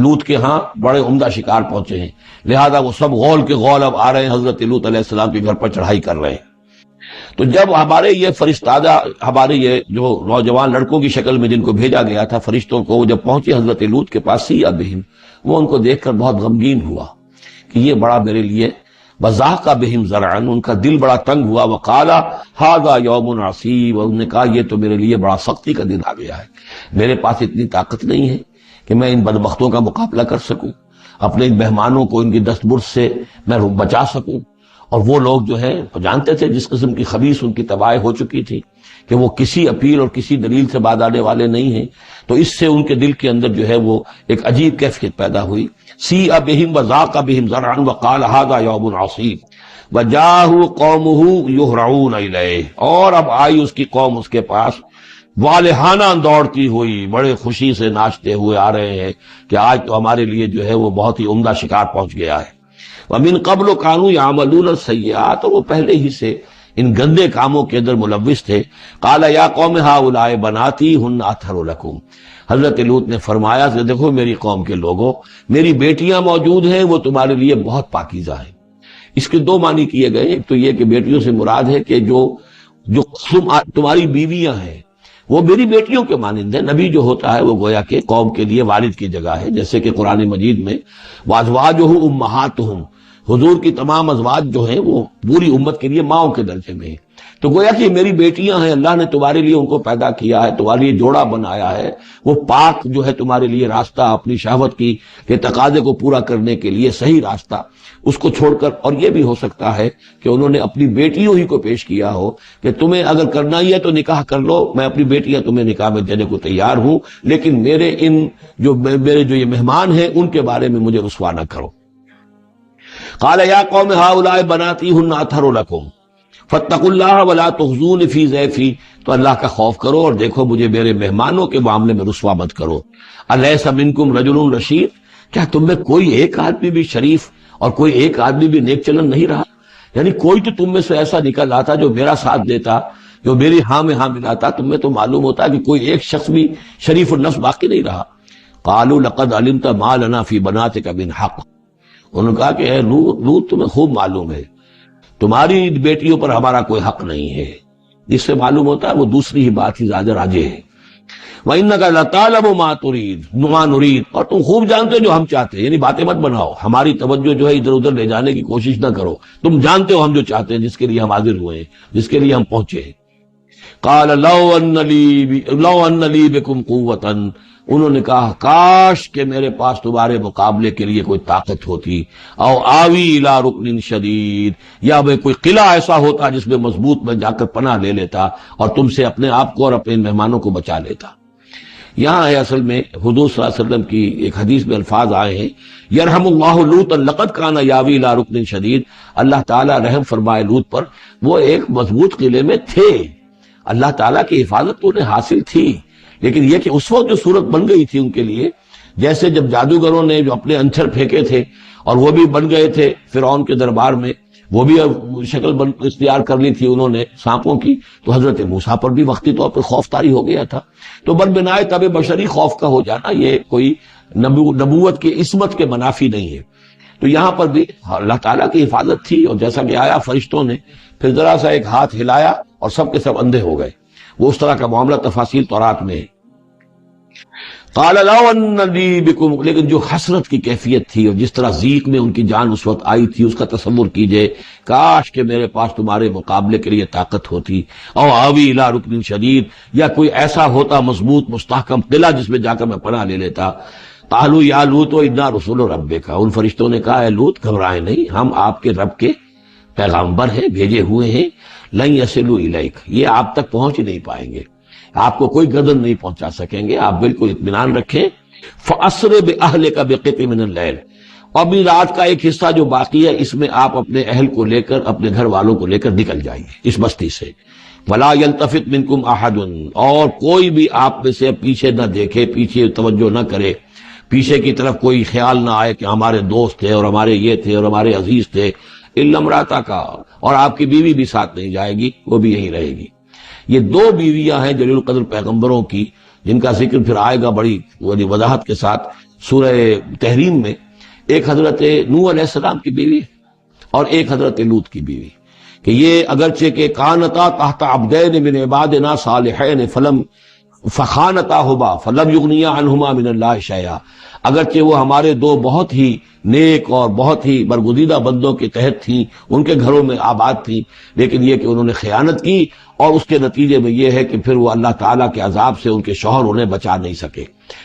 S1: لوط کے ہاں بڑے عمدہ شکار پہنچے ہیں، لہذا وہ سب غول کے غول اب آ رہے ہیں، حضرت لوط علیہ السلام کے گھر پر چڑھائی کر رہے ہیں۔ تو جب ہمارے یہ فرشتادہ، ہمارے یہ جو نوجوان لڑکوں کی شکل میں جن کو بھیجا گیا تھا فرشتوں کو، جب پہنچے حضرت لوط کے پاس، سِیءَ بِهِمْ، وہ ان کو دیکھ کر بہت غمگین ہوا کہ یہ بڑا میرے لیے وَضَاقَ بِهِمْ ذَرْعًا، ان کا دل بڑا تنگ ہوا، وَقَالَ هَذَا يَوْمٌ عَصِيبٌ، اور انہوں نے کہا یہ تو میرے لیے بڑا سختی کا دن آ گیا ہے، میرے پاس اتنی طاقت نہیں ہے کہ میں ان بدبختوں کا مقابلہ کر سکوں، اپنے ان مہمانوں کو ان کی دست برس سے میں بچا سکوں۔ اور وہ لوگ جو ہیں جانتے تھے جس قسم کی خبیث ان کی تباہی ہو چکی تھی کہ وہ کسی اپیل اور کسی دلیل سے باز آنے والے نہیں ہیں، تو اس سے ان کے دل کے اندر جو ہے وہ ایک عجیب کیفیت پیدا ہوئی۔ سیء بہم وضاق بہم ذرعا وقال ھذا یوم عصیب وجاءہ قومہ یہرعون الیہ، اور اب آئی اس کی قوم اس کے پاس والہانہ دوڑتی ہوئی، بڑے خوشی سے ناچتے ہوئے آ رہے ہیں کہ آج تو ہمارے لیے جو ہے وہ بہت ہی عمدہ شکار پہنچ گیا ہے۔ وَمِن قَبْلُ كَانُوا يَعْمَلُونَ السَّيِّئَاتِ، اور وہ پہلے ہی سے ان گندے کاموں کے اندر ملوث تھے۔ قَالَ يَا قَوْمِ هَؤُلَاءِ بَنَاتِي هُنَّ أَطْهَرُ لَكُمْ، حضرت لوط نے فرمایا کہ دیکھو میری قوم کے لوگوں، میری بیٹیاں موجود ہیں، وہ تمہارے لیے بہت پاکیزہ ہیں۔ اس کے دو معنی کیے گئے، ایک تو یہ کہ بیٹیوں سے مراد ہے کہ جو تمہاری بیویاں ہیں وہ میری بیٹیوں کے مانند ہیں۔ نبی جو ہوتا ہے وہ گویا کہ قوم کے لیے والد کی جگہ ہے، جیسے کہ قرآن مجید میں وَأَزْوَاجُهُ أُمَّهَاتُهُمْ، حضور کی تمام ازواج جو ہیں وہ پوری امت کے لیے ماؤں کے درجے میں ہیں، تو گویا کہ میری بیٹیاں ہیں، اللہ نے تمہارے لیے ان کو پیدا کیا ہے، تمہارے لیے جوڑا بنایا ہے، وہ پاک جو ہے تمہارے لیے راستہ اپنی شہوت کی کے تقاضے کو پورا کرنے کے لیے صحیح راستہ اس کو چھوڑ کر، اور یہ بھی ہو سکتا ہے کہ انہوں نے اپنی بیٹیوں ہی کو پیش کیا ہو کہ تمہیں اگر کرنا ہی ہے تو نکاح کر لو، میں اپنی بیٹیاں تمہیں نکاح میں دینے کو تیار ہوں، لیکن میرے جو یہ مہمان ہیں ان کے بارے میں مجھے رسوا نہ کرو۔ قال یا قوم هؤلاء بناتی هن اطہر لکم فاتقوا اللہ ولا تخزون فی ضیفی، تو اللہ کا خوف کرو اور دیکھو مجھے میرے مہمانوں کے معاملے میں رسوا مت کرو۔ الیس منکم رجل رشید، کیا تم میں کوئی ایک آدمی بھی شریف اور کوئی ایک آدمی بھی نیک چلن نہیں رہا؟ یعنی کوئی تو تم میں سے ایسا نکل آتا جو میرا ساتھ دیتا، جو میری ہاں میں ہاں ملاتا، تم میں تو معلوم ہوتا کہ کوئی ایک شخص بھی شریف النفس باقی نہیں رہا۔ قالوا لقد علمت ما لنا فی بناتک من حق، انہوں نے کہا کہ اے لوط تمہیں خوب معلوم ہے تمہاری بیٹیوں پر ہمارا کوئی حق نہیں ہے، جس سے معلوم ہوتا ہے وہ دوسری ہی بات ہی زیادہ راجح ہے۔ وَإِنَّكَ لَتَعْلَمُ مَا نُرِيدُ، اور تم خوب جانتے ہو جو ہم چاہتے ہیں، یعنی باتیں مت بناؤ، ہماری توجہ جو ہے ادھر ادھر لے جانے کی کوشش نہ کرو، تم جانتے ہو ہم جو چاہتے ہیں، جس کے لیے ہم حاضر ہوئے ہیں، جس کے لیے ہم پہنچے ہیں۔ قَالَ لَوْ أَنَّ لِي بِكُمْ قُوَّةً، انہوں نے کہا کاش کہ میرے پاس تمہارے مقابلے کے لیے کوئی طاقت ہوتی، او آوی الی رکن شدید، یا میں کوئی قلعہ ایسا ہوتا جس میں مضبوط میں جا کر پناہ لے لیتا اور تم سے اپنے آپ کو اور اپنے مہمانوں کو بچا لیتا۔ یہاں ہے اصل میں حضور صلی اللہ علیہ وسلم کی ایک حدیث میں الفاظ آئے ہیں، یرحم اللہ لوطا لقد کان یاوی الی رکن شدید، اللہ تعالیٰ رحم فرمائے لوط پر، وہ ایک مضبوط قلعے میں تھے، اللہ تعالیٰ کی حفاظت تو انہیں حاصل تھی، لیکن یہ کہ اس وقت جو صورت بن گئی تھی ان کے لیے، جیسے جب جادوگروں نے جو اپنے انچھر پھینکے تھے اور وہ بھی بن گئے تھے فرعون کے دربار میں، وہ بھی شکل اختیار کر لی تھی انہوں نے سانپوں کی، تو حضرت موسیٰ پر بھی وقتی طور پر خوف طاری ہو گیا تھا۔ تو بنائے طب بشری خوف کا ہو جانا یہ کوئی نبوت کی عصمت کے منافی نہیں ہے۔ تو یہاں پر بھی اللہ تعالیٰ کی حفاظت تھی، اور جیسا کہ آیا فرشتوں نے پھر ذرا سا ایک ہاتھ ہلایا اور سب کے سب اندھے ہو گئے، وہ اس طرح کا معاملہ تفاصیل تورات میں ہے۔ قال لو ان لی بکم، لیکن جو حسرت کی کیفیت تھی اور جس طرح ضیق میں ان کی جان اس وقت آئی تھی، اس کا تصور کیجئے، کاش کہ میرے پاس تمہارے مقابلے کے لیے طاقت ہوتی، او آوی الی رکن شدید، یا کوئی ایسا ہوتا مضبوط مستحکم قلعہ جس میں جا کر میں پناہ لے لیتا۔ قالوا یا لوط انا رسول ربک، ان فرشتوں نے کہا اے لوط گھبرائیں نہیں، ہم آپ کے رب کے پیغامبر ہیں، بھیجے ہوئے ہیں، لن یصلوا الیک، یہ آپ تک پہنچ ہی نہیں پائیں گے، آپ کو کوئی گردن نہیں پہنچا سکیں گے، آپ بالکل اطمینان رکھیں۔ فَأَسْرِ بِأَهْلِكَ بِقِطْعٍ مِّنَ اللَّيْلِ، اور ابھی رات کا ایک حصہ جو باقی ہے اس میں آپ اپنے اہل کو لے کر، اپنے گھر والوں کو لے کر نکل جائیے اس بستی سے۔ وَلَا يَلْتَفِتْ مِنْكُمْ أَحَدٌ، اور کوئی بھی آپ میں سے پیچھے نہ دیکھے، پیچھے توجہ نہ کرے، پیچھے کی طرف کوئی خیال نہ آئے کہ ہمارے دوست تھے اور ہمارے یہ تھے اور ہمارے عزیز تھے، إِلَّا امْرَأَتَكَ، اور آپ کی بیوی بھی ساتھ نہیں جائے گی، وہ بھی یہیں رہے گی۔ یہ دو بیویاں ہیں جلیل القدر پیغمبروں کی، جن کا ذکر پھر آئے گا بڑی وضاحت کے ساتھ سورہ تحریم میں، ایک حضرت نوح علیہ السلام کی بیوی اور ایک حضرت لوط کی بیوی، کہ یہ اگرچہ کہ کانتا تحت عبدین من عبادنا صالحین فخانتاہما فلم یغنیا عنہما من اللہ شیئا، اگرچہ وہ ہمارے دو بہت ہی نیک اور بہت ہی برگزیدہ بندوں کے تحت تھیں، ان کے گھروں میں آباد تھیں، لیکن یہ کہ انہوں نے خیانت کی، اور اس کے نتیجے میں یہ ہے کہ پھر وہ اللہ تعالیٰ کے عذاب سے ان کے شوہر انہیں بچا نہیں سکے،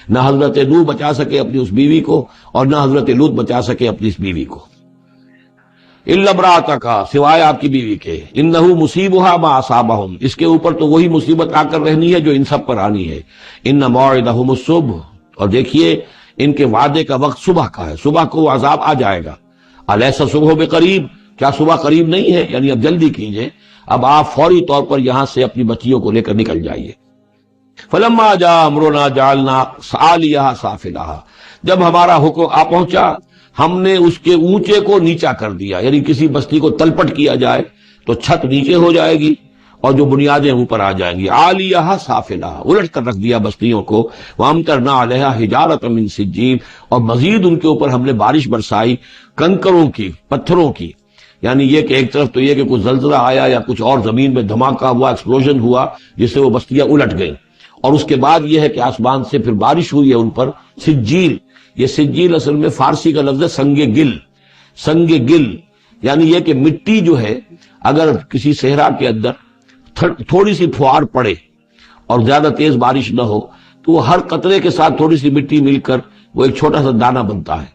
S1: نہ حضرت نوح بچا سکے اپنی اس بیوی کو، اور نہ حضرت لوط بچا سکے اپنی اس بیوی کو، الا امرأتک، سوائے آپ کی بیوی کے، انہ مصیبھا ما اصابہم، اس کے اوپر تو وہی مصیبت آ کر رہنی ہے جو ان سب پر آنی ہے، ان موعدہم الصبح، اور دیکھیے ان کے وعدے کا وقت صبح کا ہے، صبح کو وہ عذاب آ جائے گا، الیس صبح بقریب، کیا صبح قریب نہیں ہے؟ یعنی اب جلدی کیجئے، اب آپ فوری طور پر یہاں سے اپنی بچیوں کو لے کر نکل جائیے۔ فلما جاء امرنا جعلنا عالیہا سافلہا، جب ہمارا حکم آ پہنچا ہم نے اس کے اونچے کو نیچا کر دیا، یعنی کسی بستی کو تلپٹ کیا جائے تو چھت نیچے ہو جائے گی اور جو بنیادیں اوپر آ جائیں گی، عالیہا سافلہا، الٹ کر رکھ دیا بستیوں کو، وامطرنا علیہا حجارۃ من سجیل، اور مزید ان کے اوپر ہم نے بارش برسائی کنکروں کی، پتھروں کی، یعنی یہ کہ ایک طرف تو یہ کہ کچھ زلزلہ آیا یا کچھ اور زمین میں دھماکہ ہوا، ایکسپلوژن ہوا جس سے وہ بستیاں الٹ گئیں، اور اس کے بعد یہ ہے کہ آسمان سے پھر بارش ہوئی ہے ان پر سجیل، یہ سجیل اصل میں فارسی کا لفظ ہے سنگ گل، سنگ گل یعنی یہ کہ مٹی جو ہے اگر کسی صحرا کے اندر تھوڑی سی پھوار پڑے اور زیادہ تیز بارش نہ ہو تو وہ ہر قطرے کے ساتھ تھوڑی سی مٹی مل کر وہ ایک چھوٹا سا دانہ بنتا ہے،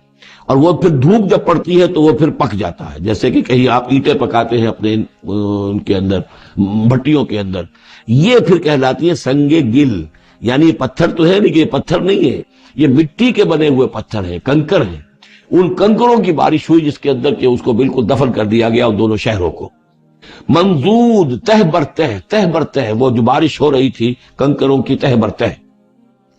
S1: اور وہ پھر دھوپ جب پڑتی ہے تو وہ پھر پک جاتا ہے، جیسے کہ کہیں آپ اینٹیں پکاتے ہیں اپنے ان کے اندر بھٹیوں کے اندر، یہ پھر کہلاتی ہے سنگ گل، یعنی یہ پتھر تو ہے لیکن یہ پتھر نہیں ہے، یہ مٹی کے بنے ہوئے پتھر ہیں، کنکر ہیں، ان کنکروں کی بارش ہوئی جس کے اندر کہ اس کو بالکل دفن کر دیا گیا، اور دونوں شہروں کو منضود تہ بر تہ، وہ جو بارش ہو رہی تھی کنکروں کی تہ بر تہ،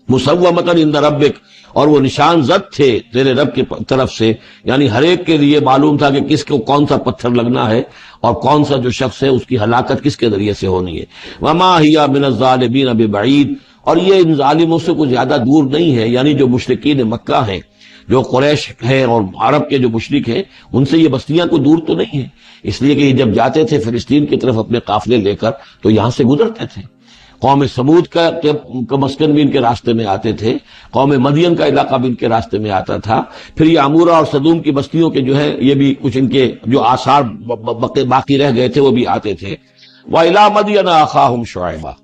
S1: مسومۃ عند ربک، اور وہ نشان زد تھے تیرے رب کی طرف سے، یعنی ہر ایک کے لیے معلوم تھا کہ کس کو کون سا پتھر لگنا ہے اور کون سا جو شخص ہے اس کی ہلاکت کس کے ذریعے سے ہونی ہے۔ وما ہی من الظالمین ببعید، اور یہ ان ظالموں سے کچھ زیادہ دور نہیں ہے، یعنی جو مشرکین مکہ ہیں، جو قریش ہیں اور عرب کے جو مشرک ہیں، ان سے یہ بستیاں کوئی دور تو نہیں ہیں، اس لیے کہ یہ جب جاتے تھے فلسطین کی طرف اپنے قافلے لے کر تو یہاں سے گزرتے تھے، قوم سمود کا مسکن بھی ان کے راستے میں آتے تھے، قوم مدین کا علاقہ بھی ان کے راستے میں آتا تھا، پھر یہ عمورہ اور صدوم کی بستیوں کے جو ہے یہ بھی کچھ ان کے جو آثار باقی رہ گئے تھے وہ بھی آتے تھے۔ وَإِلَىٰ مَدْيَنَ أَخَاهُمْ شُعَيْبًا،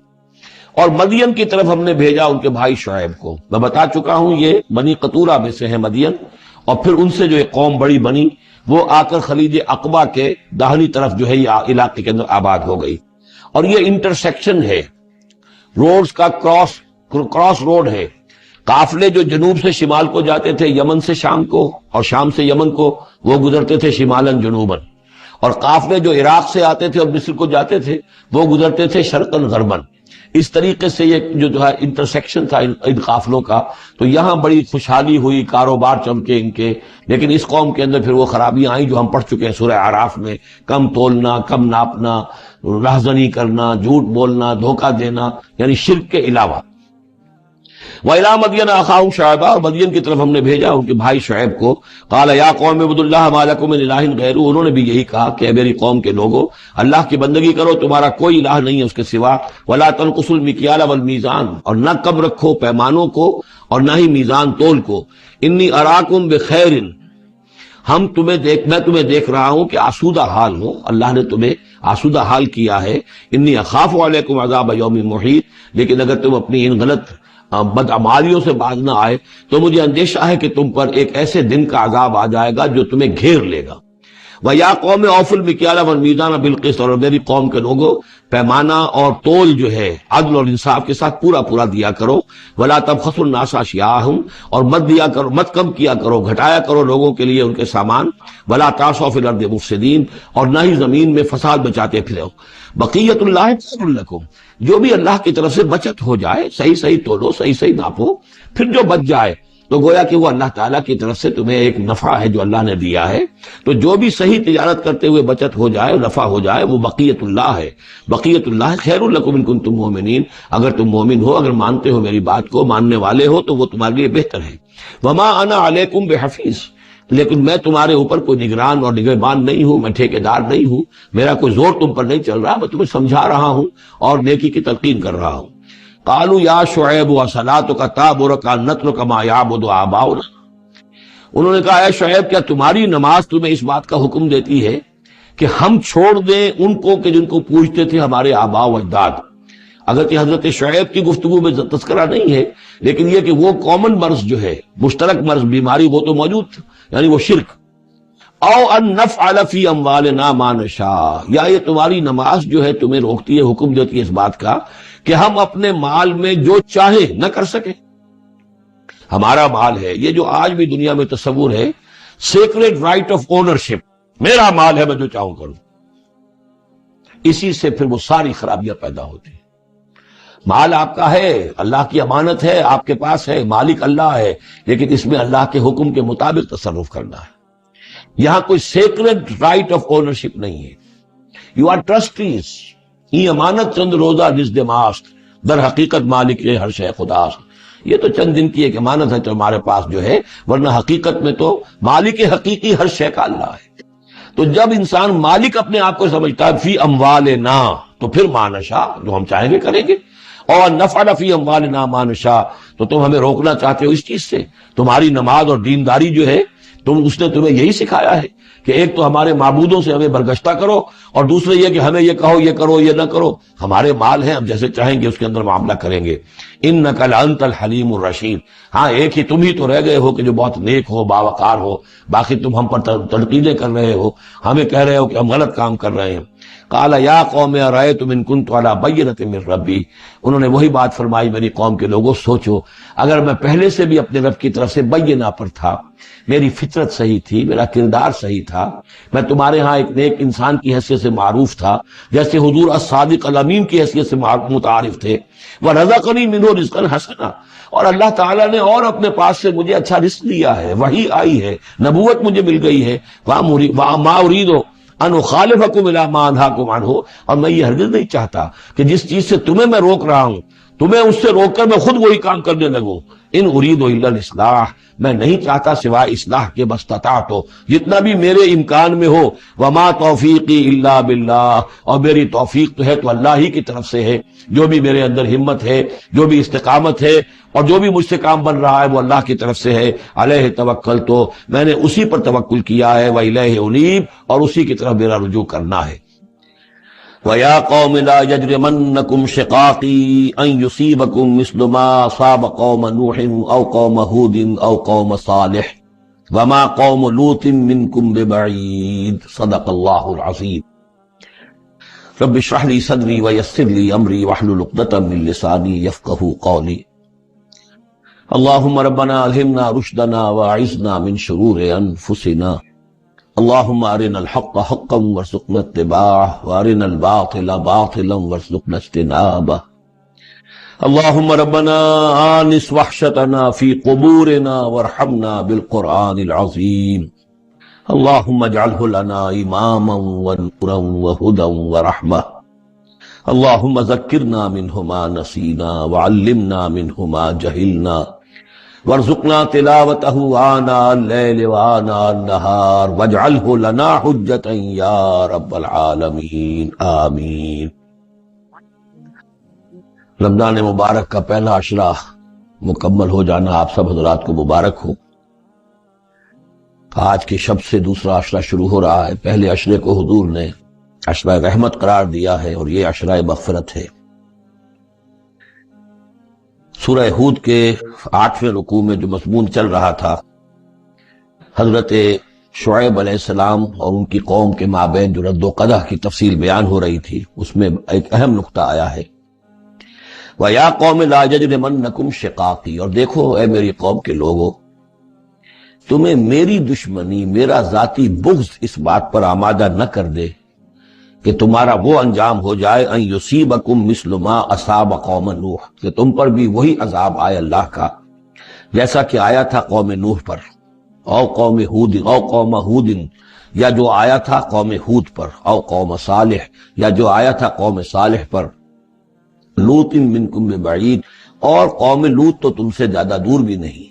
S1: اور مدین کی طرف ہم نے بھیجا ان کے بھائی شعیب کو، میں بتا چکا ہوں یہ بنی قطورہ میں سے ہے مدین، اور پھر ان سے جو ایک قوم بڑی بنی وہ آ کر خلیج عقبہ کے داہنی طرف جو ہے یہ علاقے کے اندر آباد ہو گئی، اور یہ انٹرسیکشن ہے، روڈز کا کراس روڈ ہے، قافلے جو جنوب سے شمال کو جاتے تھے یمن سے شام کو، اور شام سے یمن کو، وہ گزرتے تھے شمالن جنوبن، اور قافلے جو عراق سے آتے تھے اور مصر کو جاتے تھے وہ گزرتے تھے شرقن غربن، اس طریقے سے یہ جو ہے انٹرسیکشن تھا ان قافلوں کا، تو یہاں بڑی خوشحالی ہوئی، کاروبار چمکے ان کے، لیکن اس قوم کے اندر پھر وہ خرابیاں آئیں جو ہم پڑھ چکے ہیں سورہ اعراف میں، کم تولنا، کم ناپنا، راہزنی کرنا، جھوٹ بولنا، دھوکہ دینا، یعنی شرک کے علاوہ۔ وَإِلَىٰ مَدْيَنَ أَخَاهُمْ شُعَيْبًا، اور مدین کی طرف ہم نے بھیجا ان کے بھائی شعیب کو، قَالَ يَا قَوْمِ اعْبُدُوا اللَّهَ مَا لَكُم مِّنْ إِلَٰهٍ غَيْرُهُ، انہوں نے بھی یہی کہا کہ اے میری قوم کے لوگو اللہ کی بندگی کرو، تمہارا کوئی الہ نہیں ہے اس کے سوا، وَلَا تَنْقُصُوا الْمِكْيَالَ وَالْمِيزَانَ، اور نہ کم رکھو پیمانوں کو اور نہ ہی میزان تول کو، إِنِّي أَرَاكُمْ بِخَيْرٍ، میں تمہیں دیکھ رہا ہوں کہ آسودہ حال ہو، اللہ نے تمہیں آسودہ حال کیا ہے، انی اخاف علیکم عذاب یوم محیط، لیکن اگر تم اپنی ان غلط بدعمالیوں سے باز نہ آئے تو مجھے اندیشہ ہے کہ تم پر ایک ایسے دن کا عذاب آ جائے گا جو تمہیں گھیر لے گا۔ وَيَا قَوْمِ أَوْفُوا الْمِكْيَالَ وَالْمِيزَانَ بِالْقِسْطِ، اور میری قوم کے لوگوں پیمانہ اور تول جو ہے عدل اور انصاف کے ساتھ پورا پورا دیا کرو، وَلَا تَبْخَسُوا النَّاسَ أَشْيَاءَهُمْ، اور مت کم کیا کرو، گھٹایا کرو لوگوں کے لیے ان کے سامان، وَلَا تَعْثَوْا فِي الْأَرْضِ مُفْسِدِينَ، اور نہ ہی زمین میں فساد بچاتے پھرو، بقیت اللہ خیر لکم، جو بھی اللہ کی طرف سے بچت ہو جائے، صحیح تولو، صحیح ناپو، پھر جو بچ جائے تو گویا کہ وہ اللہ تعالیٰ کی طرف سے تمہیں ایک نفع ہے جو اللہ نے دیا ہے، تو جو بھی صحیح تجارت کرتے ہوئے بچت ہو جائے، نفع ہو جائے، وہ بقیت اللہ ہے، بقیت اللہ خیر لکم ان کنتم مؤمنین، اگر تم مومن ہو، اگر مانتے ہو میری بات کو، ماننے والے ہو تو وہ تمہارے لیے بہتر ہے۔ وما انا علیکم بحفیظ، لیکن میں تمہارے اوپر کوئی نگران اور نگہبان نہیں ہوں، میں ٹھیکیدار نہیں ہوں، میرا کوئی زور تم پر نہیں چل رہا، میں تمہیں سمجھا رہا ہوں اور نیکی کی تلقین کر رہا ہوں۔ قالوا یا شعیب وصلاتک تأمرک ان نترک ما یعبد آباؤنا، انہوں نے کہا اے شعیب کیا تمہاری نماز تمہیں اس بات کا حکم دیتی ہے کہ ہم چھوڑ دیں ان کو کہ جن کو پوجتے تھے ہمارے آباء و اجداد؟ اگرچہ حضرت شعیب کی گفتگو میں تذکرہ نہیں ہے، لیکن یہ کہ وہ کامن مرض جو ہے، مشترک مرض، بیماری، وہ تو موجود تھا، یعنی وہ شرک۔ او ان نفعل فی اموالنا ما نشاء، یا یہ تمہاری نماز جو ہے تمہیں روکتی ہے، حکم دیتی ہے اس بات کا کہ ہم اپنے مال میں جو چاہیں نہ کر سکیں۔ ہمارا مال ہے، یہ جو آج بھی دنیا میں تصور ہے، سیکریٹ رائٹ آف اونرشپ، میرا مال ہے میں جو چاہوں کروں، اسی سے پھر وہ ساری خرابیاں پیدا ہوتی ہیں۔ مال آپ کا ہے، اللہ کی امانت ہے، آپ کے پاس ہے، مالک اللہ ہے، لیکن اس میں اللہ کے حکم کے مطابق تصرف کرنا ہے۔ یہاں کوئی سیکریٹ رائٹ آف اونرشپ نہیں ہے۔ یو آر ٹرسٹیز، یہ امانت چند روزہ نزد ماست، در حقیقت مالک ہے ہر شے خدا۔ یہ تو چند دن کی ایک امانت ہے تمہارے پاس جو ہے، ورنہ حقیقت میں تو مالک حقیقی ہر شے کا اللہ ہے۔ تو جب انسان مالک اپنے آپ کو سمجھتا ہے فی اموالنا، تو پھر ما نشاء، جو ہم چاہیں گے کریں گے، اور نفعل فی اموالنا ما نشاء، تو تم ہمیں روکنا چاہتے ہو اس چیز سے۔ تمہاری نماز اور دینداری جو ہے، اس نے تمہیں یہی سکھایا ہے کہ ایک تو ہمارے معبودوں سے ہمیں برگشتہ کرو، اور دوسرے یہ کہ ہمیں یہ کہو یہ کرو یہ نہ کرو، ہمارے مال ہیں، ہم جیسے چاہیں گے اس کے اندر معاملہ کریں گے۔ انک لانت الحلیم الرشید، ہاں ایک ہی تم ہی تو رہ گئے ہو کہ جو بہت نیک ہو، باوقار ہو، باقی تم ہم پر تنقیدیں کر رہے ہو، ہمیں کہہ رہے ہو کہ ہم غلط کام کر رہے ہیں۔ قال یا قوم ارأیتم ان کنت علی بینۃ من ربی، انہوں نے وہی بات فرمائی میری قوم کے لوگوں، سوچو اگر میں پہلے سے بھی اپنے رب کی طرف سے بینہ پر تھا، میری فطرت صحیح تھی، میرا کردار صحیح تھا، میں تمہارے ہاں ایک نیک انسان کی حیثیت سے معروف تھا، جیسے حضور الصادق الامین کی حیثیت سے متعارف تھے، وَرَزَقَنِي مِنْهُ رِزْقًا حَسَنًا، اور اللہ تعالیٰ نے اور اپنے پاس سے مجھے اچھا رزق دیا ہے، وحی آئی ہے، نبوت مجھے مل گئی ہے، وَمَا أُرِيدُ ان اخالفکم الی ما انہاکم عنہ، اور میں یہ ہرگز نہیں چاہتا کہ جس چیز سے تمہیں میں روک رہا ہوں، تمہیں اس سے روک کر میں خود وہی کام کرنے لگوں۔ ان ارید الا الاصلاح، میں نہیں چاہتا سوائے اصلاح کے، بستطاعت، جتنا بھی میرے امکان میں ہو، وما توفیقی الا باللہ، اور میری توفیق تو ہے تو اللہ ہی کی طرف سے ہے، جو بھی میرے اندر ہمت ہے، جو بھی استقامت ہے، اور جو بھی مجھ سے کام بن رہا ہے وہ اللہ کی طرف سے ہے۔ علیہ توکل، تو میں نے اسی پر توکل کیا ہے، وإلیہ انیب، اور اسی کی طرف میرا رجوع کرنا ہے۔ وَيَا قَوْمِ لَا يَجْرِمَنَّكُمْ شِقَاقِي أَن يُصِيبَكُم مِّثْلُ مَا أَصَابَ قَوْمَ نُوحٍ أَوْ قَوْمَ هُودٍ أَوْ قَوْمَ صَالِحٍ وَمَا قَوْمُ لُوطٍ مِّنكُمْ بِبَعِيدٍ صدق اللہ العظیم۔ رب اشرح لي صدري ويسر لي أمري واحلل عقدة من لساني يفقهوا قولي۔ اللهم ربنا ألهمنا رشدنا وأعذنا من شرور أنفسنا، اللهم أرنا الحق حقا وارزقنا اتباعه وأرنا الباطل باطلا وارزقنا اجتنابه، اللهم ربنا آنس وحشتنا في قبورنا وارحمنا بالقرآن العظيم، اللهم اجعله لنا إماما ونورا وهدى ورحمة، اللهم ذكرنا منه ما نسينا وعلمنا منه ما جهلنا، وارزقنا تلاوته آناء الليل وآناء النهار واجعله لنا حجة يا رب العالمين آمین۔ رمضان مبارک کا پہلا عشرہ مکمل ہو جانا آپ سب حضرات کو مبارک ہو۔ آج کے شب سے دوسرا عشرہ شروع ہو رہا ہے۔ پہلے عشرے کو حضور نے عشرہ رحمت قرار دیا ہے، اور یہ عشرہ مغفرت ہے۔ سورہ ہود کے 8ویں رکوع میں جو مضمون چل رہا تھا، حضرت شعیب علیہ السلام اور ان کی قوم کے مابین جو رد و قدح کی تفصیل بیان ہو رہی تھی، اس میں ایک اہم نقطہ آیا ہے، وَيَا قَوْمِ لَا يَجْرِمَنَّكُمْ شِقَاقِي، اور دیکھو اے میری قوم کے لوگو، تمہیں میری دشمنی، میرا ذاتی بغض اس بات پر آمادہ نہ کر دے کہ تمہارا وہ انجام ہو جائے ان یصیبکم مثل ما اصاب قوم نوح، کہ تم پر بھی وہی عذاب آئے اللہ کا جیسا کہ آیا تھا قوم نوح پر، او قوم ہود، او قوم ہود، یا جو آیا تھا قوم ہود پر، او قوم صالح، یا جو آیا تھا قوم صالح پر، لوط منکم ببعید، اور قوم لوط تو تم سے زیادہ دور بھی نہیں۔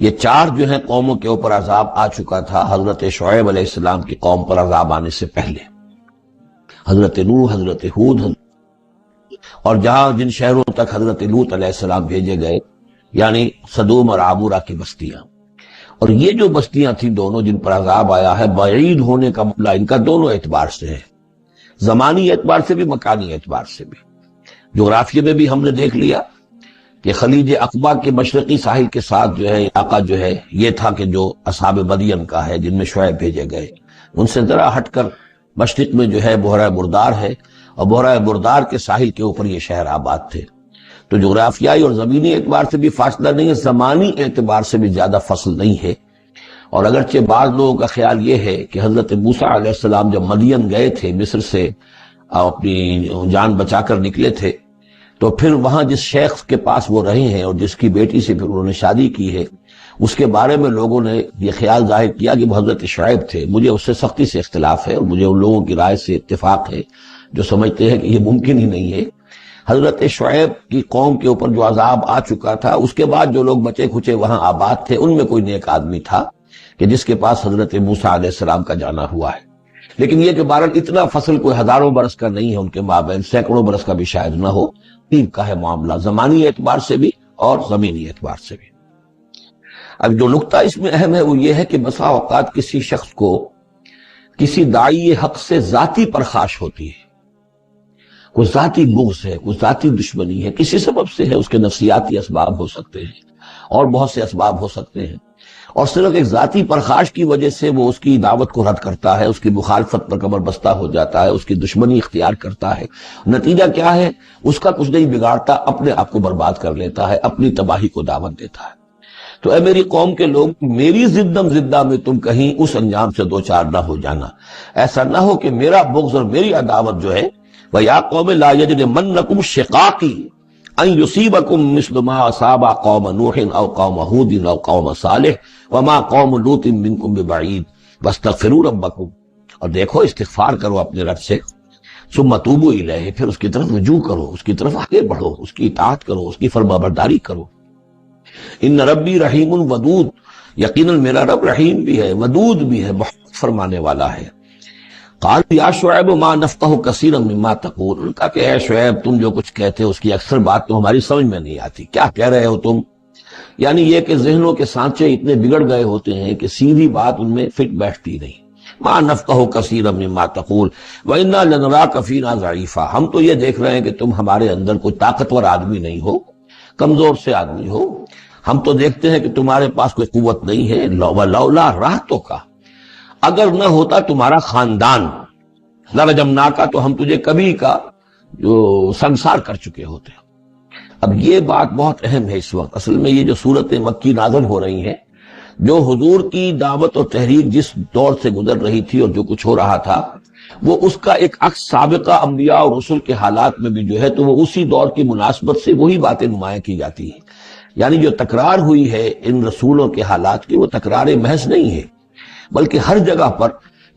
S1: یہ چار جو ہیں قوموں کے اوپر عذاب آ چکا تھا حضرت شعیب علیہ السلام کی قوم پر عذاب آنے سے پہلے، حضرت نوح، حضرت ہود، اور جہاں جن شہروں تک حضرت لوط علیہ السلام بھیجے گئے، یعنی صدوم اور عامورہ کی بستیاں، اور یہ جو بستیاں تھیں دونوں جن پر عذاب آیا ہے، بعید ہونے کا معاملہ ان کا دونوں اعتبار سے ہے، زمانی اعتبار سے بھی، مکانی اعتبار سے بھی۔ جغرافیے میں بھی ہم نے دیکھ لیا کہ خلیج عقبہ کے مشرقی ساحل کے ساتھ جو ہے علاقہ جو ہے یہ تھا کہ جو اصحاب مدین کا ہے، جن میں شعیب بھیجے گئے، ان سے ذرا ہٹ کر مشرق میں جو ہے بحیرہ بردار ہے، اور بحیرہ بردار کے ساحل کے اوپر یہ شہر آباد تھے۔ تو جغرافیائی اور زمینی اعتبار سے بھی فاصلہ نہیں ہے، زمانی اعتبار سے بھی زیادہ فصل نہیں ہے۔ اور اگرچہ بعض لوگوں کا خیال یہ ہے کہ حضرت موسیٰ علیہ السلام جب مدین گئے تھے، مصر سے اپنی جان بچا کر نکلے تھے، تو پھر وہاں جس شیخ کے پاس وہ رہے ہیں اور جس کی بیٹی سے پھر انہوں نے شادی کی ہے، اس کے بارے میں لوگوں نے یہ خیال ظاہر کیا کہ وہ حضرت شعیب تھے۔ مجھے اس سے سختی سے اختلاف ہے، اور مجھے ان لوگوں کی رائے سے اتفاق ہے جو سمجھتے ہیں کہ یہ ممکن ہی نہیں ہے۔ حضرت شعیب کی قوم کے اوپر جو عذاب آ چکا تھا، اس کے بعد جو لوگ بچے کھچے وہاں آباد تھے، ان میں کوئی نیک آدمی تھا کہ جس کے پاس حضرت موسیٰ علیہ السلام کا جانا ہوا ہے۔ لیکن یہ کہ بہرحال اتنا فصل کوئی ہزاروں برس کا نہیں ہے ان کے مابین، سینکڑوں برس کا بھی شاید نہ ہو، قریب کا ہے معاملہ، زمانی اعتبار سے بھی اور زمینی اعتبار سے بھی۔ اب جو نقطہ اس میں اہم ہے وہ یہ ہے کہ بسا اوقات کسی شخص کو کسی داعی حق سے ذاتی پرخاش ہوتی ہے، کوئی ذاتی بغض ہے، کوئی ذاتی دشمنی ہے، کسی سبب سے ہے، اس کے نفسیاتی اسباب ہو سکتے ہیں اور بہت سے اسباب ہو سکتے ہیں، اور صرف ایک ذاتی پرخاش کی وجہ سے وہ اس کی دعوت کو رد کرتا ہے، اس کی مخالفت پر کمر بستہ ہو جاتا ہے، اس کی دشمنی اختیار کرتا ہے۔ نتیجہ کیا ہے؟ اس کا کچھ نہیں بگاڑتا، اپنے آپ کو برباد کر لیتا ہے، اپنی تباہی کو دعوت دیتا ہے۔ تو اے میری قوم کے لوگ، میری زدم زدہ میں تم کہیں اس انجام سے دو چار نہ ہو جانا، ایسا نہ ہو کہ میرا بغض اور میری عداوت جو ہے، وَيَا قَوْمِ لَا يَجْرِمَنَّكُمْ شِقَاقِي أَن يُصِيبَكُمْ مِثْلُ مَا أَصَابَ قَوْمَ نُوحٍ أَوْ قَوْمَ هُودٍ أَوْ قَوْمَ صَالِحٍ وَمَا قَوْمُ لُوطٍ مِّنكُمْ بِبَعِيدٍ وَاسْتَغْفِرُوا رَبَّكُمْ۔ اور دیکھو استغفار کرو اپنے رب سے، ثم توبوا الیہ، پھر اس کی طرف رجوع کرو، اس کی طرف آگے بڑھو، اس کی اطاعت کرو، اس کی فرمانبرداری کرو۔ ان ربی رحیم ودود، یقیناً میرا رب رحیم بھی ہے، ودود بھی ہے، بہت فرمانے والا ہے۔ قال یا شعیب ما نفقہ کثیرا مما تقول، ان کا کہ اے شعیب تم جو کچھ کہتے ہو اس کی اکثر بات تو ہماری سمجھ میں نہیں آتی، کیا کہہ رہے ہو تم؟ یعنی یہ کہ ذہنوں کے سانچے اتنے بگڑ گئے ہوتے ہیں کہ سیدھی بات ان میں فٹ بیٹھتی نہیں۔ ما نفقہ کثیرا مما تقول وانا لنراک فینا ضعیفا، ہم تو یہ دیکھ رہے ہیں کہ تم ہمارے اندر کوئی طاقتور آدمی نہیں ہو، کمزور سے آدمی ہو، ہم تو دیکھتے ہیں کہ تمہارے پاس کوئی قوت نہیں ہے۔ لولا رہتو کا، اگر نہ ہوتا تمہارا خاندان، لرجمناکا، تو ہم تجھے کبھی کا جو سنسار کر چکے ہوتے۔ اب یہ بات بہت اہم ہے اس وقت، اصل میں یہ جو صورت مکی نازل ہو رہی ہیں، جو حضور کی دعوت اور تحریک جس دور سے گزر رہی تھی اور جو کچھ ہو رہا تھا، وہ اس کا ایک عکس سابقہ انبیاء اور رسل کے حالات میں بھی جو ہے، تو وہ اسی دور کی مناسبت سے وہی باتیں نمایاں کی جاتی ہیں۔ یعنی جو تکرار ہوئی ہے ان رسولوں کے حالات کی، وہ تکرار محض نہیں ہے، بلکہ ہر جگہ پر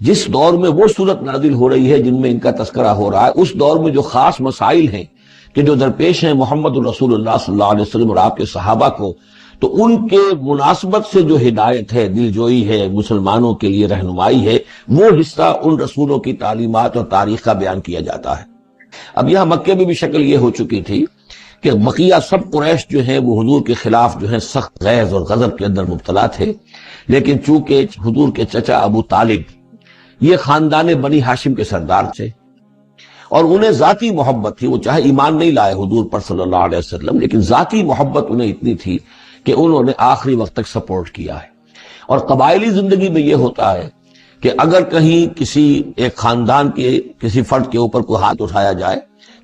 S1: جس دور میں وہ صورت نازل ہو رہی ہے جن میں ان کا تذکرہ ہو رہا ہے، اس دور میں جو خاص مسائل ہیں کہ جو درپیش ہیں محمد الرسول اللہ صلی اللہ علیہ وسلم اور آپ کے صحابہ کو، تو ان کے مناسبت سے جو ہدایت ہے، دل جوئی ہے، مسلمانوں کے لیے رہنمائی ہے، وہ حصہ ان رسولوں کی تعلیمات اور تاریخ کا بیان کیا جاتا ہے۔ اب یہاں مکے میں بھی شکل یہ ہو چکی تھی کہ بقیہ سب قریش جو ہیں وہ حضور کے خلاف جو ہے سخت غیظ اور غضب کے اندر مبتلا تھے، لیکن چونکہ حضور کے چچا ابو طالب یہ خاندان بنی ہاشم کے سردار تھے اور انہیں ذاتی محبت تھی، وہ چاہے ایمان نہیں لائے حضور پر صلی اللہ علیہ وسلم، لیکن ذاتی محبت انہیں اتنی تھی کہ انہوں نے آخری وقت تک سپورٹ کیا ہے۔ اور قبائلی زندگی میں یہ ہوتا ہے کہ اگر کہیں کسی ایک خاندان کے کسی فرد کے اوپر کوئی ہاتھ اٹھایا جائے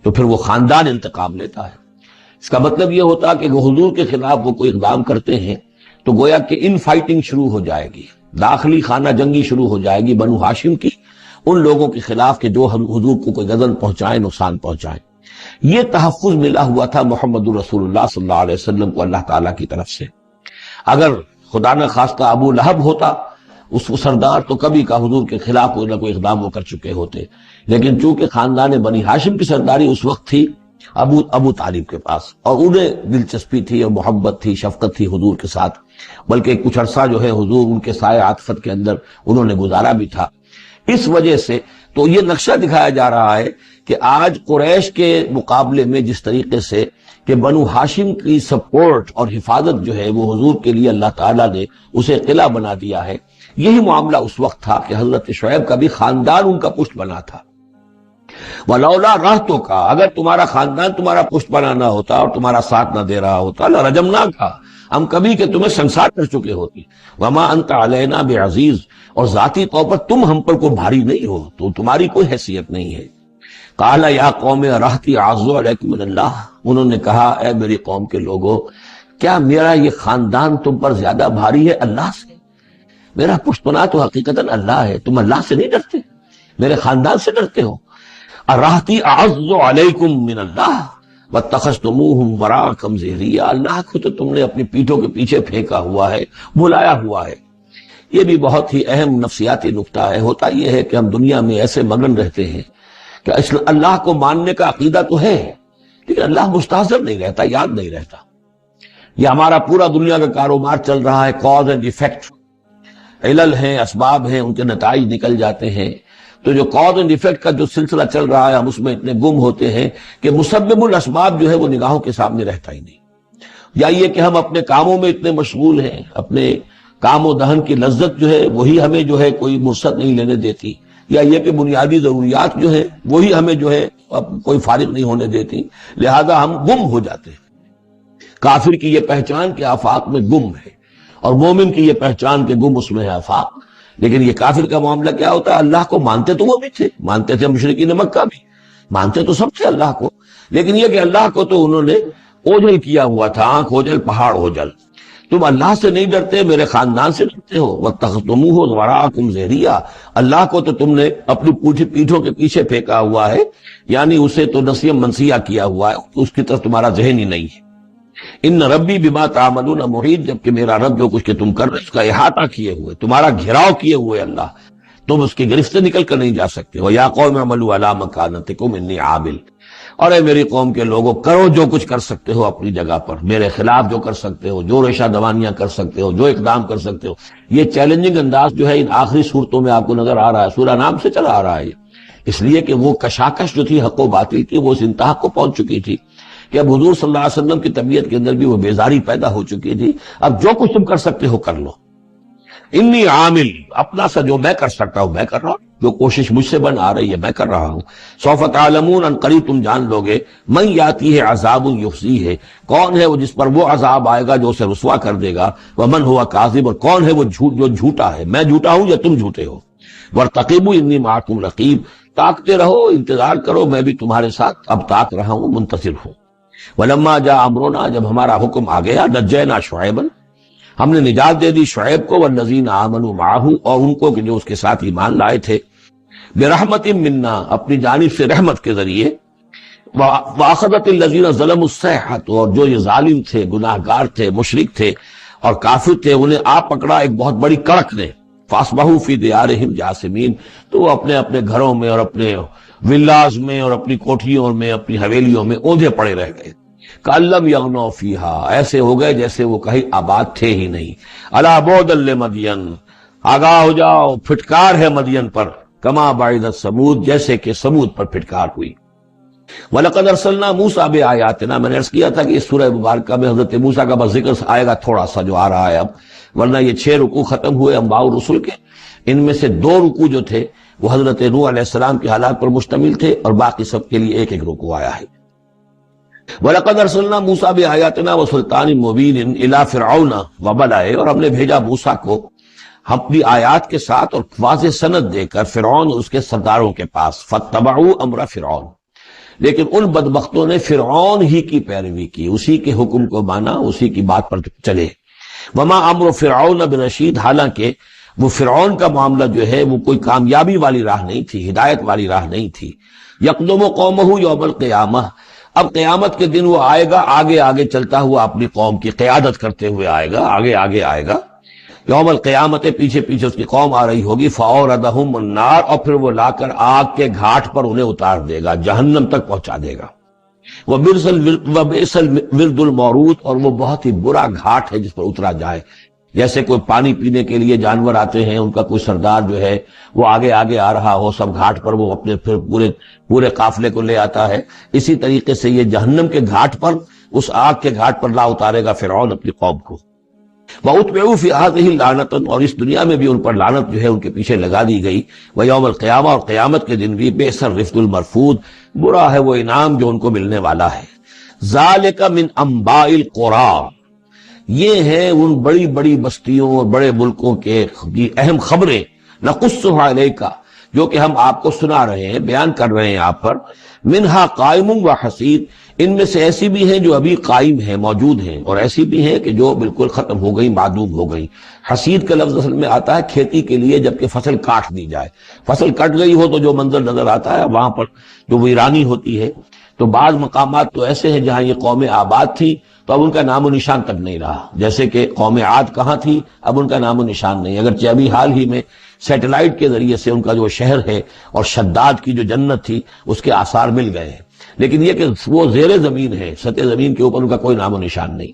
S1: تو پھر وہ خاندان انتقام لیتا ہے۔ اس کا مطلب یہ ہوتا کہ حضور کے خلاف وہ کوئی اقدام کرتے ہیں تو گویا کہ ان فائٹنگ شروع ہو جائے گی، داخلی خانہ جنگی شروع ہو جائے گی بنو ہاشم کی، ان لوگوں کے خلاف کہ جو حضور کو کوئی غضب پہنچائیں، نقصان پہنچائیں۔ یہ تحفظ ملا ہوا تھا محمد الرسول اللہ صلی اللہ علیہ وسلم کو اللہ تعالیٰ کی طرف سے۔ اگر خدا نہ خواستہ ابو لہب ہوتا اس سردار، تو کبھی کا حضور کے خلاف کوئی نہ کوئی اقدام وہ کر چکے ہوتے، لیکن چونکہ خاندان بنی ہاشم کی سرداری اس وقت تھی ابو طالب کے پاس، اور انہیں دلچسپی تھی اور محبت تھی، شفقت تھی حضور کے ساتھ، بلکہ کچھ عرصہ جو ہے حضور ان کے سائے عاطفت کے اندر انہوں نے گزارا بھی تھا۔ اس وجہ سے تو یہ نقشہ دکھایا جا رہا ہے کہ آج قریش کے مقابلے میں جس طریقے سے کہ بنو ہاشم کی سپورٹ اور حفاظت جو ہے وہ حضور کے لیے اللہ تعالیٰ نے اسے قلعہ بنا دیا ہے، یہی معاملہ اس وقت تھا کہ حضرت شعیب کا بھی خاندان ان کا پشت بنا تھا۔ وَلَوْلَا رَحْتُكَ، اگر تمہارا خاندان تمہارا پشت بنانا ہوتا اور تمہارا ساتھ نہ دے رہا ہوتا، لَرَجَمْنَاكَ، ہم کبھی کہ تمہیں سنسار کر چکے ہوتی۔ وَمَا أَنْتَ عَلَيْنَا بِعَزِيزٍ، اور ذاتی طور پر تم ہم پر کوئی بھاری نہیں ہو، تو تمہاری کوئی حیثیت نہیں ہے۔ قَالَ يَا قَوْمِ رَحْتِي أَعَزُّ عَلَيْكُم مِّنَ اللَّهِ، انہوں نے کہا اے میری قوم کے لوگوں، کیا میرا یہ خاندان تم پر زیادہ بھاری ہے اللہ سے؟ میرا پشت پناہ تو حقیقتاً اللہ ہے، تم اللہ سے نہیں ڈرتے، میرے خاندان سے ڈرتے ہو۔ رَحْتِي أَعَزُّ عَلَيْكُم مِّنَ اللَّهِ وَاتَّخَذْتُمُوهُمْ وَرَاءَكُمْ ظِهْرِيًّا، اللہ کو تو تم نے اپنی پیٹھوں کے پیچھے پھینکا ہوا ہے، بھلایا ہوا ہے۔ یہ بھی بہت ہی اہم نفسیاتی نکتہ ہے۔ ہوتا یہ ہے کہ ہم دنیا میں ایسے مگن رہتے ہیں کہ اللہ کو ماننے کا عقیدہ تو ہے، لیکن اللہ مستحضر نہیں رہتا، یاد نہیں رہتا۔ یہ ہمارا پورا دنیا کا کاروبار چل رہا ہے، کاز اینڈ ایفیکٹ، علل ہیں، اسباب ہیں، ان کے نتائج نکل جاتے ہیں۔ تو جو کاز اینڈ ایفیکٹ کا جو سلسلہ چل رہا ہے، ہم اس میں اتنے گم ہوتے ہیں کہ مسبب الاسباب جو ہے وہ نگاہوں کے سامنے رہتا ہی نہیں۔ یا یہ کہ ہم اپنے کاموں میں اتنے مشغول ہیں، اپنے کام و دہن کی لذت جو ہے وہی ہمیں جو ہے کوئی فرصت نہیں لینے دیتی، یا یہ کہ بنیادی ضروریات جو ہے وہی ہمیں جو ہے کوئی فارغ نہیں ہونے دیتی، لہذا ہم گم ہو جاتے ہیں۔ کافر کی یہ پہچان کہ آفاق میں گم ہے، اور مومن کی یہ پہچان کہ گم اس میں ہے آفاق۔ لیکن یہ کافر کا معاملہ کیا ہوتا ہے؟ اللہ کو مانتے تو وہ بھی تھے، مانتے تھے مشرکین مکہ بھی، مانتے تو سب تھے اللہ کو، لیکن یہ کہ اللہ کو تو انہوں نے اوجھل کیا ہوا تھا، آنکھ اوجھل پہاڑ اوجھل۔ تم اللہ سے نہیں ڈرتے، میرے خاندان سے ڈرتے ہو۔ وَاتَّخَذْتُمُوهُ وَرَاءَكُمْ ظِهْرِيًّا، اللہ کو تو تم نے اپنی پیٹھوں کے پیچھے پھینکا ہوا ہے، یعنی اسے تو نسیہ منسیہ کیا ہوا ہے، اس کی طرف تمہارا ذہن ہی نہیں ہے۔ ان ربی بما تعملون محیط، جبکہ میرا رب جو کچھ کہ تم کر رہے اس کا احاطہ کیے ہوئے، تمہارا گھیراؤ کیے ہوئے اللہ، تم اس کی گرفت سے نکل کر نہیں جا سکتے ہو۔ یا قوم اعملوا علی مکانتکم انی عامل، اور اے میری قوم کے لوگوں، کرو جو کچھ کر سکتے ہو اپنی جگہ پر، میرے خلاف جو کر سکتے ہو، جو ریشہ دوانیاں کر سکتے ہو، جو اقدام کر سکتے ہو۔ یہ چیلنجنگ انداز جو ہے ان آخری صورتوں میں آپ کو نظر آ رہا ہے، سورہ نام سے چلا آ رہا ہے، اس لیے کہ وہ کشاکش جو تھی حق و باطل کی وہ اس انتہا کو پہنچ چکی تھی کہ اب حضور صلی اللہ علیہ وسلم کی طبیعت کے اندر بھی وہ بیزاری پیدا ہو چکی تھی۔ اب جو کچھ تم کر سکتے ہو کر لو، انی عامل، اپنا سا جو میں کر سکتا ہوں میں کر رہا ہوں، جو کوشش مجھ سے بن آ رہی ہے میں کر رہا ہوں۔ سوف تعلمون، ان قریب تم جان لو گے، من یاتی ہے عذاب یخزی ہے، کون ہے وہ جس پر وہ عذاب آئے گا جو اسے رسوا کر دے گا، ومن ہوا کاذب، اور کون ہے وہ جو جھوٹا ہے، میں جھوٹا ہوں یا تم جھوٹے ہو۔ وارتقبوا انی معکم رقیب، تاکتے رہو، انتظار کرو، میں بھی تمہارے ساتھ اب تاک رہا ہوں، منتظر ہوں۔ ولما جاء امرنا، جب ہمارا حکم آ گیا، نجینا شعیبا، ہم نے نجات دے دی شعیب کو، والذین آمنوا معہ، اور ان کو کہ جو اس کے ساتھ ایمان لائے تھے، برحمت منا، اپنی جانب سے رحمت کے ذریعے، واخذت الذین ظلموا الصیحۃ، اور جو یہ ظالم تھے، گناہ گار تھے، مشرک تھے اور کافر تھے، انہیں آ پکڑا ایک بہت بڑی کڑک نے، فاصبحوا فی دیارہم جاثمین، تو وہ اپنے اپنے گھروں میں اور اپنے ولاز میں اور اپنی کوٹھیوں میں، اپنی حویلیوں میں اوندھے پڑے رہ گئے۔ کأن لم یغنوا فیہا، ایسے ہو گئے جیسے وہ کہیں آباد تھے ہی نہیں۔ الا بعدا لمدین، آگاہ ہو جاؤ، پھٹکار ہے مدین پر، کما بعدت سمود، جیسے کہ سمود پر پھٹکار ہوئی۔ وَلَقَدْ أَرْسَلْنَا مُوسَىٰ بِآيَاتِنَا، میں نے عرض کیا تھا کہ اس سورہ مبارکہ میں حضرت موسیٰ کا بس ذکر آئے گا تھوڑا سا جو آ رہا ہے اب، ورنہ یہ 6 رکوع ختم ہوئے انبیاء و رسل کے، ان میں سے 2 رکوع جو تھے وہ حضرت نوح علیہ السلام کے حالات پر مشتمل تھے، اور باقی سب کے لیے ایک ایک رکوع آیا ہے۔ وَلَقَدْ أَرْسَلْنَا مُوسَىٰ بِآيَاتِنَا وَسُلْطَانٍ مُّبِينٍ إِلَىٰ فِرْعَوْنَ وَمَلَئِهِ، اور ہم نے بھیجا موسیٰ کو اپنی آیات کے ساتھ اور واضح سند دے کر فرعون اور اس کے سرداروں کے پاس، فَاتَّبَعُوا أَمْرَ فِرْعَوْنَ، لیکن ان بدبختوں نے فرعون ہی کی پیروی کی، اسی کے حکم کو مانا، اسی کی بات پر چلے۔ وَمَا أَمْرُ فِرْعَوْنَ بِرَشِيدٍ، حالانکہ وہ فرعون کا معاملہ جو ہے وہ کوئی کامیابی والی راہ نہیں تھی، ہدایت والی راہ نہیں تھی۔ يَقْدُمُ قَوْمَهُ يَوْمَ الْقِيَامَةِ، اب قیامت کے دن وہ آئے گا آگے آگے چلتا ہوا، اپنی قوم کی قیادت کرتے ہوئے آئے گا، آگے آگے آئے گا۔ یوم القیامت، پیچھے پیچھے اس کی قوم آ رہی ہوگی، فَأَوْرَدَهُمُ النَّارَ، اور پھر وہ لا کر آگ کے گھاٹ پر انہیں اتار دے گا، جہنم تک پہنچا دے گا۔ وَبِئْسَ الْوِرْدُ الْمَوْرُودُ، اور وہ بہت ہی برا گھاٹ ہے جس پر اترا جائے، جیسے کوئی پانی پینے کے لیے جانور آتے ہیں، ان کا کوئی سردار جو ہے وہ آگے آگے آ رہا ہو، سب گھاٹ پر وہ اپنے پھر پورے قافلے کو لے آتا ہے، اسی طریقے سے یہ جہنم کے گھاٹ پر، اس آگ کے گھاٹ پر لا اتارے گا فرعون اپنی قوم کو۔ وَأُتْبِعُوا فِي هَٰذِهِ لَعْنَةً، اور اس دنیا میں بھی ان پر لعنت جو ہے ان کے پیچھے لگا دی گئی، وَيَوْمَ الْقِيَامَةِ، اور قیامت کے دن بھی، بِئْسَ الرِّفْدُ الْمَرْفُودُ، برا ہے وہ انعام جو ان کو ملنے والا ہے۔ ذَلِكَ مِنْ أَنْبَاءِ الْقُرَىٰ، یہ ہیں ان بڑی بڑی بستیوں اور بڑے ملکوں کے اہم خبریں، نَقُصُّهَا عَلَيْكَ، جو کہ ہم آپ کو سنا رہے ہیں، بیان کر رہے ہیں آپ پر۔ مِنْهَا قَائِمٌ وَحَصِيدٌ، ان میں سے ایسی بھی ہیں جو ابھی قائم ہیں، موجود ہیں، اور ایسی بھی ہیں کہ جو بالکل ختم ہو گئی، معدوم ہو گئی۔ حصید کا لفظ اصل میں آتا ہے کھیتی کے لیے، جبکہ فصل کاٹ دی جائے، فصل کٹ گئی ہو تو جو منظر نظر آتا ہے وہاں پر جو ویرانی ہوتی ہے۔ تو بعض مقامات تو ایسے ہیں جہاں یہ قومیں آباد تھی تو اب ان کا نام و نشان تک نہیں رہا، جیسے کہ قوم عاد کہاں تھی، اب ان کا نام و نشان نہیں، اگرچہ ابھی حال ہی میں سیٹلائٹ کے ذریعے سے ان کا جو شہر ہے اور شداد کی جو جنت تھی اس کے آثار مل گئے ہیں، لیکن یہ کہ وہ زیر زمین ہے، سطح زمین کے اوپر ان کا کوئی نام و نشان نہیں۔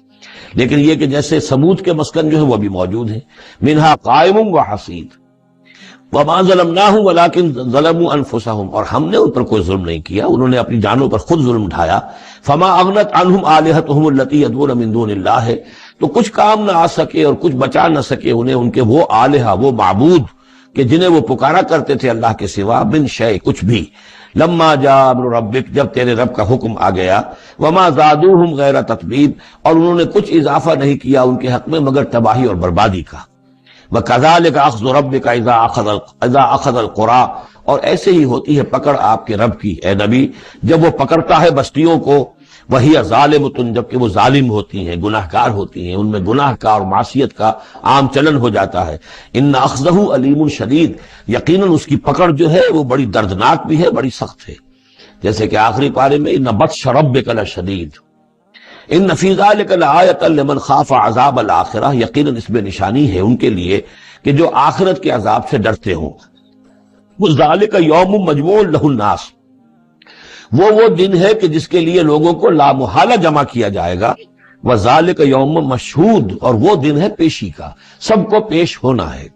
S1: لیکن یہ کہ جیسے سمود کے مسکن جو ہے وہ بھی موجود ہیں، منہا قائم وحصید، وما ظلمناہم ولکن ظلموا انفسہم، اور ہم نے ان پر کوئی ظلم نہیں کیا، انہوں نے اپنی جانوں پر خود ظلم اٹھایا۔ فما اغنت عنہم آلہتہم التی یدعون من دون اللہ، تو کچھ کام نہ آ سکے اور کچھ بچا نہ سکے انہیں ان کے وہ آلہہ، وہ معبود کہ جنہیں وہ پکارا کرتے تھے اللہ کے سوا، من شیء، کچھ بھی، لما جاء امر ربک، جب تیرے رب کا حکم آ گیا، وما زادوہم غیر تتبیب، اور انہوں نے کچھ اضافہ نہیں کیا ان کے حق میں مگر تباہی اور بربادی کا۔ وَكَذَلِكَ أَخْذُ رَبِّكَ إِذَا أَخَذَ الْقُرَىٰ، اور ایسے ہی ہوتی ہے پکڑ آپ کے رب کی اے نبی جب وہ پکڑتا ہے بستیوں کو، وہی ظالمۃ، جبکہ وہ ظالم ہوتی ہیں، گناہ گار ہوتی ہیں، ان میں گناہ کا اور معصیت کا عام چلن ہو جاتا ہے۔ ان اخذہ علیم شدید، یقیناً اس کی پکڑ جو ہے وہ بڑی دردناک بھی ہے، بڑی سخت ہے، جیسے کہ آخری پارے میں ان بطش ربک لشدید، ان فی ذلک لآیۃ لمن خاف عذاب الآخرہ، یقیناً اس میں نشانی ہے ان کے لیے کہ جو آخرت کے عذاب سے ڈرتے ہوں۔ ذالک یوم مجموع لہ الناس، وہ دن ہے کہ جس کے لیے لوگوں کو لامحالہ جمع کیا جائے گا۔ وذالک یوم مشہود، اور وہ دن ہے پیشی کا، سب کو پیش ہونا ہے۔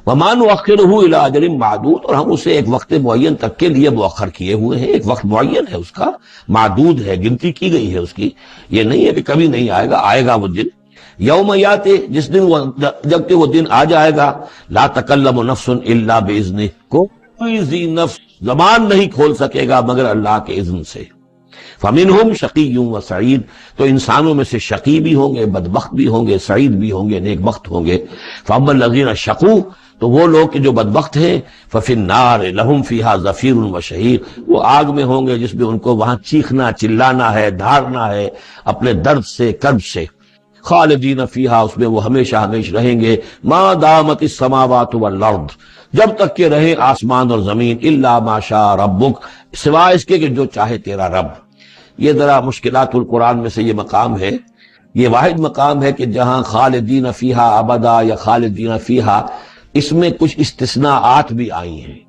S1: وما نؤخرہ الی اجل معدود، اور ہم اسے ایک وقت معین تک کے لیے مؤخر کیے ہوئے ہیں، ایک وقت معین ہے اس کا، معدود ہے، گنتی کی گئی ہے اس کی، یہ نہیں ہے کہ کبھی نہیں آئے گا، آئے گا وہ دن۔ یوم یاتی، جس دن جب کہ وہ دن آ جائے گا، لا تکلم نفس الا باذنہ، کوئی ذی نفس زبان نہیں کھول سکے گا مگر اللہ کے اذن سے۔ فمنہم شقی و سعید، تو انسانوں میں سے شقی بھی ہوں گے، بدبخت بھی ہوں گے، سعید بھی ہوں گے، نیک بخت ہوں گے۔ فاما الذین شقوا، تو وہ لوگ کہ جو بدبخت ہیں، ففی النار لہم فیہا زفیر و شہیق، وہ آگ میں ہوں گے جس میں ان کو وہاں چیخنا، چلانا ہے، دھارنا ہے اپنے درد سے، کرب سے۔ خالدین فیہا، اس میں وہ ہمیشہ ہمیش رہیں گے، ما دامت السماوات والارض، جب تک کہ رہے آسمان اور زمین، الا ما شاء ربک، سوائے اس کے کہ جو چاہے تیرا رب۔ یہ ذرا مشکلات القرآن میں سے یہ مقام ہے، یہ واحد مقام ہے کہ جہاں خالدین فیہا ابدا یا خالدین فیہا، اس میں کچھ استثناءات بھی آئی ہیں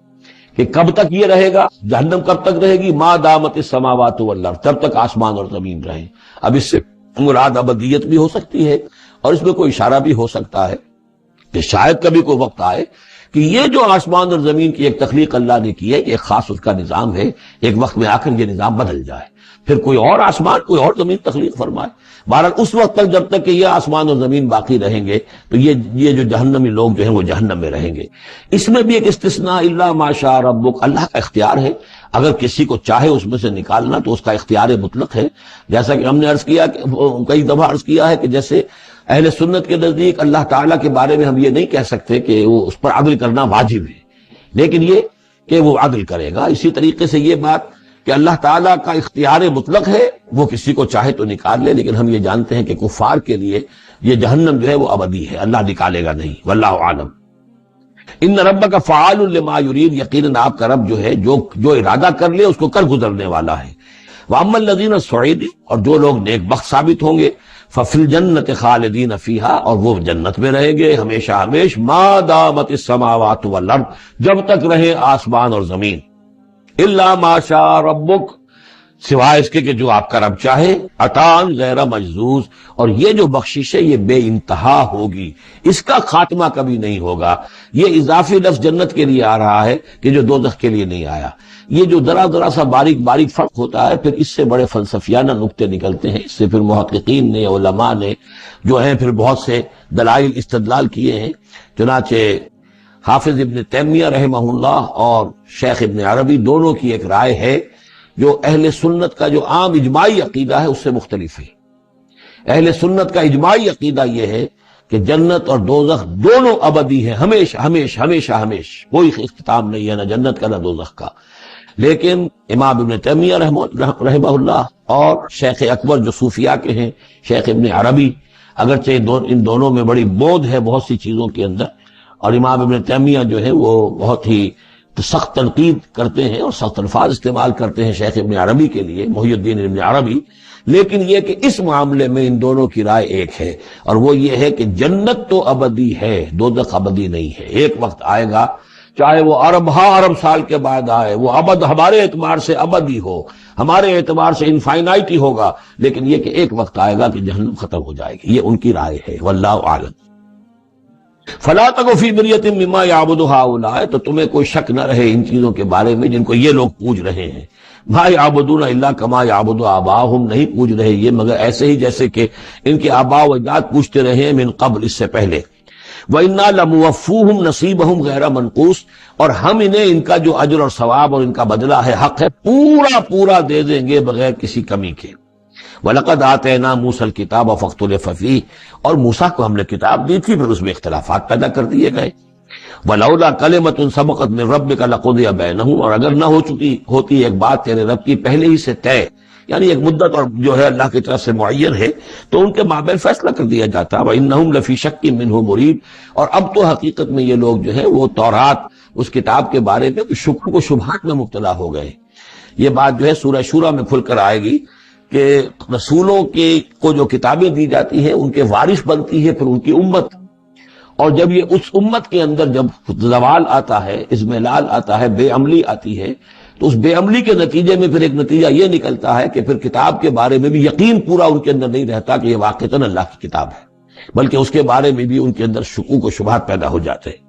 S1: کہ کب تک یہ رہے گا، جہنم کب تک رہے گی، ما دامت السماوات والارض، جب تک آسمان اور زمین رہیں۔ اب اس سے مراد ابدیت بھی ہو سکتی ہے، اور اس میں کوئی اشارہ بھی ہو سکتا ہے کہ شاید کبھی کوئی وقت آئے کہ یہ جو آسمان اور زمین کی ایک تخلیق اللہ نے کی ہے، ایک خاص اس کا نظام ہے، ایک وقت میں آ کر یہ نظام بدل جائے، پھر کوئی اور آسمان، کوئی اور زمین تخلیق فرمائے۔ بہرحال اس وقت تک جب تک کہ یہ آسمان اور زمین باقی رہیں گے تو یہ جو جہنمی لوگ جو ہیں وہ جہنم میں رہیں گے۔ اس میں بھی ایک استثناء، الا ما شاء ربک، اللہ کا اختیار ہے، اگر کسی کو چاہے اس میں سے نکالنا تو اس کا اختیار مطلق ہے، جیسا کہ ہم نے عرض کیا، کئی دفعہ عرض کیا ہے کہ جیسے اہل سنت کے نزدیک اللہ تعالیٰ کے بارے میں ہم یہ نہیں کہہ سکتے کہ وہ اس پر عدل کرنا واجب ہے، لیکن یہ کہ وہ عدل کرے گا۔ اسی طریقے سے یہ بات کہ اللہ تعالیٰ کا اختیار مطلق ہے، وہ کسی کو چاہے تو نکال لے، لیکن ہم یہ جانتے ہیں کہ کفار کے لیے یہ جہنم جو ہے وہ ابدی ہے، اللہ نکالے گا نہیں، واللہ عالم۔ ان ربک فعال لما یرید، یقیناً آپ کا رب جو ہے جو ارادہ کر لے اس کو کر گزرنے والا ہے۔ واما الذین سعیدوا، اور جو لوگ نیک بخت ثابت ہوں گے، ففی الجنت خالدین فیہا، اور وہ جنت میں رہیں گے ہمیشہ ہمیش، ما دامت السماوات والارض، جب تک رہے آسمان اور زمین، الا ما شاء ربک، سوائے اس کے کہ جو آپ کا رب چاہے، عطان غیر مجزوز، اور یہ جو بخشش ہے یہ بے انتہا ہوگی، اس کا خاتمہ کبھی نہیں ہوگا۔ یہ اضافی لفظ جنت کے لیے آ رہا ہے کہ جو دوزخ کے لیے نہیں آیا۔ یہ جو ذرا سا باریک باریک فرق ہوتا ہے، پھر اس سے بڑے فلسفیانہ نکتے نکلتے ہیں، اس سے پھر محققین نے، علماء نے جو ہیں پھر بہت سے دلائل استدلال کیے ہیں۔ چنانچہ حافظ ابن تیمیہ رحمہ اللہ اور شیخ ابن عربی دونوں کی ایک رائے ہے جو اہل سنت کا جو عام اجماعی عقیدہ ہے اس سے مختلف ہے۔ اہل سنت کا اجماعی عقیدہ یہ ہے کہ جنت اور دوزخ دونوں ابدی ہیں، ہمیشہ ہمیشہ ہمیشہ ہمیشہ، کوئی اختتام نہیں ہے نہ جنت کا نہ دوزخ کا۔ لیکن امام ابن تیمیہ رحمہ اللہ اور شیخ اکبر جو صوفیاء کے ہیں، شیخ ابن عربی، اگرچہ ان دونوں میں بڑی بود ہے بہت سی چیزوں کے اندر، اور امام ابن تیمیہ جو ہے وہ بہت ہی سخت تنقید کرتے ہیں اور سخت الفاظ استعمال کرتے ہیں شیخ ابن عربی کے لیے، محی الدین ابن عربی، لیکن یہ کہ اس معاملے میں ان دونوں کی رائے ایک ہے، اور وہ یہ ہے کہ جنت تو ابدی ہے، دوزخ ابدی نہیں ہے۔ ایک وقت آئے گا، چاہے وہ ارب سال کے بعد آئے، وہ ابد ہمارے اعتبار سے ابدی ہو، ہمارے اعتبار سے انفائنائٹی ہوگا، لیکن یہ کہ ایک وقت آئے گا کہ جہنم ختم ہو جائے گی۔ یہ ان کی رائے ہے، واللہ اعلم۔ فلا تک فی مریۃ مما یعبد ہؤلاء، تو تمہیں کوئی شک نہ رہے ان چیزوں کے بارے میں جن کو یہ لوگ پوج رہے ہیں۔ ما یعبدون الا کما یعبد آباؤہم، نہیں پوج رہے یہ مگر ایسے ہی جیسے کہ ان کے آباء و اجداد پوجتے رہے ہیں من قبل، اس سے پہلے۔ وَإِنَّا لَمُوَفُّوهُمْ نَصِيبَهُمْ غَيْرَ مَنقُوصٍ، اور ہم انہیں ان کا جو اجر اور ثواب اور ان کا بدلہ ہے، حق ہے، پورا دے دیں گے بغیر کسی کمی کے۔ وَلَقَدْ آتَيْنَا مُوسَى الْكِتَابَ فَاخْتُلِفَ فِيهِ، اور موسیٰ کو ہم نے کتاب دی تھی پھر اس میں اختلافات پیدا کر دیے گئے۔ وَلَوْلَا كَلِمَةٌ سَبَقَتْ مِنْ رَبِّكَ لَقُضِيَ بَيْنَهُمْ، اور اگر نہ ہوتی ایک بات تیرے رب کی پہلے ہی سے طے، یعنی ایک مدت اور جو ہے اللہ کی طرف سے معین ہے، تو ان کے مابین فیصلہ کر دیا جاتا۔ وَإِنَّهُمْ لَفِي شَكٍّ مِّنْهُ مُرِيبٍ، اور اب تو حقیقت میں یہ لوگ جو ہے وہ تورات اس کتاب کے بارے میں شک و شبہات میں مبتلا ہو گئے۔ یہ بات جو ہے سورہ شورى میں کھل کر آئے گی کہ رسولوں کو جو کتابیں دی جاتی ہیں ان کے وارث بنتی ہے پھر ان کی امت، اور جب یہ اس امت کے اندر جب زوال آتا ہے، اضمحلال آتا ہے، بے عملی آتی ہے، تو اس بے عملی کے نتیجے میں پھر ایک نتیجہ یہ نکلتا ہے کہ پھر کتاب کے بارے میں بھی یقین پورا ان کے اندر نہیں رہتا کہ یہ واقعتاً اللہ کی کتاب ہے، بلکہ اس کے بارے میں بھی ان کے اندر شکوک و شبہات پیدا ہو جاتے ہیں۔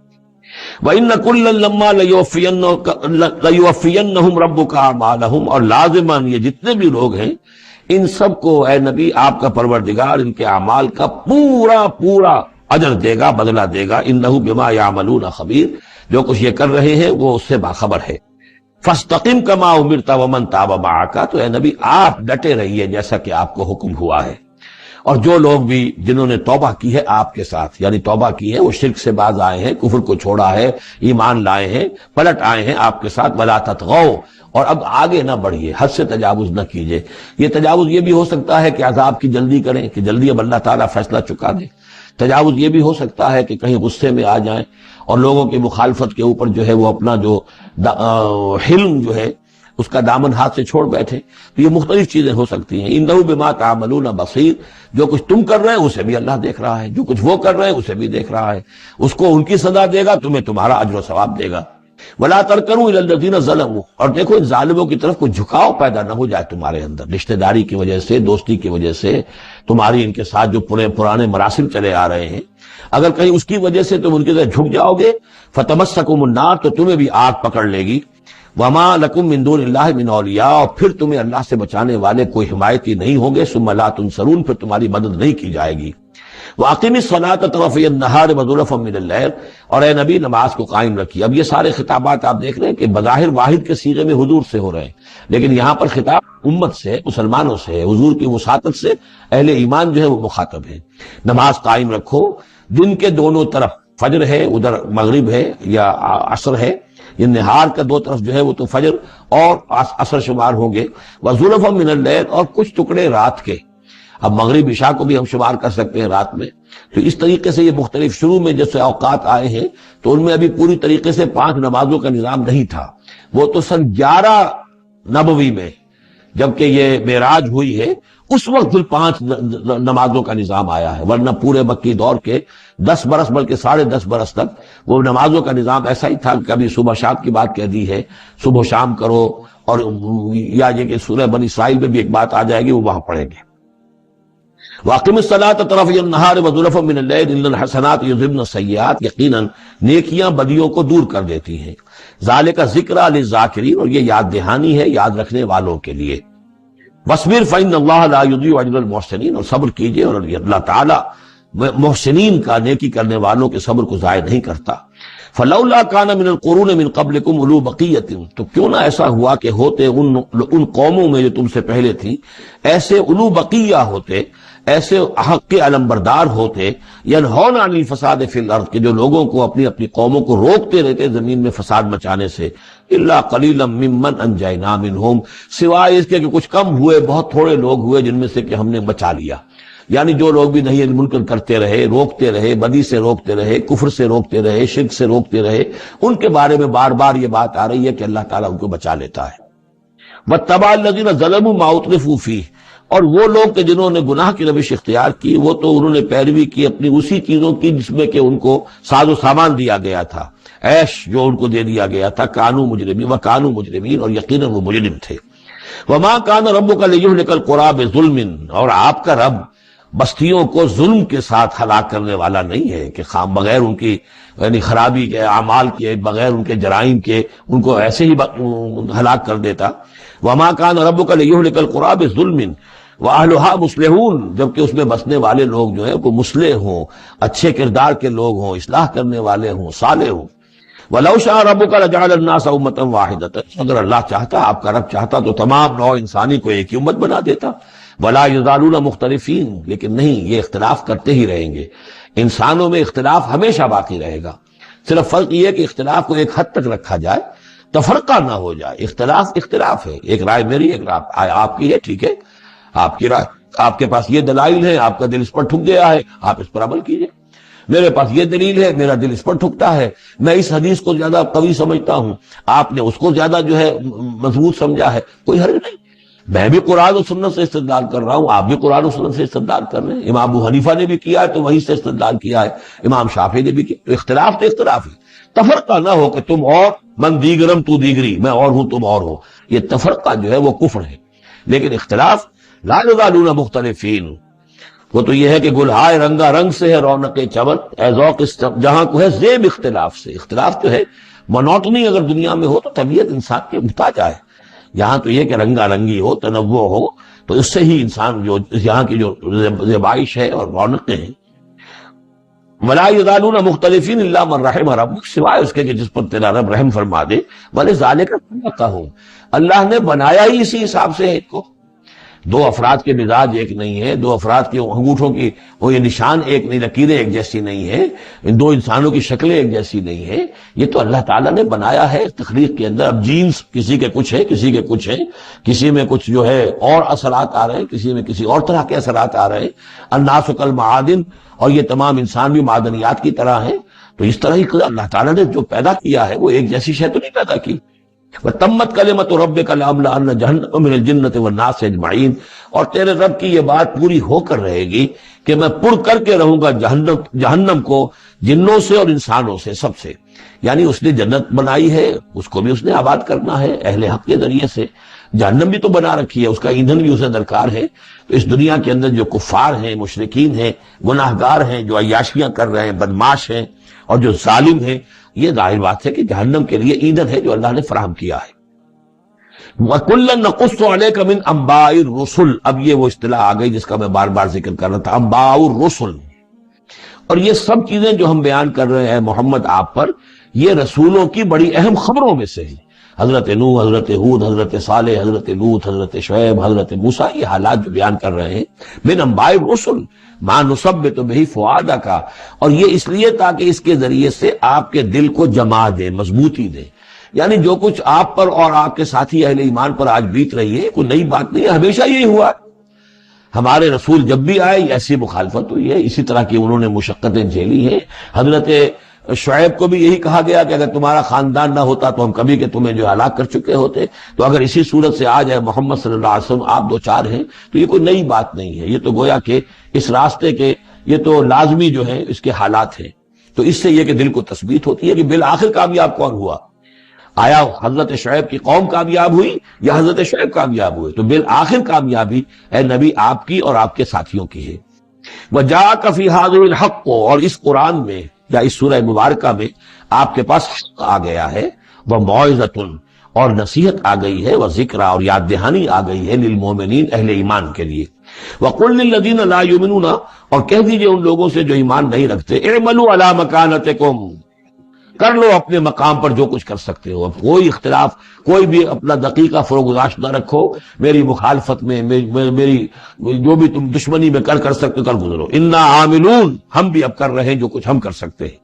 S1: وَإِنَّ كُلًّا لَمَّا لَيُوَفِّيَنَّهُمْ رَبُّكَ أَعْمَالَهُمْ، اور لازماً یہ جتنے بھی لوگ ہیں ان سب کو اے نبی آپ کا پروردگار ان کے اعمال کا پورا اجر دے گا، بدلہ دے گا۔ إِنَّهُ بِمَا يَعْمَلُونَ خَبِيرٌ، جو کچھ یہ کر رہے ہیں وہ اس سے باخبر ہے۔ فَاسْتَقِمْ كَمَا أُمِرْتَ وَمَنْ تَابَ مَعَكَ، تو اے نبی آپ ڈٹے رہیے جیسا کہ آپ کو حکم ہوا ہے، اور جو لوگ بھی جنہوں نے توبہ کی ہے آپ کے ساتھ، یعنی توبہ کی ہے، وہ شرک سے باز آئے ہیں، کفر کو چھوڑا ہے، ایمان لائے ہیں، پلٹ آئے ہیں آپ کے ساتھ، وَلَا تَطْغَوْا، اور اب آگے نہ بڑھیے، حد سے تجاوز نہ کیجیے۔ یہ تجاوز یہ بھی ہو سکتا ہے کہ عذاب کی جلدی کریں، کہ جلدی اب اللہ تعالیٰ فیصلہ چکا دے۔ تجاوز یہ بھی ہو سکتا ہے کہ کہیں غصے میں آ جائیں اور لوگوں کی مخالفت کے اوپر جو ہے وہ اپنا جو حلم جو ہے اس کا دامن ہاتھ سے چھوڑ بیٹھے، تو یہ مختلف چیزیں ہو سکتی ہیں۔ اِنَّهُ بِمَا تَعْمَلُونَ بَصِيرٌ، جو کچھ تم کر رہے ہیں اسے بھی اللہ دیکھ رہا ہے، جو کچھ وہ کر رہے ہیں اسے بھی دیکھ رہا ہے، اس کو ان کی سزا دے گا، تمہیں تمہارا اجر و ثواب دے گا۔ وَلَا تَرْكَنُوا إِلَى الَّذِينَ ظَلَمُوا، اور دیکھو ان ظالموں کی طرف کوئی جھکاؤ پیدا نہ ہو جائے تمہارے اندر، رشتہ داری کی وجہ سے، دوستی کی وجہ سے، تمہاری ان کے ساتھ جو پرانے مراسم چلے آ رہے ہیں، اگر کہیں اس کی وجہ سے تم ان کی طرف جھک جاؤ گے، فَتَمَسَّكُمُ النَّارُ، تو تمہیں بھی آگ پکڑ لے گی، وَمَا لَكُم مِّن دُونِ اللَّهِ مِنْ أَوْلِيَاءَ، اور پھر تمہیں اللہ سے بچانے والے کوئی حمایتی نہیں ہوں گے، ثُمَّ لَا تُنصَرُونَ، پھر تمہاری مدد نہیں کی جائے گی۔ وَأَقِمِ الصَّلَاةَ طَرَفَيِ النَّهَارِ وَزُلَفًا مِّنَ اللَّيْلِ، اور اے نبی نماز کو قائم رکھیے۔ اب یہ سارے خطابات آپ دیکھ رہے ہیں کہ بظاہر واحد کے صیغے میں حضور سے ہو رہے ہیں، لیکن یہاں پر خطاب امت سے، مسلمانوں سے، حضور کی وساطت سے اہل ایمان جو ہے وہ مخاطب ہے۔ نماز قائم رکھو، دن کے دونوں طرف، فجر ہے ادھر مغرب ہے یا عصر ہے، یہ نہار کا دو طرف جو ہے وہ تو فجر اور عصر شمار ہوں گے، وَزُلَفًا مِّنَ اللَّيْلِ، اور کچھ ٹکڑے رات کے، اب مغرب عشاء کو بھی ہم شمار کر سکتے ہیں رات میں، تو اس طریقے سے یہ مختلف، شروع میں جیسے اوقات آئے ہیں تو ان میں ابھی پوری طریقے سے 5 نمازوں کا نظام نہیں تھا، وہ تو سن 11 نبوی میں جبکہ یہ معراج ہوئی ہے اس وقت پھر 5 نمازوں کا نظام آیا ہے، ورنہ پورے مکی دور کے 10 برس بلکہ 10.5 برس تک وہ نمازوں کا نظام ایسا ہی تھا کہ کبھی صبح شام کی بات کہہ دی ہے، صبح شام کرو اور یا یہ کہ سورہ بنی اسرائیل میں بھی ایک بات آ جائے گی، وہ وہاں پڑھیں گے۔ وَأَقِمِ الصَّلَاةَ طَرَفَيَ النَّهَارِ وَزُلَفًا مِّنَ اللَّيْلِ إِنَّ الْحَسَنَاتِ يُذْهِبْنَ السَّيِّئَاتِ، یقیناً نیکیاں بدیوں کو دور کر دیتی ہیں۔ ذَلِكَ ذِكْرَىٰ لِلذَّاکِرِینَ، اور یہ یاد دہانی ہے یاد رکھنے والوں کے لیے۔ وَاصْبِرْ فَإِنَّ اللَّهَ لَا يُضِيعُ أَجْرَ الْمُحْسِنِينَ، اور صبر کیجئے، اور اللہ تعالیٰ محسنین کا، نیکی کرنے والوں کے صبر کو ضائع نہیں کرتا۔ فلولا کان من القرون من قبلکم اولو بقیۃ، تو کیوں نہ ایسا ہوا کہ ہوتے ان قوموں میں جو تم سے پہلے تھی ایسے اولو بقیہ ہوتے، ایسے حق کے علمبردار ہوتے، ینہون عن الفساد فی الارض، کہ جو لوگوں کو اپنی اپنی قوموں کو روکتے رہتے زمین میں فساد مچانے سے، الا قلیلا ممن انجینا منہم، سوائے اس کے کہ کچھ کم ہوئے، بہت تھوڑے لوگ ہوئے جن میں سے کہ ہم نے بچا لیا۔ یعنی جو لوگ بھی نہیں منکر کرتے رہے، روکتے رہے، بدی سے روکتے رہے، کفر سے روکتے رہے، شرک سے روکتے رہے، ان کے بارے میں بار بار یہ بات آ رہی ہے کہ اللہ تعالیٰ ان کو بچا لیتا ہے۔ وَاتَّبَعَ الَّذِينَ ظَلَمُوا مَا أُتْرِفُوا فِيهِ، اور وہ لوگ کہ جنہوں نے گناہ کی روش اختیار کی، وہ تو انہوں نے پیروی کی اپنی اسی چیزوں کی جس میں کہ ان کو ساز و سامان دیا گیا تھا، عیش جو ان کو دے دیا گیا تھا، کانوا مجرمین وکانوا مجرمین، اور یقیناً وہ مجرم تھے۔ وَمَا كَانَ رَبُّكَ لِيُهْلِكَ الْقُرَىٰ بِظُلْمٍ، اور آپ کا رب بستیوں کو ظلم کے ساتھ ہلاک کرنے والا نہیں ہے کہ خام بغیر ان کی یعنی خرابی کے اعمال کے، بغیر ان کے جرائم کے ان کو ایسے ہی ہلاک کر دیتا۔ وما کان ربک لیہلک القری بظلم واہلھا مصلحون، جبکہ اس میں بسنے والے لوگ جو ہیں وہ مصلح ہوں، اچھے کردار کے لوگ ہوں، اصلاح کرنے والے ہوں، صالح ہوں۔ وَلَوْ شَاءَ رَبُّكَ لَجَعَلَ النَّاسَ أُمَّةً وَاحِدَةً، اگر اللہ چاہتا، آپ کا رب چاہتا تو تمام نوع انسانی کو ایک ہی امت بنا دیتا۔ وَلَا يَزَالُونَ مُخْتَلِفِينَ، لیکن نہیں، یہ اختلاف کرتے ہی رہیں گے۔ انسانوں میں اختلاف ہمیشہ باقی رہے گا، صرف فرق یہ ہے کہ اختلاف کو ایک حد تک رکھا جائے، تفرقہ نہ ہو جائے۔ اختلاف اختلاف ہے، ایک رائے میری، ایک رائے آپ کی ہے، ٹھیک ہے، آپ کی رائے، آپ کے پاس یہ دلائل ہیں، آپ کا دل اس پر ٹھک گیا ہے، آپ اس پر عمل کیجئے۔ میرے پاس یہ دلیل ہے، میرا دل اس پر ٹھکتا ہے، میں اس حدیث کو زیادہ قوی سمجھتا ہوں، آپ نے اس کو زیادہ جو ہے مضبوط سمجھا ہے، کوئی حرج نہیں۔ میں بھی قرآن و سنت سے استدلال کر رہا ہوں، آپ بھی قرآن و سنت سے استدلال کر رہے ہیں۔ امام ابو حنیفہ نے بھی کیا ہے تو وہی سے استدلال کیا ہے، امام شافعی نے بھی کیا، تو اختلاف ہے۔ تفرقہ نہ ہو کہ تم اور، من دیگرم تو دیگری، میں اور ہوں تم اور ہو، یہ تفرقہ جو ہے وہ کفر ہے۔ لیکن اختلاف لا یزالون مختلفین، وہ تو یہ ہے کہ گلہائے رنگا رنگ سے ہے رونق چمن، اے ذوق جہاں کو ہے زیب اختلاف سے۔ اختلاف جو ہے مونوٹنی اگر دنیا میں ہو تو طبیعت انسان کے محتاج ہے، یہاں تو یہ کہ رنگا رنگی ہو، تنوع ہو، تو اس سے ہی انسان جو یہاں کی جو زیبائش ہے اور رونقیں ہیں۔ وَلَا يَزَالُونَ مُخْتَلِفِينَ إِلَّا مَن رَحِمَ رَبُّكَ، سوائے اس کے کہ جس پر تیرا رب رحم فرما دے۔ وَلِذَالِكَ خَلَقَهُمْ، اللہ نے بنایا ہی اسی حساب سے ہے ان کو۔ دو افراد کے مزاج ایک نہیں ہے، دو افراد کے انگوٹھوں کی وہ یہ نشان ایک نہیں، لکیریں ایک جیسی نہیں ہے، دو انسانوں کی شکلیں ایک جیسی نہیں ہے، یہ تو اللہ تعالیٰ نے بنایا ہے تخلیق کے اندر۔ اب جینز کسی کے کچھ ہے، کسی کے کچھ ہے، کسی میں کچھ جو ہے اور اثرات آ رہے ہیں، کسی میں کسی اور طرح کے اثرات آ رہے ہیں۔ الناس کالمعادن، اور یہ تمام انسان بھی معدنیات کی طرح ہیں، تو اس طرح ہی اللہ تعالیٰ نے جو پیدا کیا ہے وہ ایک جیسی شے تو نہیں پیدا کی۔ وَتَمَّتْ كَلِمَةُ رَبِّكَ لَأَمْلَأَنَّ جَهَنَّمَ مِنَ الْجِنَّةِ وَالنَّاسِ أَجْمَعِينَ، اور تیرے رب کی یہ بات پوری ہو کر رہے گی کہ میں پر کر کے رہوں گا جہنم کو جنوں سے اور انسانوں سے، سب سے۔ یعنی اس نے جنت بنائی ہے، اس کو بھی اس نے آباد کرنا ہے اہل حق کے ذریعے سے، جہنم بھی تو بنا رکھی ہے، اس کا ایندھن بھی اسے درکار ہے۔ تو اس دنیا کے اندر جو کفار ہیں، مشرکین ہیں، گناہگار ہیں، جو عیاشیاں کر رہے ہیں، بدماش ہیں، اور جو ظالم ہیں، یہ ظاہر بات ہے کہ جہنم کے لیے ایندھن ہے جو اللہ نے فراہم کیا ہے۔ وَكُلًّا نَقُصُّ عَلَيْكَ مِنْ أَنْبَاءِ الرُّسُلِ، اب یہ وہ اصطلاح آ گئی جس کا میں بار بار ذکر کر رہا تھا، انباء الرسل۔ اور یہ سب چیزیں جو ہم بیان کر رہے ہیں محمد آپ پر، یہ رسولوں کی بڑی اہم خبروں میں سے ہیں۔ حضرت نوح، حضرت ہود، حضرت صالح، حضرت لوط، حضرت شعیب، حضرت موسیٰ، یہ حالات جو بیان کر رہے ہیں، من انباء الرسل ما نثبت بہ فؤادک، اور یہ اس لیے تاکہ اس کے ذریعے سے آپ کے دل کو جما دے، مضبوطی دے۔ یعنی جو کچھ آپ پر اور آپ کے ساتھی اہل ایمان پر آج بیت رہی ہے کوئی نئی بات نہیں ہے، ہمیشہ یہی ہوا ہے۔ ہمارے رسول جب بھی آئے ایسی مخالفت ہوئی ہے، اسی طرح کی انہوں نے مشقتیں جھیلی ہیں۔ حضرت شعیب کو بھی یہی کہا گیا کہ اگر تمہارا خاندان نہ ہوتا تو ہم کبھی کہ تمہیں جو ہلاک کر چکے ہوتے، تو اگر اسی صورت سے آ جائے محمد صلی اللہ علیہ وسلم آپ دو چار ہیں تو یہ کوئی نئی بات نہیں ہے، یہ تو گویا کہ اس راستے کے یہ تو لازمی جو ہے اس کے حالات ہیں۔ تو اس سے یہ کہ دل کو تثبیت ہوتی ہے کہ بالآخر کامیاب کون ہوا۔ آیا حضرت شعیب کی قوم کامیاب ہوئی یا حضرت شعیب کامیاب ہوئے؟ تو بالآخر کامیابی اے نبی آپ کی اور آپ کے ساتھیوں کی ہے۔ وَجَاءَكَ فِي هَٰذِهِ الْحَقُّ، اور اس قرآن میں یا اس سورہ مبارکہ میں آپ کے پاس حق آ گیا ہے، وَمَوْعِظَةٌ، اور نصیحت آ گئی ہے، وَذِکْرَىٰ، اور یاد دہانی آ گئی ہے، لِلْمُؤْمِنِينَ، اہل ایمان کے لیے۔ وَقُلْ لِلَّذِينَ لَا يُؤْمِنُونَ، اور کہہ دیجئے ان لوگوں سے جو ایمان نہیں رکھتے، اعملوا علی مکانتکم، کر لو اپنے مقام پر جو کچھ کر سکتے ہو۔ اب کوئی اختلاف، کوئی بھی اپنا دقیقہ فروگزاشت نہ رکھو، میری مخالفت میں، میری جو بھی تم دشمنی میں کر سکتے ہو کر گزرو۔ انا عاملون، ہم بھی اب کر رہے ہیں جو کچھ ہم کر سکتے ہیں۔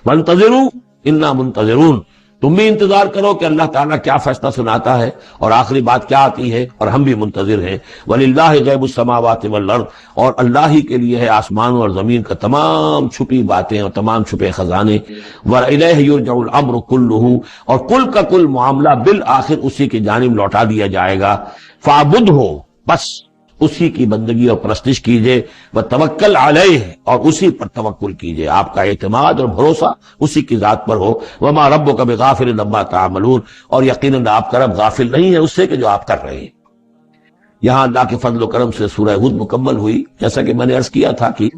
S1: وانتظروا انا منتظرون، تم بھی انتظار کرو کہ اللہ تعالیٰ کیا فیصلہ سناتا ہے اور آخری بات کیا آتی ہے، اور ہم بھی منتظر ہیں۔ وَلِلَّهِ غیب السماوات والارض، اور اللہ ہی کے لیے ہے آسمانوں اور زمین کا تمام چھپی باتیں اور تمام چھپے خزانے۔ وَإِلَيْهِ يُرْجَعُ الْأَمْرُ كُلُّهُ، اور کل کا کل معاملہ بالآخر اسی کی جانب لوٹا دیا جائے گا۔ فَاعْبُدْهُ، بس اسی کی بندگی اور پرستش کیجئے، وَتَوَكَّلْ عَلَيْهِ، اور اسی پر توکل کیجئے، آپ کا اعتماد اور بھروسہ اسی کی ذات پر ہو۔ وَمَا رَبُّكَ بِغَافِلٍ عَمَّا تَعْمَلُونَ، اور یقیناً آپ کا رب غافل نہیں ہے اس سے کہ جو آپ کر رہے ہیں۔ یہاں اللہ کے فضل و کرم سے سورہ ہود مکمل ہوئی، جیسا کہ میں نے عرض کیا تھا کہ